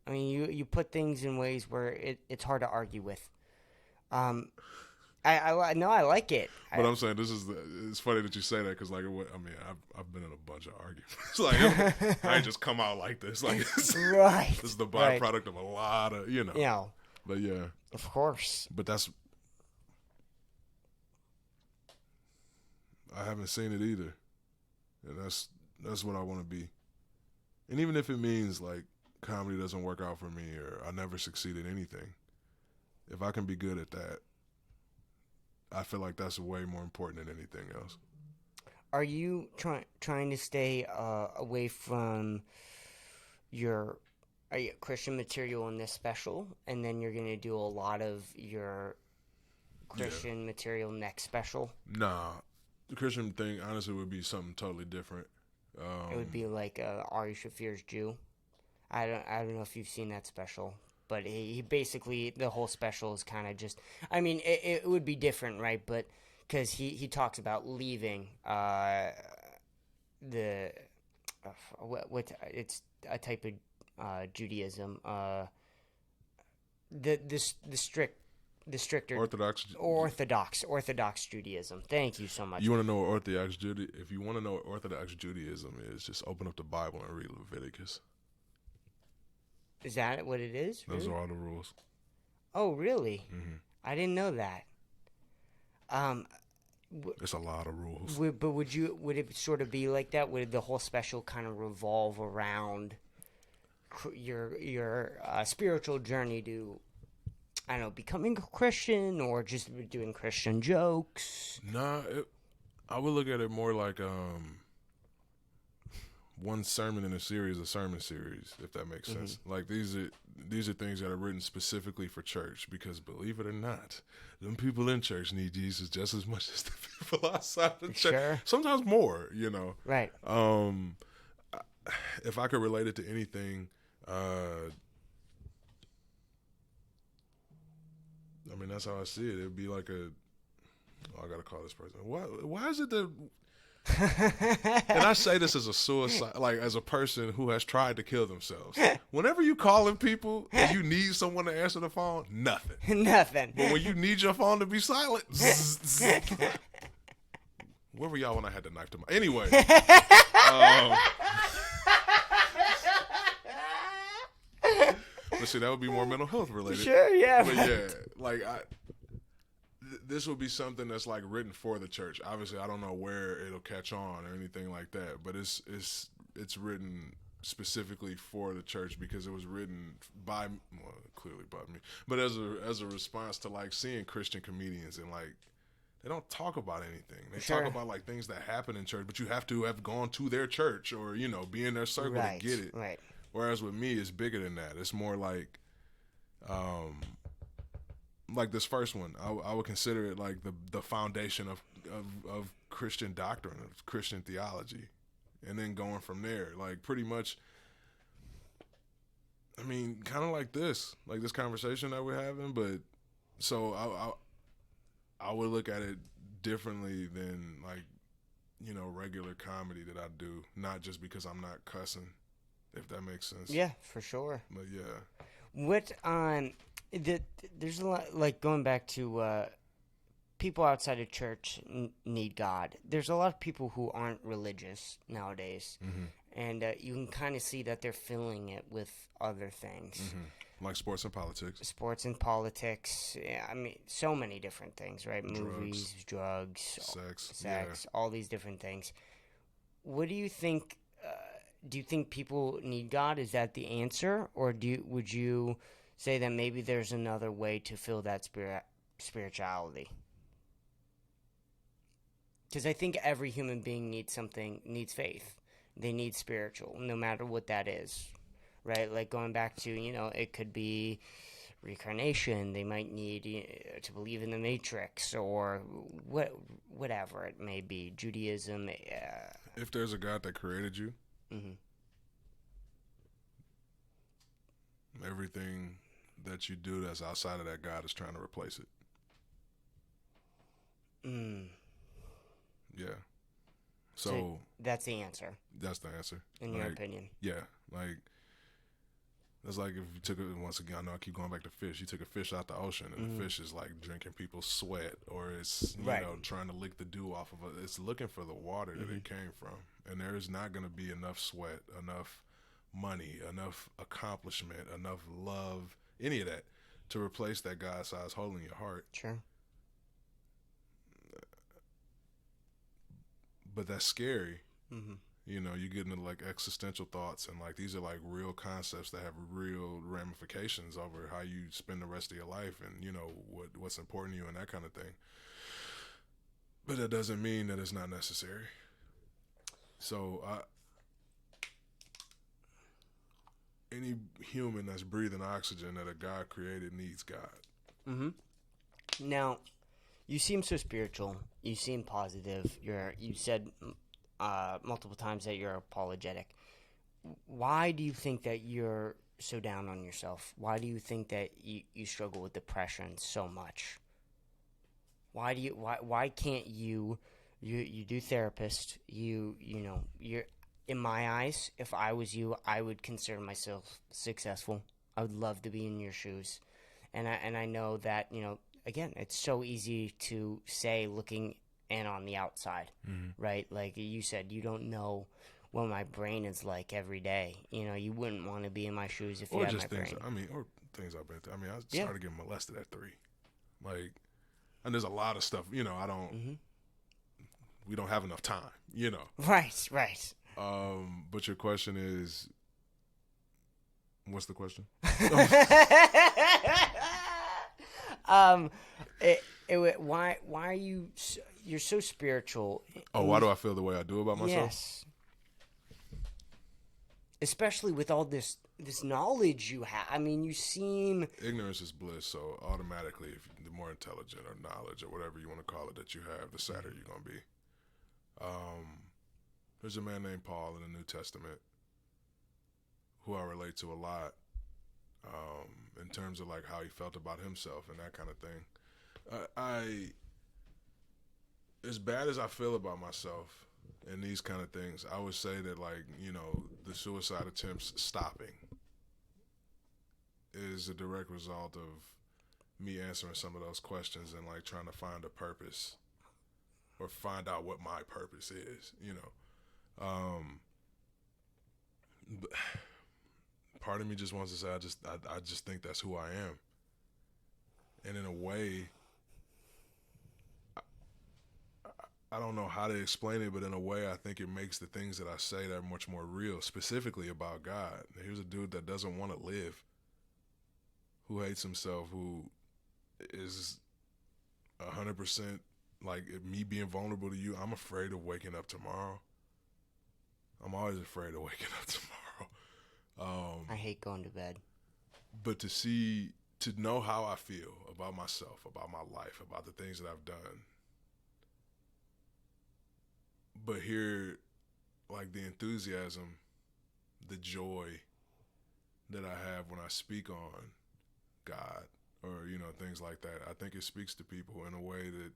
I mean, you put things in ways where it's hard to argue with. I know I like it. But I'm saying it's funny that you say that because, like, I've been in a bunch of arguments. Like, I ain't just come out like this. Like, right. This is the byproduct of a lot of, you know. Yeah. But yeah. Of course. But I haven't seen it either, and that's what I want to be. And even if it means, like, comedy doesn't work out for me or I never succeed at anything, if I can be good at that, I feel like that's way more important than anything else. Are you trying to stay away from your Christian material in this special, and then you're going to do a lot of your Christian material next special? Nah. The Christian thing, honestly, would be something totally different. It would be like Ari Shafir's Jew. I don't know if you've seen that special, but he basically, the whole special is kind of just, I mean, it would be different, right? But because he talks about leaving it's a type of Judaism, the stricter Orthodox Judaism. Thank you so much. You want to know what Orthodox Judaism? If you want to know what Orthodox Judaism is, just open up the Bible and read Leviticus. Is that what it is? Those are all the rules. Oh, really? Mm-hmm. I didn't know that. It's a lot of rules. But would it sort of be like that? Would the whole special kind of revolve around your spiritual journey to, I don't know, becoming a Christian or just doing Christian jokes? Nah, I would look at it more like one sermon in a sermon series, if that makes sense. Like, these are things that are written specifically for church because, believe it or not, them people in church need Jesus just as much as the people outside the church. Sure. Sometimes more, you know. Right. If I could relate it to anything, I mean, that's how I see it. It'd be like I gotta call this person. Why is it that? And I say this as a suicide, like, as a person who has tried to kill themselves. Whenever you calling people and you need someone to answer the phone, nothing. Nothing. But when you need your phone to be silent, where were y'all when I had the knife to my? Anyway. Let's see, that would be more mental health related. Sure, yeah. But yeah, like, this would be something that's, like, written for the church. Obviously, I don't know where it'll catch on or anything like that, but it's written specifically for the church because it was written clearly by me, but as a response to, like, seeing Christian comedians and, like, they don't talk about anything. They talk about, like, things that happen in church, but you have to have gone to their church or, you know, be in their circle to get it. Right. Whereas with me, it's bigger than that. It's more like this first one, I would consider it like the foundation of Christian doctrine, of Christian theology, and then going from there. Like, pretty much, I mean, kind of like this conversation that we're having, but so I would look at it differently than like regular comedy that I do, not just because I'm not cussing, if that makes sense. Yeah, for sure. But yeah, What there's a lot, like, going back to people outside of church need God. There's a lot of people who aren't religious nowadays, and you can kind of see that they're filling it with other things. like sports and politics. Sports and politics. Yeah, I mean, so many different things, right? Movies, drugs, sex, all these different things. What do you think? Do you think people need God? Is that the answer, or would you say that maybe there's another way to fill that spirituality? Because I think every human being needs faith. They need spiritual, no matter what that is, right? Like, going back to, it could be reincarnation. They might need to believe in the Matrix, or whatever it may be, Judaism. If there's a God that created you, everything that you do that's outside of that God is trying to replace it. Yeah. So that's the answer. That's the answer. In your opinion. Yeah. Like, that's like if you took it, once again, I know I keep going back to fish. You took a fish out the ocean, and the fish is like drinking people's sweat, or it's, you know, trying to lick the dew off of it. It's looking for the water that it came from. And there is not going to be enough sweat, enough money, enough accomplishment, enough love, any of that, to replace that God-sized hole in your heart. Sure. But that's scary. You know, you get into like existential thoughts, and like these are like real concepts that have real ramifications over how you spend the rest of your life, and you know what's important to you and that kind of thing. But that doesn't mean that it's not necessary. So any human that's breathing oxygen that a God created needs God. Now, you seem so spiritual. You seem positive. You said multiple times that you're apologetic. Why do you think that you're so down on yourself? Why do you think that you struggle with depression so much? Why can't you do therapist? You know, you're, in my eyes, if I was you, I would consider myself successful. I would love to be in your shoes. And I know that, you know, again, it's so easy to say looking in on the outside, right? Like you said, you don't know what my brain is like every day. You know, you wouldn't want to be in my shoes if you had my brain. Or things I've been through. I mean, I started getting molested at 3. Like, and there's a lot of stuff, you know, we don't have enough time, you know. Right. But your question is, what's the question? Why are you? You're so spiritual. Oh, why do I feel the way I do about myself? Yes. Especially with all this knowledge you have. I mean, you seem... Ignorance is bliss, so automatically, the more intelligent or knowledge or whatever you want to call it that you have, the sadder you're going to be. There's a man named Paul in the New Testament who I relate to a lot in terms of like how he felt about himself and that kind of thing. As bad as I feel about myself and these kind of things, I would say that, like, you know, the suicide attempts stopping is a direct result of me answering some of those questions and like trying to find a purpose or find out what my purpose is, you know. But part of me just wants to say I just think that's who I am. And in a way, I don't know how to explain it, but in a way, I think it makes the things that I say that much more real, specifically about God. Here's a dude that doesn't want to live, who hates himself, who is 100% like me being vulnerable to you. I'm afraid of waking up tomorrow. I'm always afraid of waking up tomorrow. I hate going to bed. But to know how I feel about myself, about my life, about the things that I've done, but hear like the enthusiasm, the joy, that I have when I speak on God or, things like that. I think it speaks to people in a way that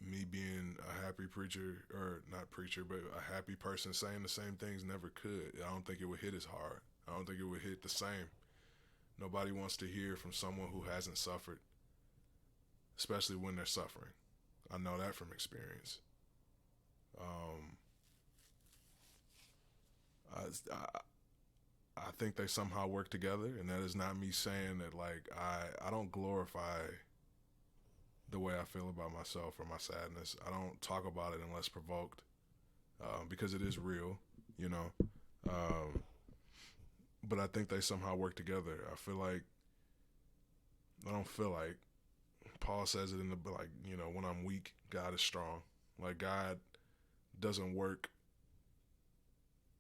me being a happy preacher, or not preacher, but a happy person saying the same things never could. I don't think it would hit as hard. I don't think it would hit the same. Nobody wants to hear from someone who hasn't suffered, especially when they're suffering. I know that from experience. I think they somehow work together, and that is not me saying that, like, I don't glorify the way I feel about myself or my sadness. I don't talk about it unless provoked, because it is real, you know. But I think they somehow work together. I don't feel like, Paul says it in the, like, when I'm weak, God is strong. Like, God doesn't work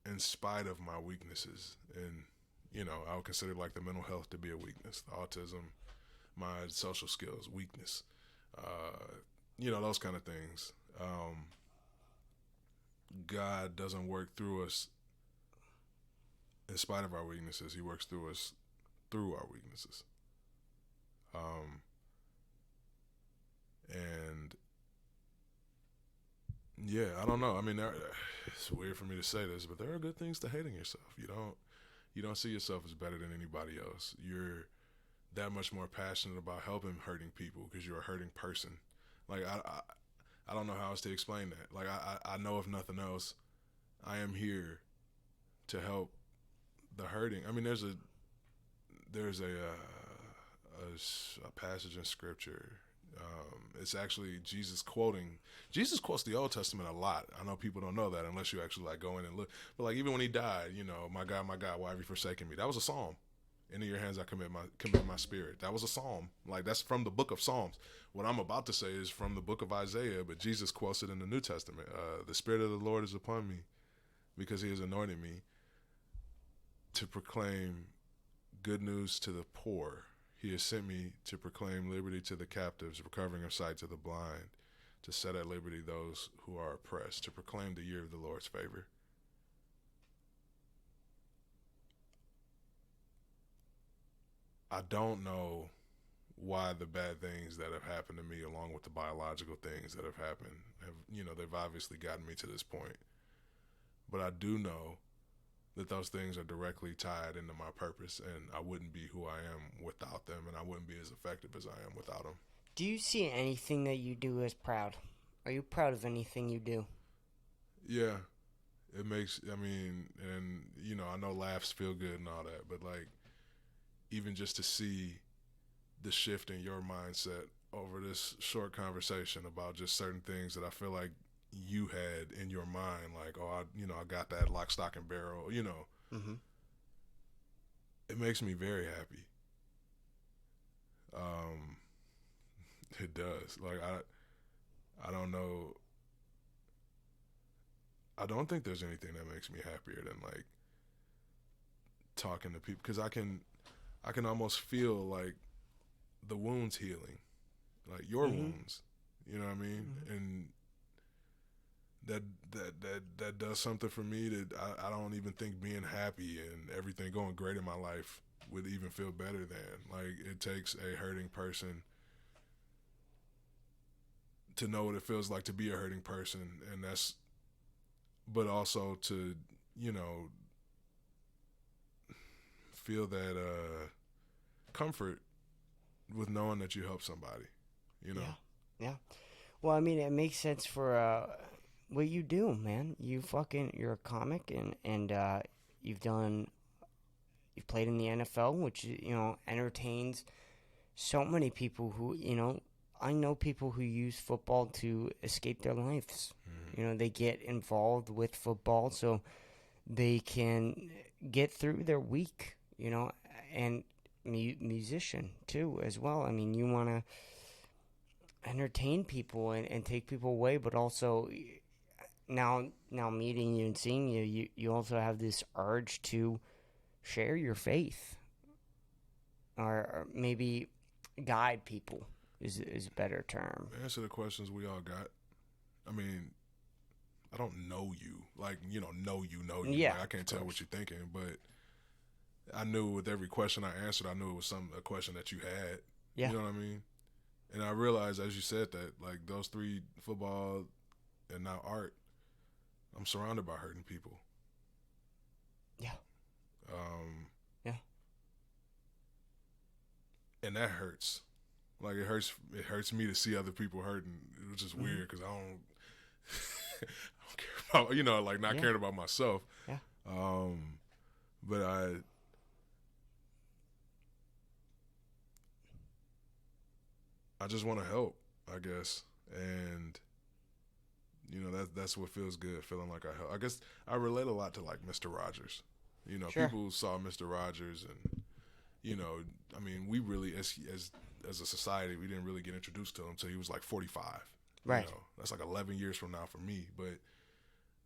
in spite of my weaknesses. And, I would consider, like, the mental health to be a weakness, the autism, my social skills, weakness, those kind of things. God doesn't work through us in spite of our weaknesses. He works through us through our weaknesses. And yeah, I don't know. I mean, it's weird for me to say this, but there are good things to hating yourself. You don't see yourself as better than anybody else. You're that much more passionate about helping hurting people because you're a hurting person. Like, I don't know how else to explain that. Like, I know, if nothing else, I am here to help the hurting. I mean, there's a passage in Scripture. It's actually Jesus quotes the Old Testament a lot. I know people don't know that unless you actually, like, go in and look. But, like, even when he died, my God, why have you forsaken me? That was a psalm. Into your hands I commit my spirit. That was a psalm. Like, that's from the book of Psalms. What I'm about to say is from the book of Isaiah, but Jesus quotes it in the New Testament. The Spirit of the Lord is upon me because he has anointed me to proclaim good news to the poor. He has sent me to proclaim liberty to the captives, recovering of sight to the blind, to set at liberty those who are oppressed, to proclaim the year of the Lord's favor. I don't know why the bad things that have happened to me, along with the biological things that have happened, they've obviously gotten me to this point. But I do know that those things are directly tied into my purpose, and I wouldn't be who I am without them, and I wouldn't be as effective as I am without them. Do you see anything that you do as proud? Are you proud of anything you do? Yeah, it makes, I know laughs feel good and all that, but, like, even just to see the shift in your mindset over this short conversation about just certain things that I feel like you had in your mind, like, I got that lock, stock, and barrel, Mm-hmm. It makes me very happy. It does. Like, I don't know. I don't think there's anything that makes me happier than, like, talking to people, because I can almost feel, like, the wounds healing, like your wounds. You know what I mean? Mm-hmm. And that does something for me that I don't even think being happy and everything going great in my life would even feel better than. Like, it takes a hurting person to know what it feels like to be a hurting person, and but also to, feel that comfort with knowing that you help somebody, Yeah. Well, I mean, it makes sense for what you do, man. You're a comic, and you've played in the NFL, which entertains so many people who I know people who use football to escape their lives. Mm-hmm. They get involved with football so they can get through their week. And musician too as well. I mean, you want to entertain people and take people away, but also now meeting you and seeing you also have this urge to share your faith, or maybe guide people is a better term. Answer the questions we all got. I mean, I don't know you, like, know you. Yeah, Like, I can't tell what you're thinking, but I knew with every question I answered, I knew it was a question that you had. Yeah. You know what I mean? And I realized, as you said, that like those three, football and now art, I'm surrounded by hurting people. Yeah. Yeah. And that hurts. Like it hurts me to see other people hurting, which is weird because I don't care about, like not caring about myself. Yeah. But I just want to help, I guess, and that's what feels good, feeling like I help. I guess I relate a lot to like Mr. Rogers. Sure. People saw Mr. Rogers, and I mean, we really as a society, we didn't really get introduced to him until he was like 45. Right. That's like 11 years from now for me, but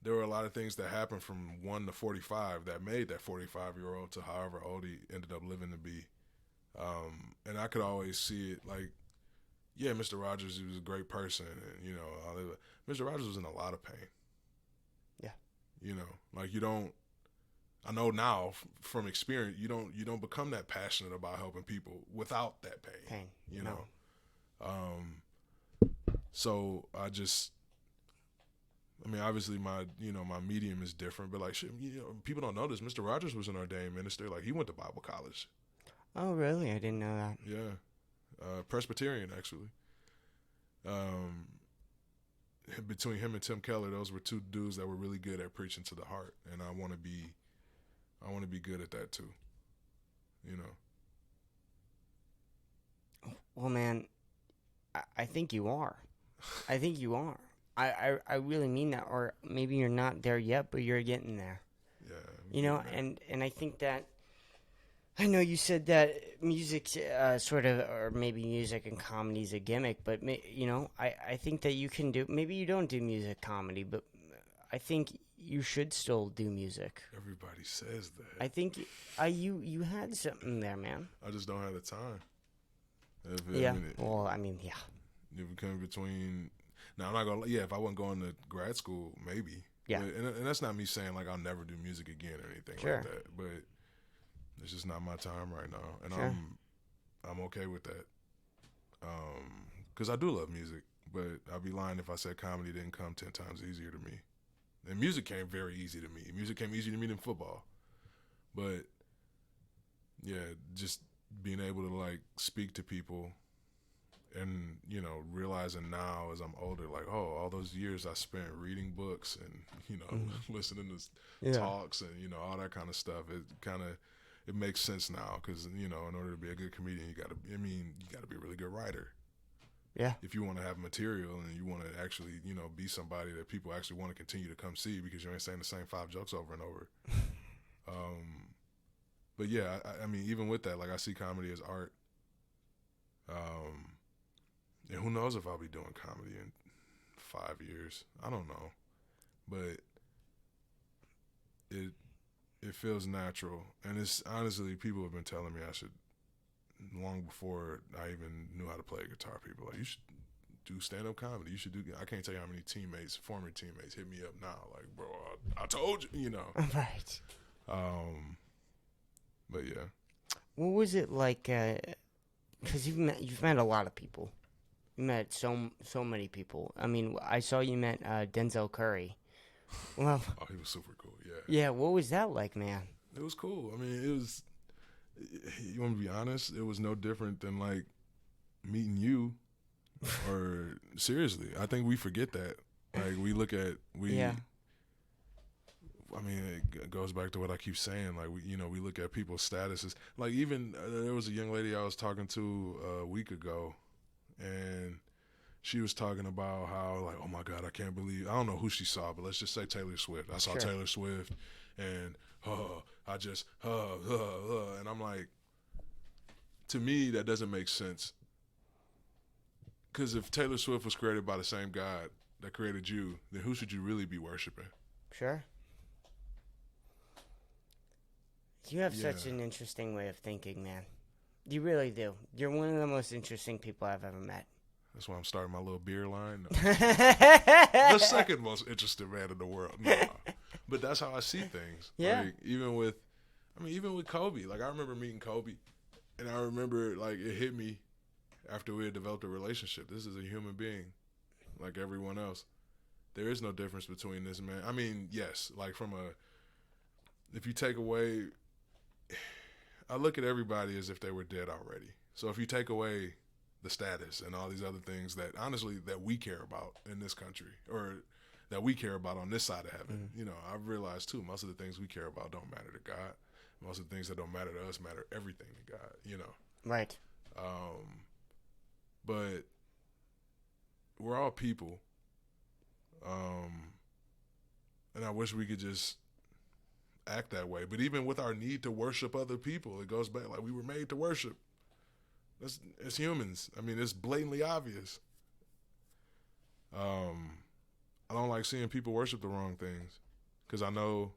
there were a lot of things that happened from 1 to 45 that made that 45-year-old to however old he ended up living to be. And I could always see it like, yeah, Mr. Rogers, he was a great person, and Mr. Rogers was in a lot of pain. Yeah. Like you don't. I know now from experience, you don't become that passionate about helping people without that pain. So I mean, obviously my medium is different, but like shit, people don't know this. Mr. Rogers was an ordained minister. Like he went to Bible college. Oh, really? I didn't know that. Yeah. Presbyterian, actually. Between him and Tim Keller, those were two dudes that were really good at preaching to the heart, and I want to be good at that too. Well, man, I think you are. I think you are. I really mean that. Or maybe you're not there yet, but you're getting there. Yeah. And I think that, I know you said that music sort of, or maybe music and comedy is a gimmick, but, I think that you can do, maybe you don't do music comedy, but I think you should still do music. Everybody says that. I think you had something there, man. I just don't have the time. Yeah. Well, I mean, yeah. If it comes between, now I'm not gonna. Yeah, if I wasn't going to grad school, maybe. Yeah. But, and that's not me saying like I'll never do music again or anything Sure. like that. But it's just not my time right now, and Sure. I'm okay with that. Because I do love music, but I'd be lying if I said comedy didn't come 10 times easier to me. And music came very easy to me. Music came easier to me than football. But yeah, just being able to like speak to people and, realizing now as I'm older, like, oh, all those years I spent reading books and, listening to talks and, all that kind of stuff. It makes sense now because, in order to be a good comedian, you got to be a really good writer. Yeah. If you want to have material and you want to actually, be somebody that people actually want to continue to come see because you ain't saying the same 5 jokes over and over. But yeah, I mean, even with that, like I see comedy as art. And who knows if I'll be doing comedy in 5 years. I don't know. But it feels natural. And it's honestly, people have been telling me I should, long before I even knew how to play guitar, people like, you should do stand-up comedy. You should do, I can't tell you how many former teammates hit me up now. Like, bro, I told you, Right. But yeah. What was it like, because you've met a lot of people. You met so many people. I mean, I saw you met Denzel Curry. Well, oh, he was super cool, yeah. Yeah, what was that like, man? It was cool. I mean, you want to be honest, it was no different than like meeting you. Or seriously, I think we forget that. Like Yeah. I mean, it goes back to what I keep saying. Like we look at people's statuses. Like even there was a young lady I was talking to a week ago, and she was talking about how like, oh my God, I can't believe, I don't know who she saw, but let's just say Taylor Swift. I saw Sure. Taylor Swift, and and I'm like, to me that doesn't make sense. Because if Taylor Swift was created by the same God that created you, then who should you really be worshiping? Sure. You have Yeah. such an interesting way of thinking, man. You really do. You're one of the most interesting people I've ever met. That's why I'm starting my little beer line. No. The second most interesting man in the world. No. But that's how I see things. Yeah. Like, even with, I mean, even with Kobe, like I remember meeting Kobe, and I remember like it hit me after we had developed a relationship. This is a human being, like everyone else. There is no difference between this man. I mean, yes, like if you take away, I look at everybody as if they were dead already. So if you take away the status and all these other things that honestly that we care about in this country, or that we care about on this side of heaven, I've realized too, most of the things we care about don't matter to God. Most of the things that don't matter to us matter everything to God, Right. But we're all people. And I wish we could just act that way. But even with our need to worship other people, it goes back like we were made to worship. As humans. I mean, it's blatantly obvious. I don't like seeing people worship the wrong things because I know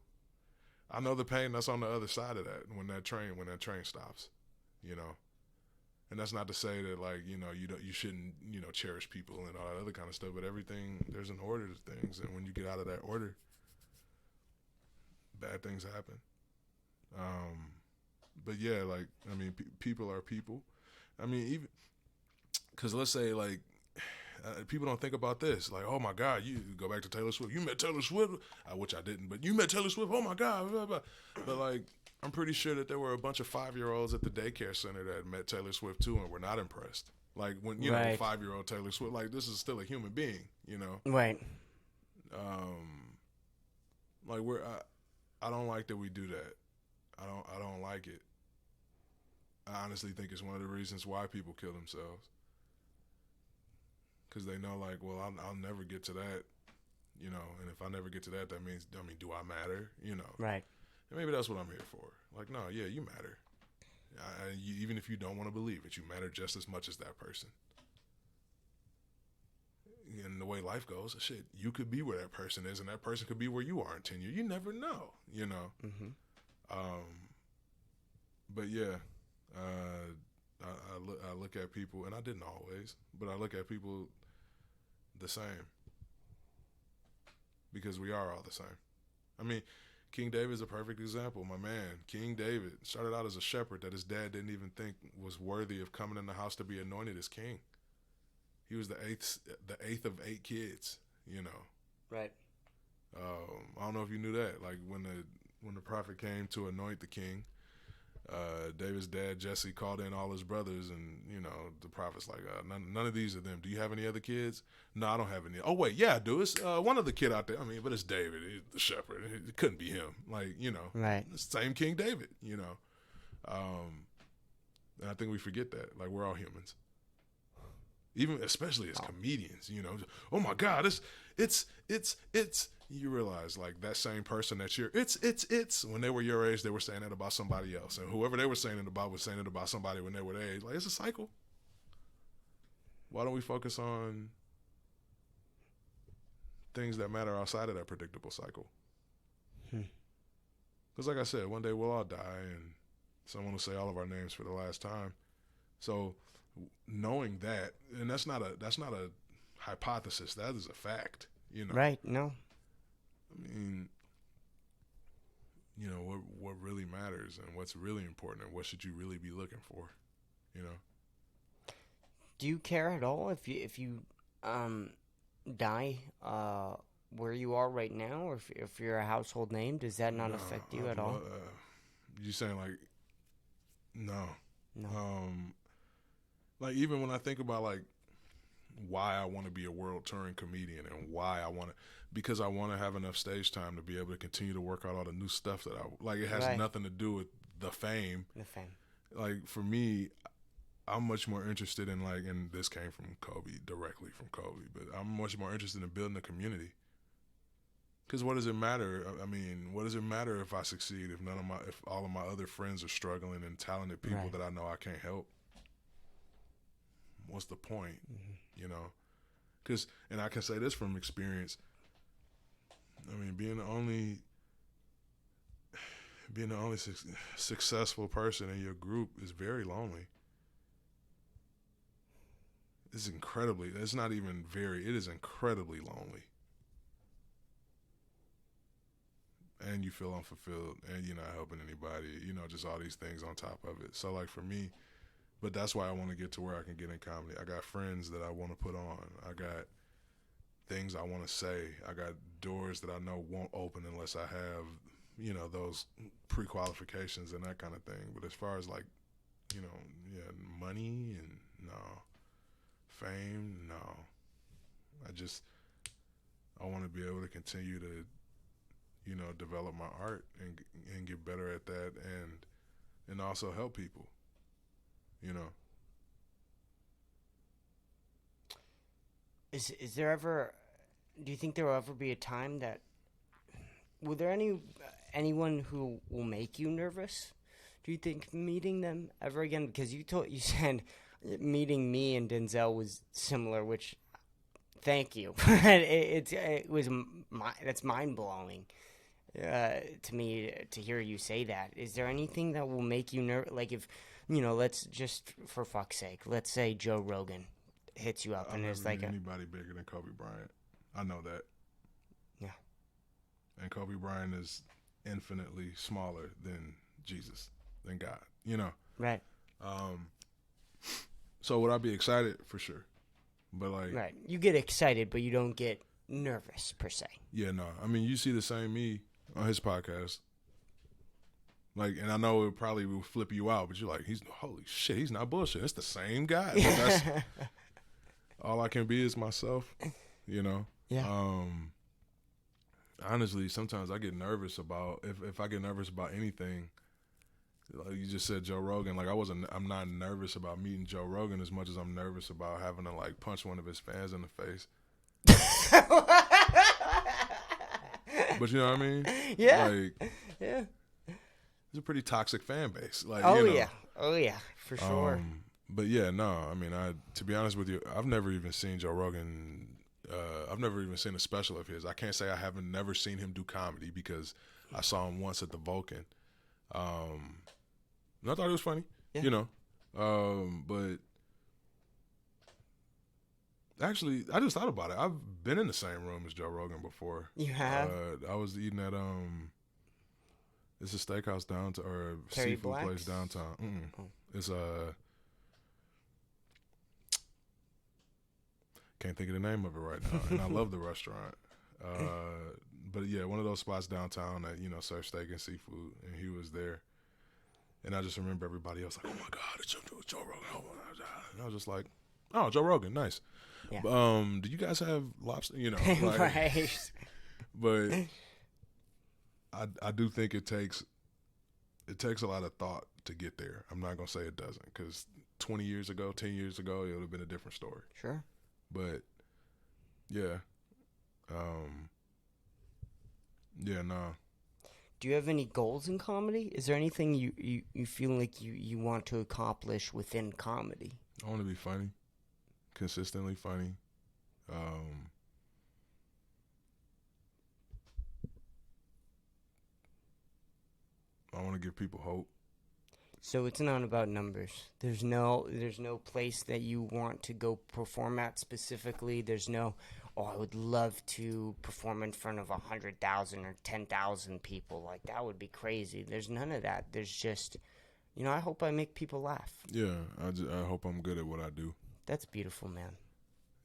the pain that's on the other side of that when that train stops, And that's not to say that like you shouldn't cherish people and all that other kind of stuff, but everything there's an order to things, and when you get out of that order, bad things happen. But yeah, like I mean, people are people. I mean, even because let's say like people don't think about this. Like, oh my God, you go back to Taylor Swift. You met Taylor Swift, which I didn't, but you met Taylor Swift. Oh my God, blah, blah. But like, I'm pretty sure that there were a bunch of 5-year-olds at the daycare center that met Taylor Swift too, and were not impressed. Like when you know, 5-year-old Taylor Swift, like this is still a human being, Right. Like I don't like that we do that. I don't like it. I honestly think it's one of the reasons why people kill themselves. Because they know, like, well, I'll never get to that, and if I never get to that, that means, do I matter, Right. And maybe that's what I'm here for. Like, no, yeah, you matter. Even if you don't want to believe it, you matter just as much as that person. And the way life goes, shit, you could be where that person is, and that person could be where you are in 10 years. You never know, Mm-hmm. But yeah, I look at people, and I didn't always, but I look at people the same because we are all the same. I mean, King David is a perfect example. My man, King David, started out as a shepherd that his dad didn't even think was worthy of coming in the house to be anointed as king. He was the eighth of 8 kids, Right. I don't know if you knew that. Like when the prophet came to anoint the king, David's dad Jesse called in all his brothers, and the prophet's like, none of these are them. Do you have any other kids? No, I don't have any. Oh wait, yeah, I do. It's one other kid out there. I mean, but it's David, he's the shepherd. It couldn't be him. Like Right. It's the same King David. And I think we forget that. Like we're all humans. Even especially as comedians, oh my God, it's you realize like that same person that it's when they were your age, they were saying that about somebody else, and whoever they were saying it about was saying it about somebody when they were their age. Like it's a cycle. Why don't we focus on things that matter outside of that predictable cycle? Because like I said, one day we'll all die, and someone will say all of our names for the last time. So knowing that, and that's not a hypothesis, that is a fact, Right. No. I mean, what really matters and what's really important and what should you really be looking for, Do you care at all if you die where you are right now, or if you're a household name? Does that not affect you at all? You saying like no? No. Like even when I think about like why I want to be a world touring comedian and why because I want to have enough stage time to be able to continue to work out all the new stuff that I like. It has nothing to do with the fame. The fame. Like for me, I'm much more interested in like, and this came from Kobe, directly from Kobe, but I'm much more interested in building a community. Because what does it matter? I mean, what does it matter if I succeed if all of my other friends are struggling and talented people that I know I can't help? What's the point? Because, and I can say this from experience. I mean, being the only successful person in your group is very lonely. It is incredibly lonely. and you feel unfulfilled, and you're not helping anybody. Just all these things on top of it. So like for me, but that's why I want to get to where I can get in comedy. I got friends that I want to put on. I got things I want to say. I got doors that I know won't open unless I have, those pre-qualifications and that kind of thing. But as far as like, money and no, fame, no. I want to be able to continue to, develop my art and get better at that and also help people, Is there ever? Do you think there will ever be a time that? Will there anyone who will make you nervous? Do you think meeting them ever again? Because you said meeting me and Denzel was similar, which thank you. That's mind blowing to me to hear you say that. Is there anything that will make you nervous? Like if let's just for fuck's sake, let's say Joe Rogan hits you up and it's like anybody bigger than Kobe Bryant. I know that. Yeah. And Kobe Bryant is infinitely smaller than Jesus, than God. Right. So would I be excited? For sure. But like, right, you get excited, but you don't get nervous per se. Yeah, no. I mean, you see the same me on his podcast. Like, and I know it probably will flip you out, but you're like, holy shit, he's not bullshit. It's the same guy. But that's all I can be is myself. Yeah. Honestly, sometimes I get nervous about if I get nervous about anything. Like you just said, Joe Rogan. Like I'm not nervous about meeting Joe Rogan as much as I'm nervous about having to like punch one of his fans in the face. But you know what I mean? Yeah. Like, yeah. It's a pretty toxic fan base. Like, oh yeah, for sure. But yeah, no. I mean, to be honest with you, I've never even seen Joe Rogan. I've never even seen a special of his. I can't say I haven't never seen him do comedy because I saw him once at the Vulcan. And I thought it was funny, but actually, I just thought about it. I've been in the same room as Joe Rogan before. You have? I was eating at it's a steakhouse downtown or Terry seafood Black's? place downtown. Oh. It's can't think of the name of it right now, and I love the restaurant. But yeah, one of those spots downtown that serve steak and seafood, and he was there. And I just remember everybody else like, oh my God, it's Joe Rogan. Oh my God. And I was just like, oh, Joe Rogan, nice. Yeah. Do you guys have lobster? Like, right. But I do think it takes a lot of thought to get there. I'm not gonna say it doesn't, because 10 years ago, it would have been a different story. Sure. But yeah, yeah, no. Do you have any goals in comedy? Is there anything you feel like you want to accomplish within comedy? I want to be funny, consistently funny. I want to give people hope. So it's not about numbers. There's no place that you want to go perform at specifically. There's no, I would love to perform in front of 100,000 or 10,000 people. Like, that would be crazy. There's none of that. There's just, I hope I make people laugh. Yeah, I hope I'm good at what I do. That's beautiful, man.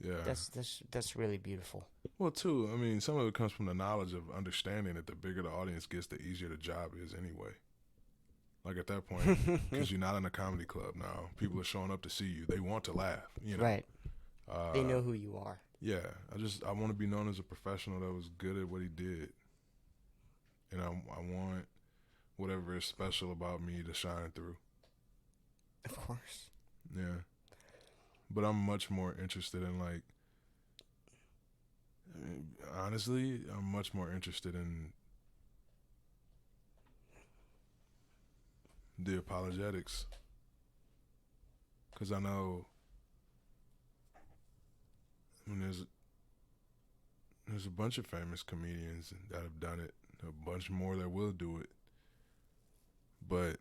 Yeah. That's really beautiful. Well, too, I mean, some of it comes from the knowledge of understanding that the bigger the audience gets, the easier the job is anyway. Like, at that point, because you're not in a comedy club now, people are showing up to see you. They want to laugh, Right. They know who you are. Yeah. I want to be known as a professional that was good at what he did. And I want whatever is special about me to shine through. Of course. Yeah. But I'm much more interested in, like, honestly, I'm much more interested in the apologetics. Because I know, there's a bunch of famous comedians that have done it, a bunch more that will do it. But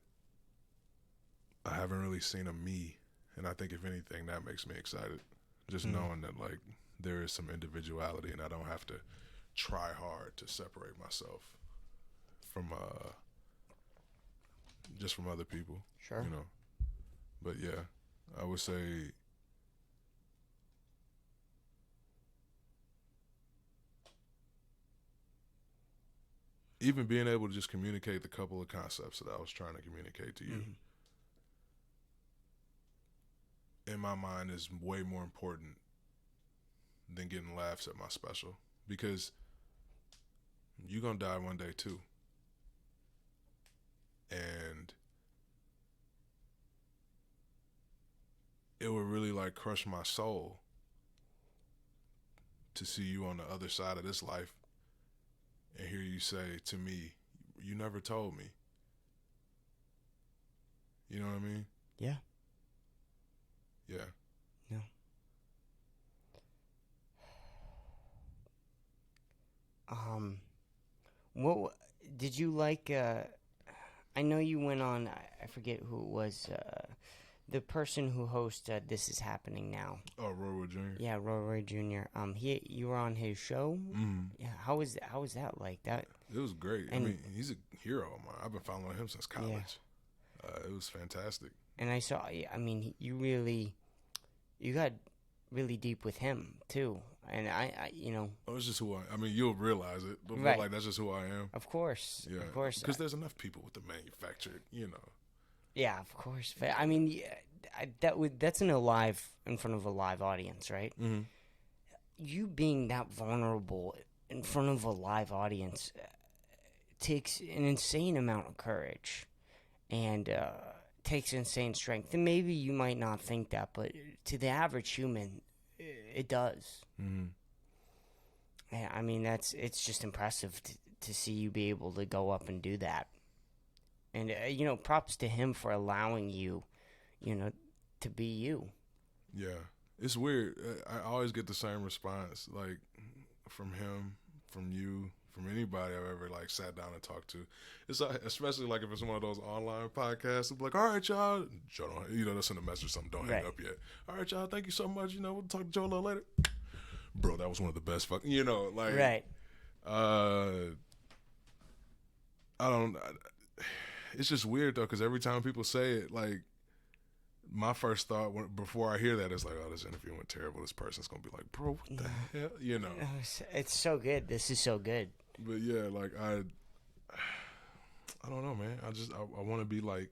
I haven't really seen a me. And I think, if anything, that makes me excited. Just knowing that, like, there is some individuality and I don't have to try hard to separate myself. from just from other people. Sure. You know. But yeah, I would say even being able to just communicate the couple of concepts that I was trying to communicate to you, in my mind, is way more important than getting laughs at my special, because you're going to die one day too. And it would really like crush my soul to see you on the other side of this life and hear you say to me, you never told me. You know what I mean? Yeah. Yeah. No. What did you like? I know you went on. I forget who it was. The person who hosts This Is Happening Now. Oh, Roy Jr. Yeah, Roy Jr. You were on his show. Mm-hmm. Yeah, how was that like? That It was great. And- I mean, he's a hero of mine. I've been following him since college. It was fantastic. and I saw. I mean, you got really deep with him too. And I Oh, it's just who I mean, you'll realize it, but Right. like that's just who I am. of course, Yeah, of course, because there's enough people with the manufactured, yeah, of course. But, I mean, that's in front of a live audience, right? Mm-hmm. You being that vulnerable in front of a live audience takes an insane amount of courage and takes insane strength. And maybe you might not think that, but to the average human, it does. Mm-hmm. Yeah, I mean, it's just impressive to see you be able to go up and do that. And, props to him for allowing you, to be you. Yeah, it's weird. I always get the same response, like from him, from you, from anybody I've ever like sat down and talked to. It's like, especially like if it's one of those online podcasts. I'm like, all right, y'all. Joe, don't, they'll send a message or something. Don't hang Right. up yet. All right, y'all. Thank you so much. We'll talk to Joe a little later. Bro, that was one of the best fucking. Like Right. I don't. It's just weird though, because every time people say it, like my first thought before I hear that is like, oh, this interview went terrible. This person's gonna be like, bro, what the hell, It's so good. This is so good. But yeah, like I don't know, man. I want to be like,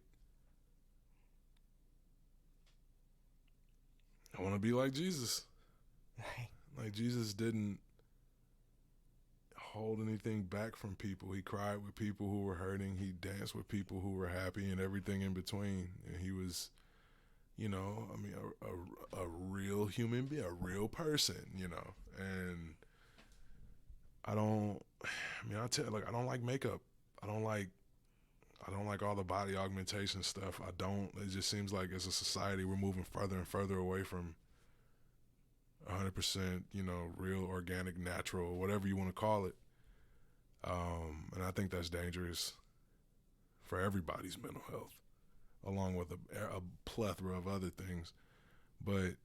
I want to be like Jesus. Right. Like Jesus didn't hold anything back from people. He cried with people who were hurting. He danced with people who were happy, and everything in between. And he was, I mean, a real human being, a real person, And I don't like makeup. I don't like all the body augmentation stuff. It just seems like as a society we're moving further and further away from 100%, real, organic, natural, whatever you want to call it. And I think that's dangerous for everybody's mental health, along with a plethora of other things. But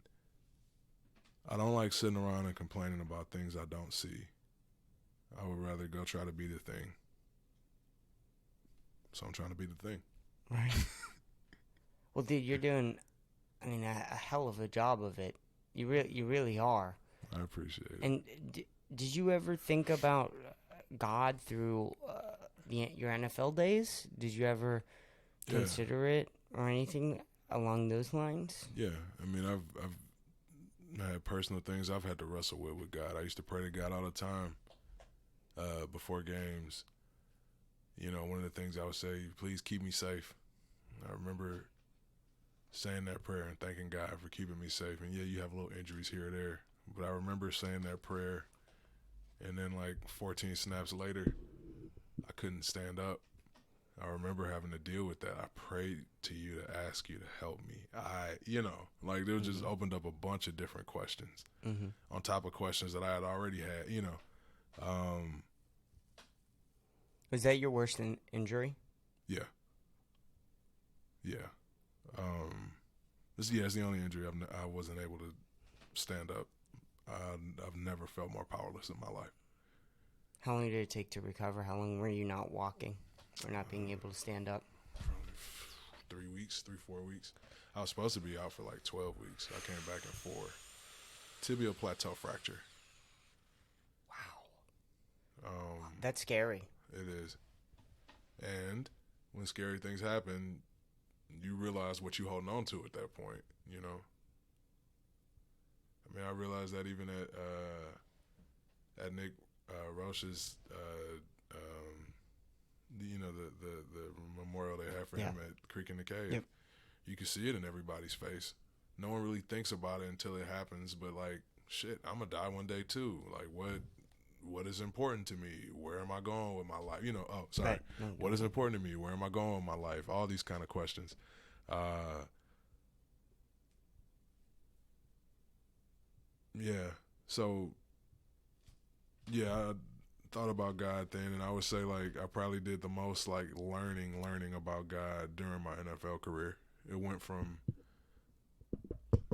I don't like sitting around and complaining about things I don't see. I would rather go try to be the thing. So I'm trying to be the thing. Right. Well, dude, you're doing, I mean, a hell of a job of it. You really are. I appreciate it. And did you ever think about God through your NFL days? Did you ever consider it or anything along those lines? Yeah, I mean, I've had personal things I've had to wrestle with God. I used to pray to God all the time before games. One of the things I would say, please keep me safe. I remember saying that prayer and thanking God for keeping me safe. And yeah, you have little injuries here or there, but I remember saying that prayer, and then like 14 snaps later, I couldn't stand up. I remember having to deal with that. I prayed to you to ask you to help me. Like it just opened up a bunch of different questions on top of questions that I had already had, Was that your worst injury? Yeah. Yeah. It's the only injury I wasn't able to stand up. I've never felt more powerless in my life. How long did it take to recover? How long were you not walking? for not being able to stand up? 4 weeks. I was supposed to be out for like 12 weeks. I came back in 4. Tibial plateau fracture. Wow. That's scary. It is. And when scary things happen, you realize what you holding on to at that point, you know? I mean, I realized that even at Nick Roche's, the memorial they have for him at Creek in the Cave. Yep. You can see it in everybody's face. No one really thinks about it until it happens, but like, shit, I'm gonna die one day too. Like, what is important to me? Where am I going with my life? You know, Right. What is important to me? Where am I going with my life? All these kind of questions. Yeah. So, yeah, I thought about God then, and I would say, like, I probably did the most, like, learning about God during my NFL career. It went from,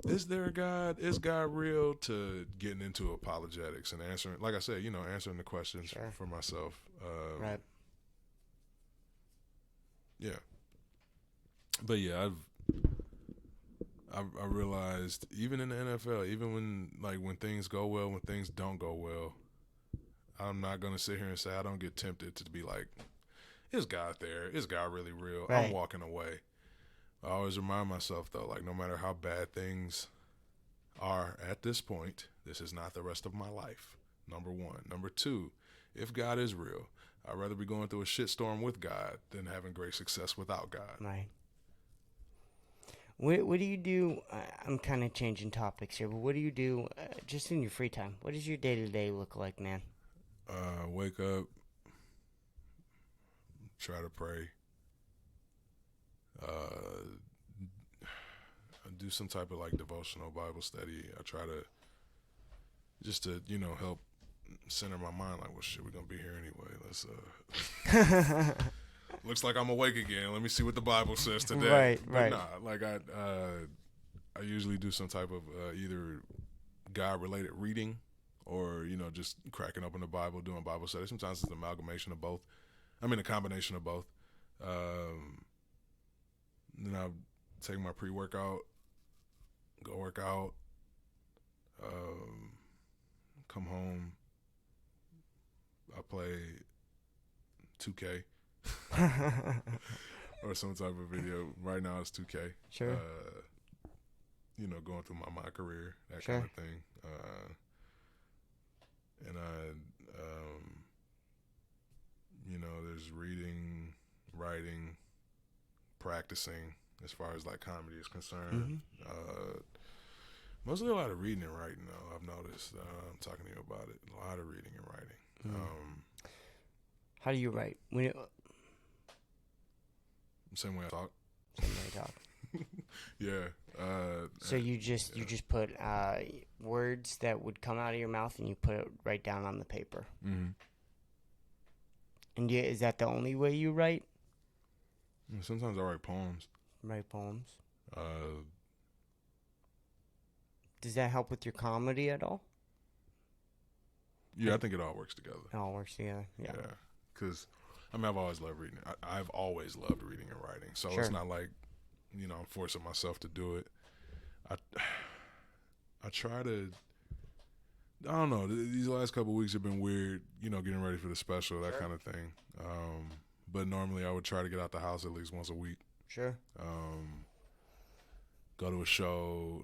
is there a God? Is God real? To getting into apologetics and answering, like I said, answering the questions for myself. Right. Yeah. But yeah, I realized even in the NFL, even when things go well, when things don't go well, I'm not gonna sit here and say I don't get tempted to be like, is God there? Is God really real? Right. I'm walking away. I always remind myself though, like no matter how bad things are at this point, this is not the rest of my life. Number one. Number two, if God is real, I'd rather be going through a shitstorm with God than having great success without God. Right. What do you do? I'm kind of changing topics here, but what do you do just in your free time? What does your day-to-day look like, man? Wake up, try to pray, do some type of like devotional Bible study. I try to just to help center my mind. Like, well, shit, we're gonna be here anyway. Let's looks like I'm awake again. Let me see what the Bible says today. Right. Nah, like I usually do some type of either God-related reading or just cracking open the Bible, doing Bible study. Sometimes it's an amalgamation of both. I mean, a combination of both. Then I'll take my pre-workout, go work out, come home. I play 2K. Or some type of video. Right now it's 2K. Sure. Going through my career, that Sure. kind of thing. And there's reading, writing, practicing as far as like comedy is concerned. Mm-hmm. Mostly a lot of reading and writing though, I've noticed. I'm talking to you about it. A lot of reading and writing. Mm. How do you write? Same way I talk. Yeah. So you just put words that would come out of your mouth and you put it right down on the paper. Mm-hmm. And is that the only way you write? Sometimes I write poems. Write poems. Does that help with your comedy at all? Yeah, I think it all works together. It all works together. Yeah. Because I've always loved reading. I've always loved reading and writing. So Sure. It's not like I'm forcing myself to do it. I try to. I don't know. These last couple of weeks have been weird. Getting ready for the special, that kind of thing. But normally I would try to get out the house at least once a week. Sure. Go to a show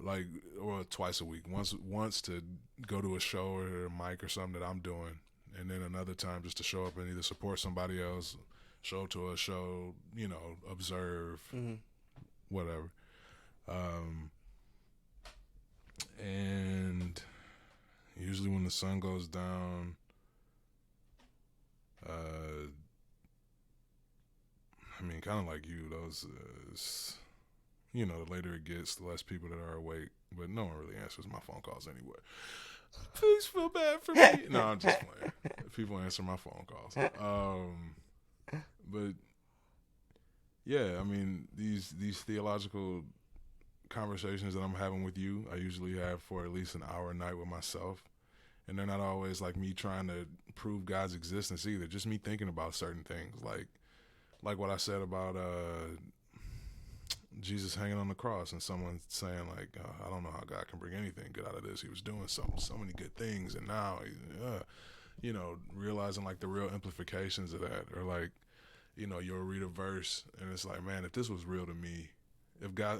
or twice a week. Once to go to a show or a mic or something that I'm doing, and then another time just to show up and either support somebody else, show up to a show, observe, Mm-hmm. whatever. And usually when the sun goes down, kind of like you, those, the later it gets, the less people that are awake, but no one really answers my phone calls anyway. Please feel bad for me. No, I'm just playing. People answer my phone calls. But yeah, these theological conversations that I'm having with you, I usually have for at least an hour a night with myself. And they're not always like me trying to prove God's existence either. Just me thinking about certain things. Like, like what I said about Jesus hanging on the cross and someone saying like, I don't know how God can bring anything good out of this. He was doing so many good things, and now, realizing like the real implications of that, or like, you'll read a verse and it's like, man, if this was real to me, if God,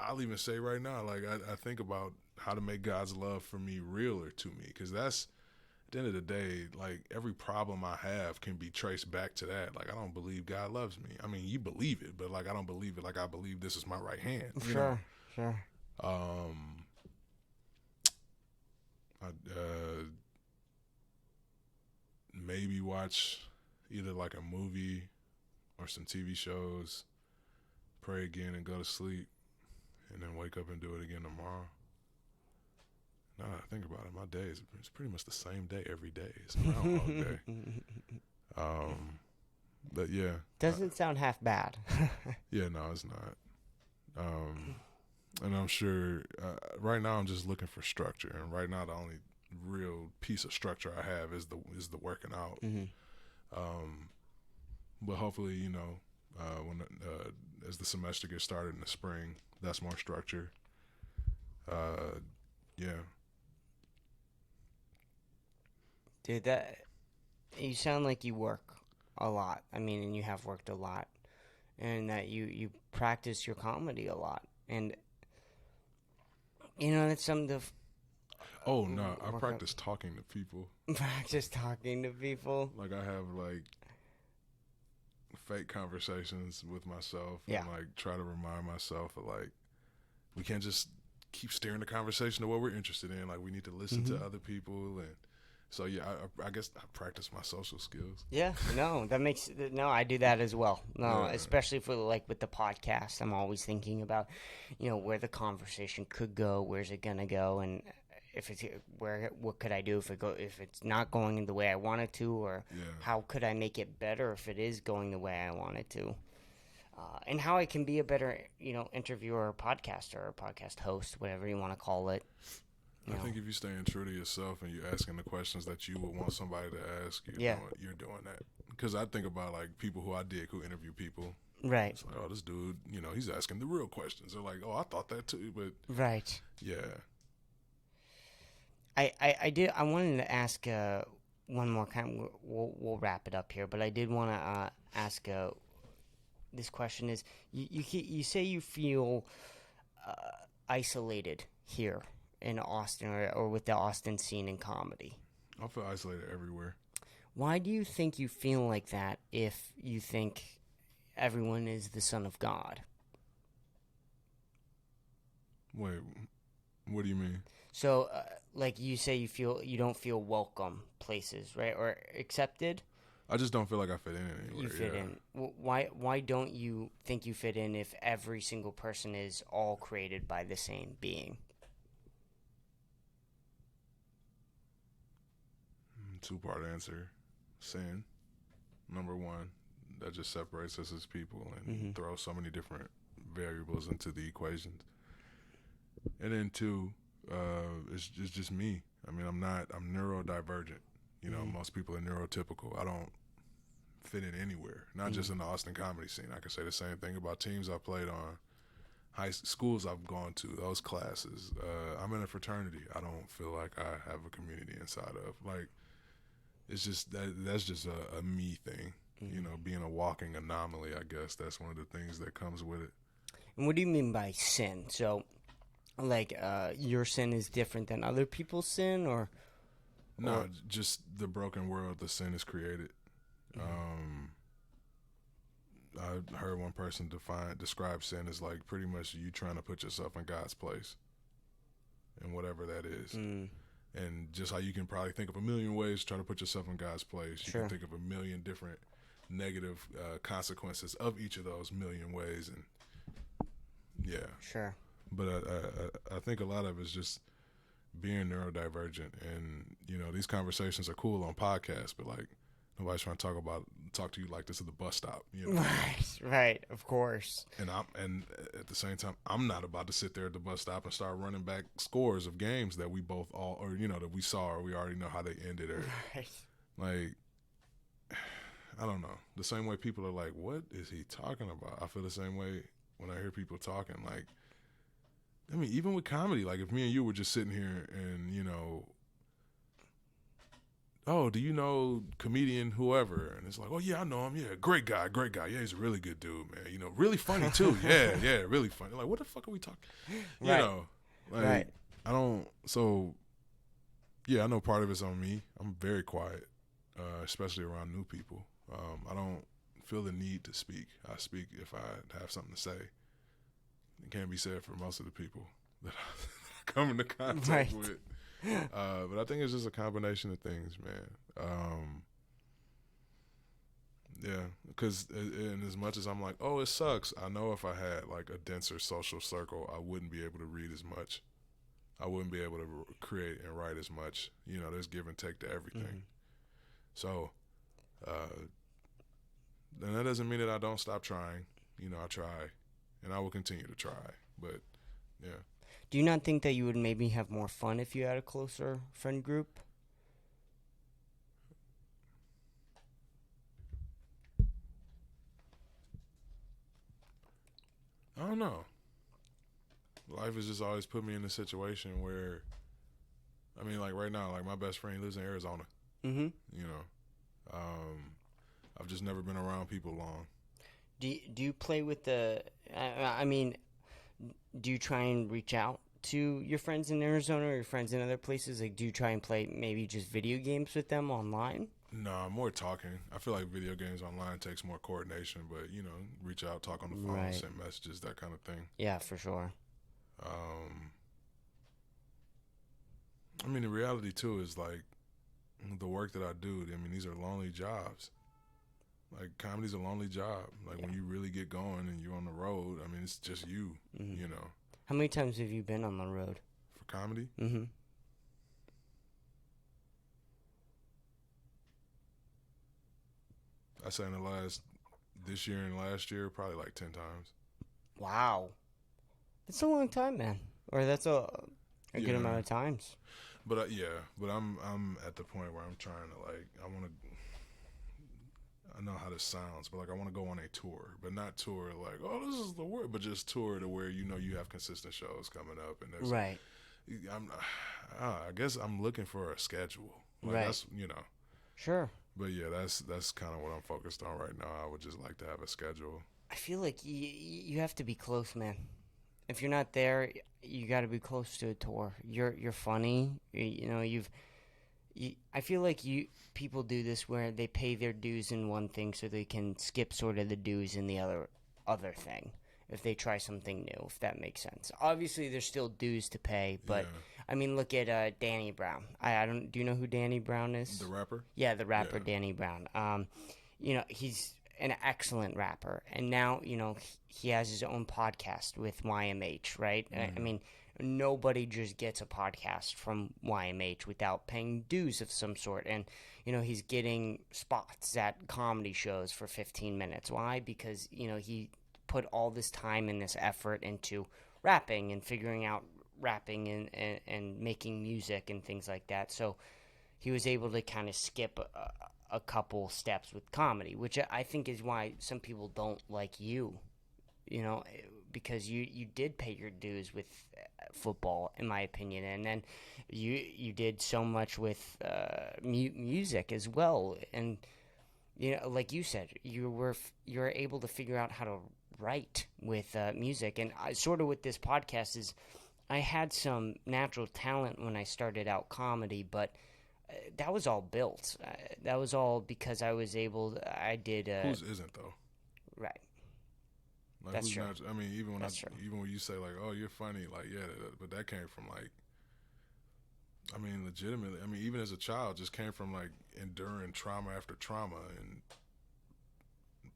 I'll even say right now, like I think about how to make God's love for me realer to me, because that's, at the end of the day, like every problem I have can be traced back to that. Like, I don't believe God loves me. I mean, you believe it, but like I don't believe it like I believe this is my right hand. Sure, sure. I maybe watch either like a movie or some TV shows, pray again and go to sleep, and then wake up and do it again tomorrow. Now that I think about it, my day it's pretty much the same day every day. It's Groundhog Day. But yeah, Doesn't sound half bad. yeah, no, it's not. And I'm sure right now I'm just looking for structure, and right now the only real piece of structure I have is the working out. But hopefully, when as the semester gets started in the spring, that's more structure. Yeah. Dude, you sound like you work a lot. I mean, and you have worked a lot, and that you practice your comedy a lot, and that's some of Oh no, I practice talking to people. practice talking to people. Like, I have like fake conversations with myself, Yeah. and like try to remind myself of like, we can't just keep steering the conversation to what we're interested in. Like, we need to listen to other people, and so yeah, I guess I practice my social skills. Yeah, no, I do that as well. No, Yeah. especially for like with the podcast, I'm always thinking about, where the conversation could go, where's it gonna go, and if it's what could I do if it's not going the way I want it to, or how could I make it better if it is going the way I want it to, and how I can be a better, interviewer, or podcaster, or podcast host, whatever you want to call it. I think if you're staying true to yourself and you're asking the questions that you would want somebody to ask, you're doing that. Because I think about like people who interview people. Right. It's like, oh, this dude, he's asking the real questions. They're like, oh, I thought that too, but right. Yeah. I wanted to ask one more kind. We'll wrap it up here, but I did want to ask. This question is: you say you feel isolated here in Austin, or with the Austin scene in comedy. I feel isolated everywhere. Why do you think you feel like that? If you think everyone is the son of God. Wait, what do you mean? So, like you say, you don't feel welcome places, right, or accepted. I just don't feel like I fit in anywhere. You fit in. Why don't you think you fit in if every single person is all created by the same being? Two-part answer. Sin, number one, that just separates us as people and throws so many different variables into the equations. And then two, it's just me. I mean, I'm neurodivergent. Most people are neurotypical. I don't fit in anywhere, not just in the Austin comedy scene. I can say the same thing about teams I've played on, schools I've gone to, those classes. I'm in a fraternity. I don't feel like I have a community inside of. Like, it's just that's just a me thing. Being a walking anomaly, I guess that's one of the things that comes with it. And what do you mean by sin? So, like, your sin is different than other people's sin, or? No, just the broken world the sin is created. I heard one person describe sin as like pretty much you trying to put yourself in God's place, and whatever that is. And just how you can probably think of a million ways to try to put yourself in God's place, you can think of a million different negative consequences of each of those million ways. And yeah, sure. But I think a lot of it's just being neurodivergent, and these conversations are cool on podcasts, but like nobody's trying to talk to you like this at the bus stop. Right, of course. And at the same time, I'm not about to sit there at the bus stop and start running back scores of games that we both that we saw, or we already know how they ended, or like, I don't know. The same way people are like, what is he talking about? I feel the same way when I hear people talking. Like, I mean, even with comedy, like if me and you were just sitting here and, oh, do you know comedian whoever? And it's like, oh, yeah, I know him. Yeah, great guy. Yeah, he's a really good dude, man. Really funny, too. Yeah, really funny. Like, what the fuck are we talking? Right. Right. I don't, so, yeah, I know part of it's on me. I'm very quiet, especially around new people. I don't feel the need to speak. I speak if I have something to say. It can't be said for most of the people that I come into contact with. But I think it's just a combination of things, man. Yeah, because as much as I'm like, oh, it sucks, I know if I had like a denser social circle, I wouldn't be able to read as much. I wouldn't be able to create and write as much. There's give and take to everything. Mm-hmm. So, and that doesn't mean that I don't stop trying. I try, and I will continue to try. But, yeah. Do you not think that you would maybe have more fun if you had a closer friend group? I don't know. Life has just always put me in a situation where, I mean, like right now, like my best friend lives in Arizona. Mm-hmm. I've just never been around people long. Do you play with the? I mean, do you try and reach out to your friends in Arizona or your friends in other places? Like, do you try and play maybe just video games with them online? No, more talking. I feel like video games online takes more coordination, but reach out, talk on the phone, right. Send messages, that kind of thing. Yeah, for sure. I mean, the reality too is like the work that I do. I mean, these are lonely jobs. Like comedy's a lonely job. Like when you really get going and you're on the road, I mean, it's just you. Mm-hmm. How many times have you been on the road for comedy? Mm-hmm. I say this year and last year, probably like 10 times. Wow. That's a long time, man. Or that's a good amount of times. But I'm at the point where I'm trying to I know how this sounds, but like I want to go on a tour, but not tour like, oh, this is the word, but just tour to where you have consistent shows coming up, and there's right. I guess I'm looking for a schedule. Like right. That's Sure. But yeah, that's kind of what I'm focused on right now. I would just like to have a schedule. I feel like you have to be close, man. If you're not there, you got to be close to a tour. You're funny. I feel like people do this where they pay their dues in one thing so they can skip sort of the dues in the other thing if they try something new, if that makes sense. Obviously, there's still dues to pay, but I mean, look at Danny Brown. I don't. Do you know who Danny Brown is? The rapper? Yeah, the rapper Danny Brown. He's an excellent rapper, and now he has his own podcast with YMH, right? Mm-hmm. I mean, nobody just gets a podcast from YMH without paying dues of some sort, and he's getting spots at comedy shows for 15 minutes. Why? Because he put all this time and this effort into rapping and figuring out rapping and making music and things like that. So he was able to kind of skip a couple steps with comedy, which I think is why some people don't like you, because you did pay your dues with football, in my opinion, and then you did so much with music as well, and like you said, you're able to figure out how to write with music, and sort of with this podcast is I had some natural talent when I started out comedy, but that was all built. That was all because I did. Whose isn't though? Right. Like, that's true. I mean, even when you say like, "Oh, you're funny," like, yeah, but that came from like, I mean, legitimately. I mean, even as a child, just came from like enduring trauma after trauma and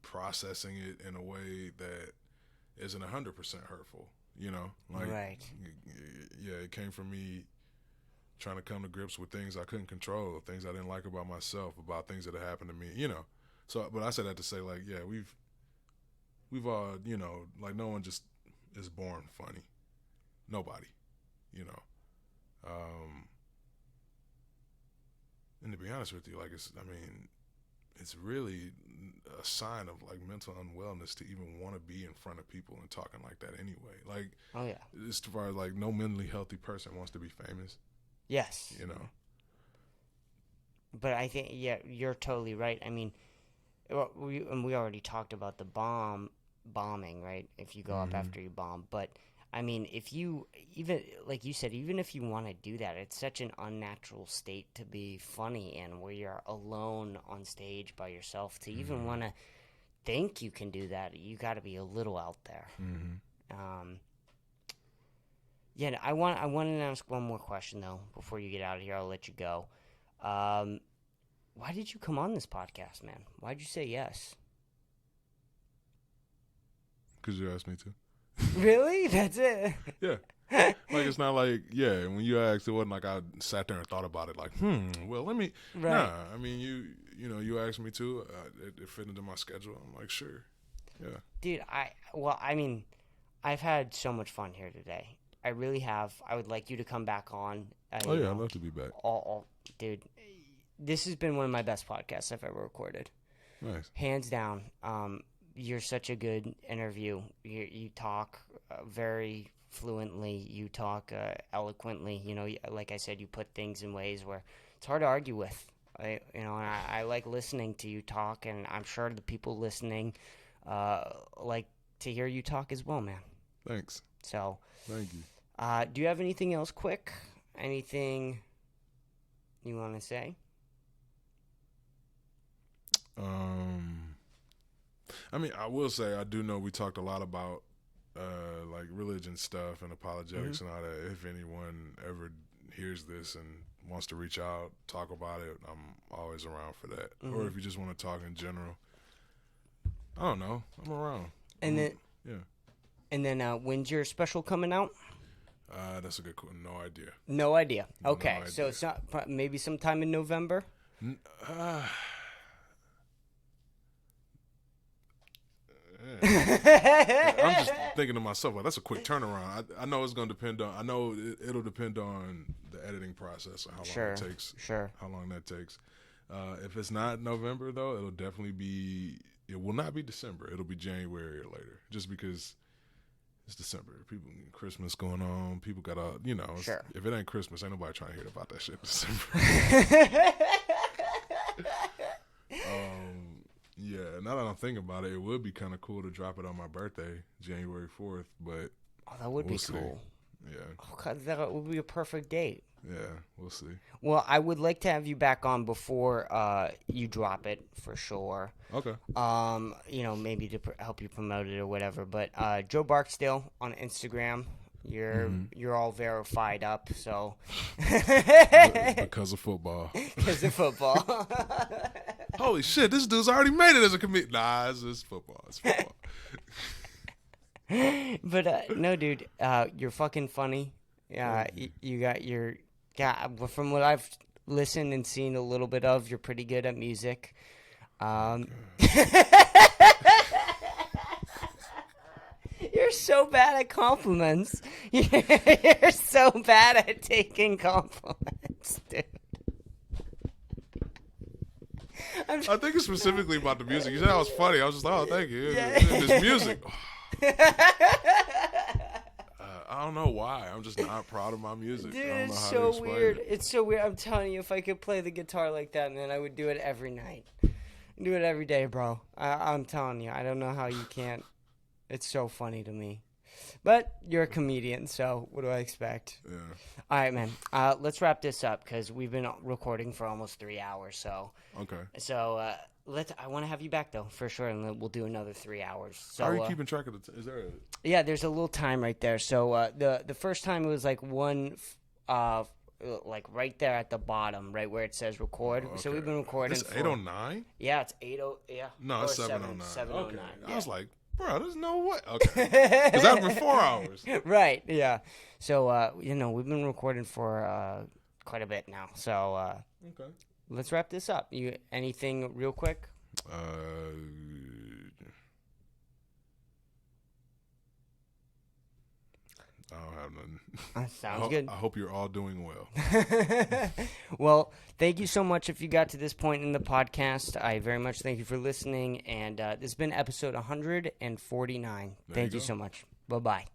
processing it in a way that isn't 100% hurtful. Like, right. Yeah, it came from me trying to come to grips with things I couldn't control, things I didn't like about myself, about things that had happened to me. So, but I said that to say like, yeah, we've all, like no one just is born funny. Nobody, And to be honest with you, like it's really a sign of like mental unwellness to even want to be in front of people and talking like that anyway. Like, Oh yeah. as far as like no mentally healthy person wants to be famous, Yes. you know. But I think you're totally right. I mean, we already talked about the bombing, right? If you go up after you bomb, but I mean, if you even like you said, even if you want to do that, it's such an unnatural state to be funny in, where you're alone on stage by yourself. To even want to think you can do that, you got to be a little out there. Yeah, I want to ask one more question though before you get out of here. I'll let you go. Why did you come on this podcast, man? Why'd you say yes? Because you asked me to. Really? That's it? Yeah. Like, it's not like, when you asked, it wasn't like I sat there and thought about it like, well, let me. Right. Nah, I mean, you asked me to. It fit into my schedule. I'm like, sure. Yeah. Dude, I've had so much fun here today. I really have. I would like you to come back on. I'd love to be back. Dude, this has been one of my best podcasts I've ever recorded. Nice. Hands down. You're such a good interview. You talk very fluently. You talk eloquently. You know, like I said, you put things in ways where it's hard to argue with. I like listening to you talk, and I'm sure the people listening like to hear you talk as well, man. Thanks. So, thank you. Do you have anything else quick? Anything you want to say? I mean, I will say I do know we talked a lot about like religion stuff and apologetics and all that. If anyone ever hears this and wants to reach out, talk about it, I'm always around for that. Or if you just want to talk in general, I don't know, I'm around. And then when's your special coming out? That's a good question. No idea. No idea. Okay, No idea. so it's not maybe sometime in November. I'm just thinking to myself, like, that's a quick turnaround. I know it's going to depend on. I know it'll depend on the editing process and how long it takes. Sure. How long that takes. If it's not November though, it'll definitely be. It will not be December. It'll be January or later, just because it's December. People, Christmas going on. People got Sure. If it ain't Christmas, ain't nobody trying to hear about that shit in December. Yeah, now that I'm thinking about it, it would be kind of cool to drop it on my birthday, January 4th, but that would be see. cool. Yeah. Oh, God, that would be a perfect date. Yeah, we'll see. Well, I would like to have you back on before you drop it for sure. Okay. Maybe to help you promote it or whatever. But Joe Barksdale on Instagram, you're all verified up. So because of football. Because of football. Holy shit! This dude's already made it as a comedian. Nah, it's football. It's football. But no, dude, you're fucking funny. You got your. Yeah, from what I've listened and seen a little bit of, you're pretty good at music. You're so bad at compliments. You're so bad at taking compliments, dude. I think it's specifically about the music. You said that was funny. I was just like, oh, thank you. Yeah. This music. I don't know why. I'm just not proud of my music. Dude, I don't know it's how so to explain weird. it. It's so weird. I'm telling you, if I could play the guitar like that, man, I would do it every night. Do it every day, bro. I'm telling you. I don't know how you can't. It's so funny to me. But you're a comedian, so what do I expect? Yeah. All right, man. Let's wrap this up because we've been recording for almost 3 hours. So Okay. So I want to have you back though for sure, and then we'll do another 3 hours. So, how are you keeping track of the? Is there? Yeah, there's a little time right there. So the first time it was like one. Like right there at the bottom, right where it says record. Oh, okay. So we've been recording. It's 8:09. Yeah, it's 8:00. Yeah. No, it's 7:09. 7:09. Okay. Yeah. I was like, bro, there's no way. Okay. Because that's been 4 hours. Right. Yeah. So we've been recording for quite a bit now. So Okay. let's wrap this up. You anything real quick? I don't have nothing. Sounds good. I hope you're all doing well. Well, thank you so much if you got to this point in the podcast. I very much thank you for listening, and this has been episode 149. Thank you so much. Bye-bye.